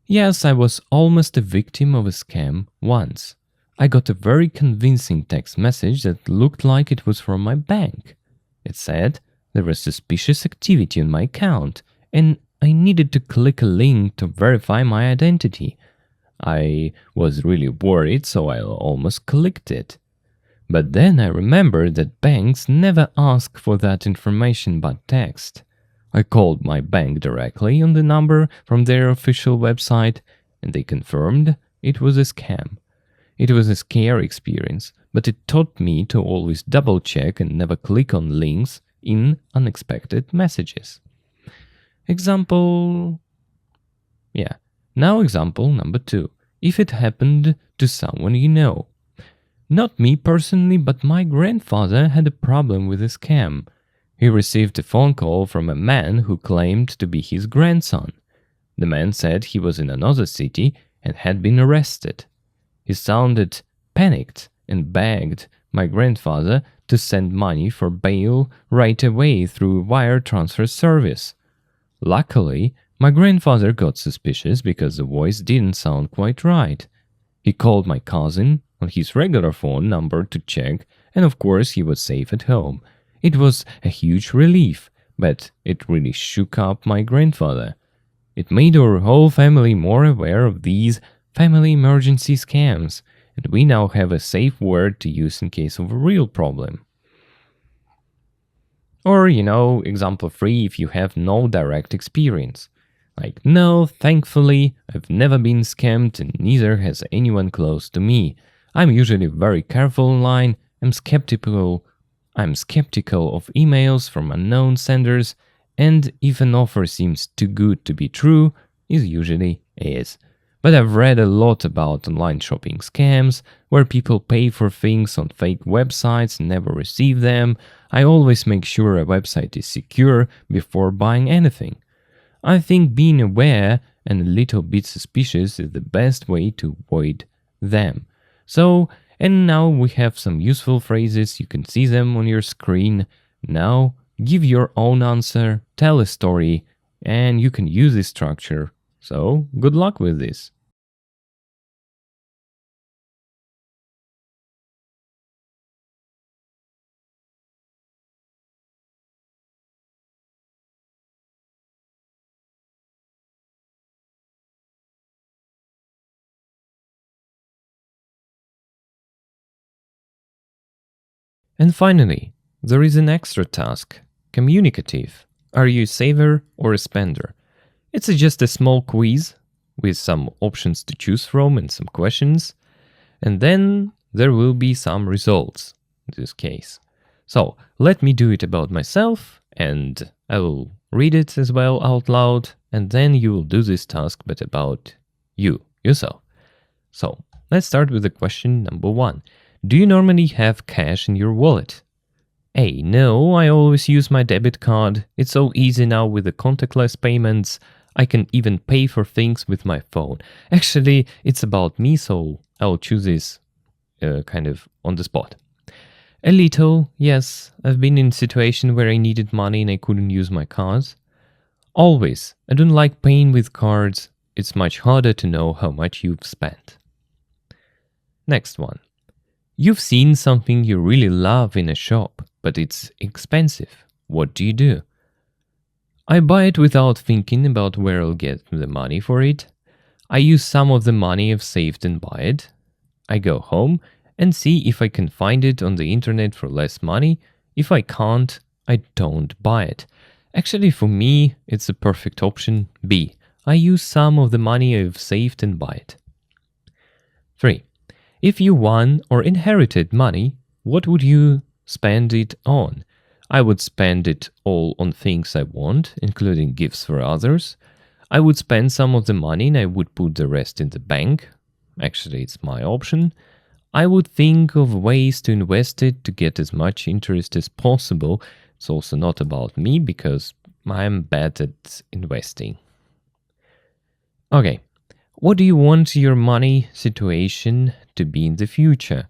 Yes, I was almost a victim of a scam once. I got a very convincing text message that looked like it was from my bank. It said there was suspicious activity on my account, and I needed to click a link to verify my identity. I was really worried, so I almost clicked it. But then I remembered that banks never ask for that information but text. I called my bank directly on the number from their official website, and they confirmed it was a scam. It was a scary experience, but it taught me to always double-check and never click on links in unexpected messages. Example number 2. If it happened to someone you know. Not me personally, but my grandfather had a problem with a scam. He received a phone call from a man who claimed to be his grandson. The man said he was in another city and had been arrested. He sounded panicked and begged my grandfather to send money for bail right away through wire transfer service. Luckily, my grandfather got suspicious because the voice didn't sound quite right. He called my cousin on his regular phone number to check, and of course he was safe at home. It was a huge relief, but it really shook up my grandfather. It made our whole family more aware of these family emergency scams, and we now have a safe word to use in case of a real problem. Or, example 3 if you have no direct experience. Like, no, thankfully, I've never been scammed and neither has anyone close to me. I'm usually very careful online. I'm skeptical of emails from unknown senders, and if an offer seems too good to be true, it usually is. But I've read a lot about online shopping scams, where people pay for things on fake websites and never receive them. I always make sure a website is secure before buying anything. I think being aware and a little bit suspicious is the best way to avoid them. So, and now we have some useful phrases, you can see them on your screen. Now, give your own answer, tell a story, and you can use this structure. So, good luck with this. And finally, there is an extra task, Communicative. Are you a saver or a spender? It's just a small quiz with some options to choose from and some questions. And then there will be some results in this case. So let me do it about myself and I will read it as well out loud. And then you will do this task but about yourself. So let's start with the question number 1. Do you normally have cash in your wallet? A. No, I always use my debit card. It's so easy now with the contactless payments. I can even pay for things with my phone. Actually, it's about me, so I'll choose this kind of on the spot. A little, yes. I've been in a situation where I needed money and I couldn't use my cards. Always. I don't like paying with cards. It's much harder to know how much you've spent. Next one. You've seen something you really love in a shop, but it's expensive. What do you do? I buy it without thinking about where I'll get the money for it. I use some of the money I've saved and buy it. I go home and see if I can find it on the internet for less money. If I can't, I don't buy it. Actually, for me, it's a perfect option. B. I use some of the money I've saved and buy it. 3. If you won or inherited money, what would you spend it on? I would spend it all on things I want, including gifts for others. I would spend some of the money and I would put the rest in the bank. Actually, it's my option. I would think of ways to invest it to get as much interest as possible. It's also not about me because I'm bad at investing. Okay. What do you want your money situation to be in the future?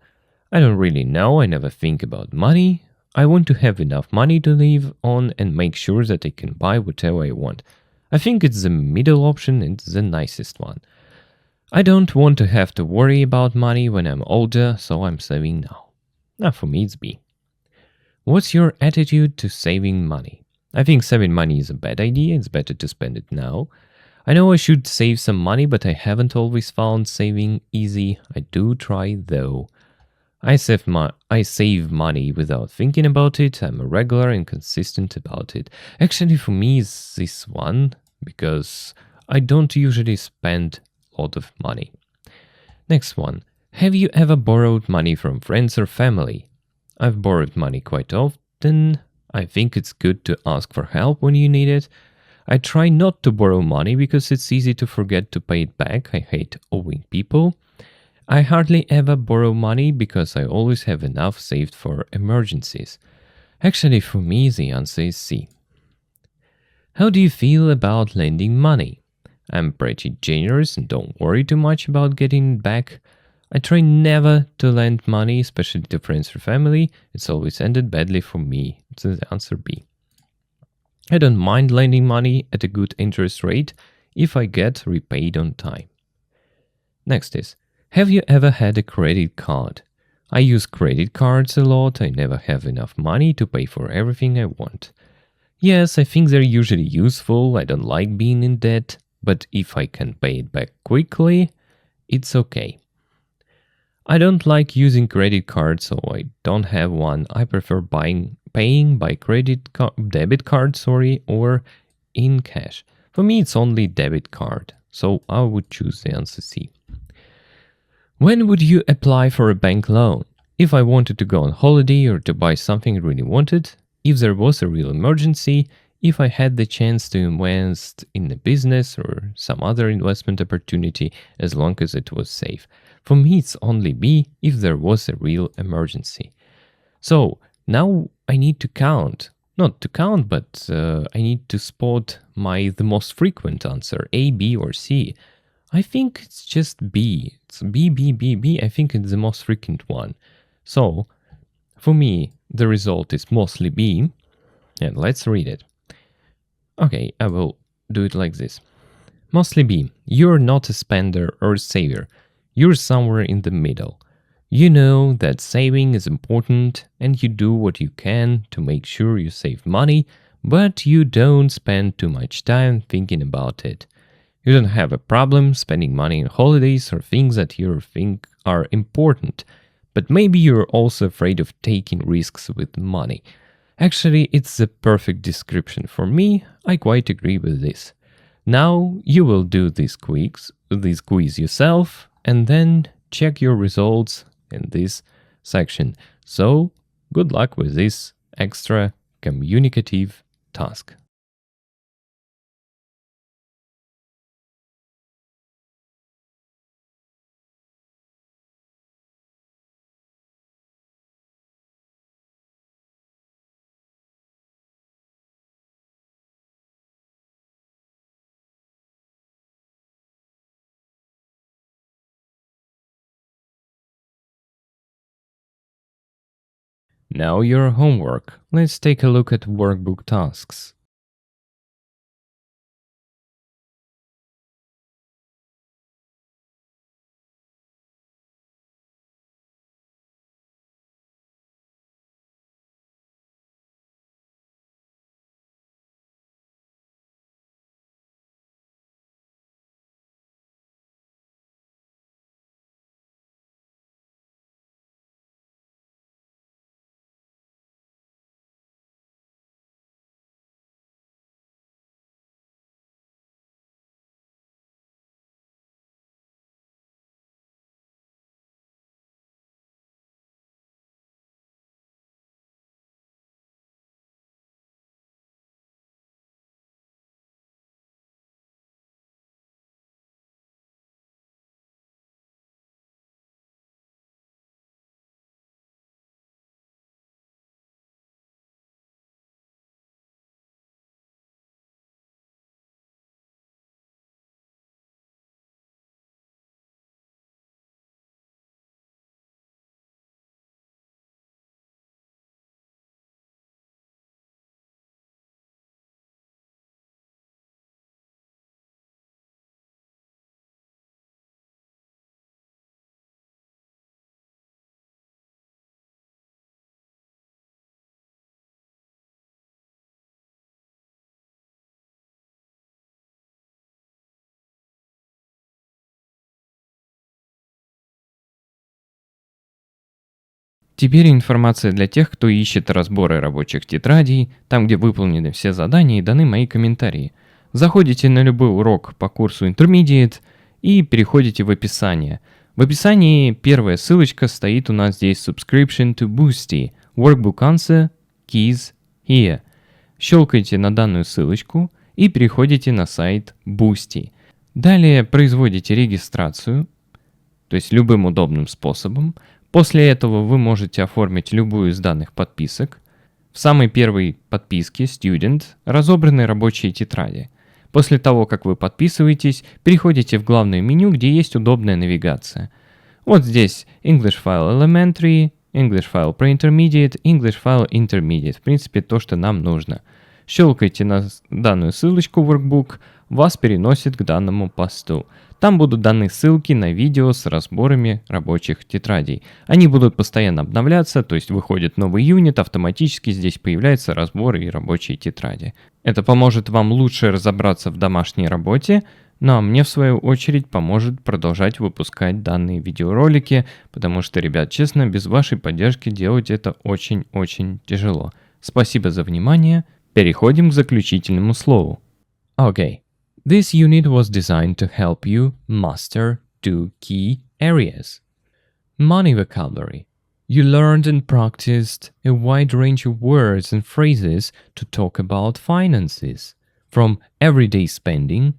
I don't really know. I never think about money. I want to have enough money to live on and make sure that I can buy whatever I want. I think it's the middle option and the nicest one. I don't want to have to worry about money when I'm older, so I'm saving now. Now for me it's B. What's your attitude to saving money? I think saving money is a bad idea. It's better to spend it now. I know I should save some money, but I haven't always found saving easy. I do try though. I save money without thinking about it. I'm regular and consistent about it. Actually, for me, it's this one because I don't usually spend a lot of money. Next one. Have you ever borrowed money from friends or family? I've borrowed money quite often. I think it's good to ask for help when you need it. I try not to borrow money because it's easy to forget to pay it back. I hate owing people. I hardly ever borrow money because I always have enough saved for emergencies. Actually, for me, the answer is C. How do you feel about lending money? I'm pretty generous and don't worry too much about getting it back. I try never to lend money, especially to friends or family. It's always ended badly for me. It's the answer B. I don't mind lending money at a good interest rate if I get repaid on time. Next is, have you ever had a credit card? I use credit cards a lot. I never have enough money to pay for everything I want. Yes, I think they're usually useful. I don't like being in debt, but if I can pay it back quickly, it's okay. I don't like using credit cards, so I don't have one. I prefer paying by debit card, or in cash. For me, it's only debit card, so I would choose the answer C. When would you apply for a bank loan? If I wanted to go on holiday or to buy something I really wanted, if there was a real emergency, if I had the chance to invest in a business or some other investment opportunity, as long as it was safe. For me, it's only B, if there was a real emergency. So now I need to count. Not to count, but I need to spot the most frequent answer, A, B, or C. I think it's just B. It's B, B, B, B. I think it's the most frequent one. So, for me, the result is mostly B. And let's read it. Okay, I will do it like this. Mostly B. You're not a spender or a saver. You're somewhere in the middle. You know that saving is important and you do what you can to make sure you save money, but you don't spend too much time thinking about it. You don't have a problem spending money on holidays or things that you think are important, but maybe you're also afraid of taking risks with money. Actually, it's the perfect description for me. I quite agree with this. Now you will do this quiz yourself and then check your results in this section. So, good luck with this extra communicative task. Now your homework. Let's take a look at workbook tasks. Теперь информация для тех, кто ищет разборы рабочих тетрадей, там, где выполнены все задания и даны мои комментарии. Заходите на любой урок по курсу Intermediate и переходите в описание. В описании первая ссылочка стоит у нас здесь Subscription to Boosty, Workbook Answer, Keys Here. Щелкайте на данную ссылочку и переходите на сайт Boosty. Далее производите регистрацию, то есть любым удобным способом. После этого вы можете оформить любую из данных подписок. В самой первой подписке Student разобраны рабочие тетради. После того, как вы подписываетесь, переходите в главное меню, где есть удобная навигация. Вот здесь English File Elementary, English File Pre-Intermediate, English File Intermediate. В принципе, то, что нам нужно. Щелкайте на данную ссылочку в Workbook, вас переносит к данному посту. Там будут даны ссылки на видео с разборами рабочих тетрадей. Они будут постоянно обновляться, то есть выходит новый юнит, автоматически здесь появляются разборы и рабочие тетради. Это поможет вам лучше разобраться в домашней работе, ну а мне в свою очередь поможет продолжать выпускать данные видеоролики, потому что, ребят, честно, без вашей поддержки делать это очень-очень тяжело. Спасибо за внимание. Переходим к заключительному слову. Okay. This unit was designed to help you master 2 key areas. Money vocabulary. You learned and practiced a wide range of words and phrases to talk about finances, from everyday spending,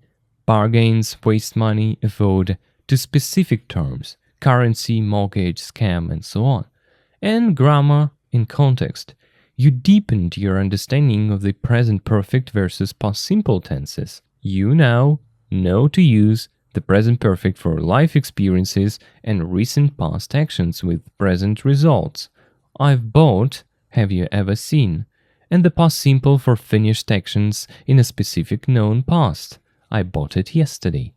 bargains, waste money, avoid, to specific terms, currency, mortgage, scam, and so on. And grammar in context. You deepened your understanding of the present perfect versus past simple tenses. You now know to use the present perfect for life experiences and recent past actions with present results. I've bought, have you ever seen? And the past simple for finished actions in a specific known past. I bought it yesterday.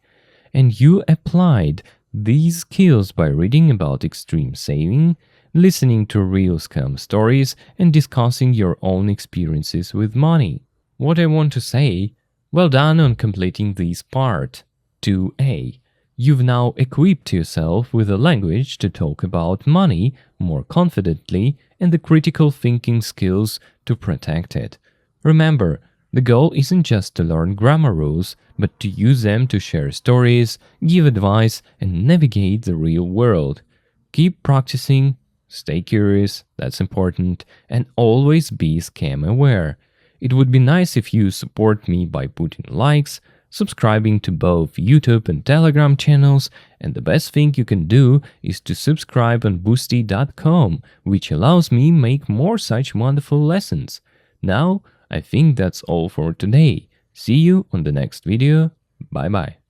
And you applied these skills by reading about extreme saving, listening to real scam stories, and discussing your own experiences with money. What I want to say, well done on completing this part. 2a. You've now equipped yourself with a language to talk about money more confidently and the critical thinking skills to protect it. Remember, the goal isn't just to learn grammar rules, but to use them to share stories, give advice, and navigate the real world. Keep practicing, stay curious, that's important, and always be scam aware. It would be nice if you support me by putting likes, subscribing to both YouTube and Telegram channels, and the best thing you can do is to subscribe on boosty.com, which allows me make more such wonderful lessons. Now, I think that's all for today. See you on the next video. Bye bye.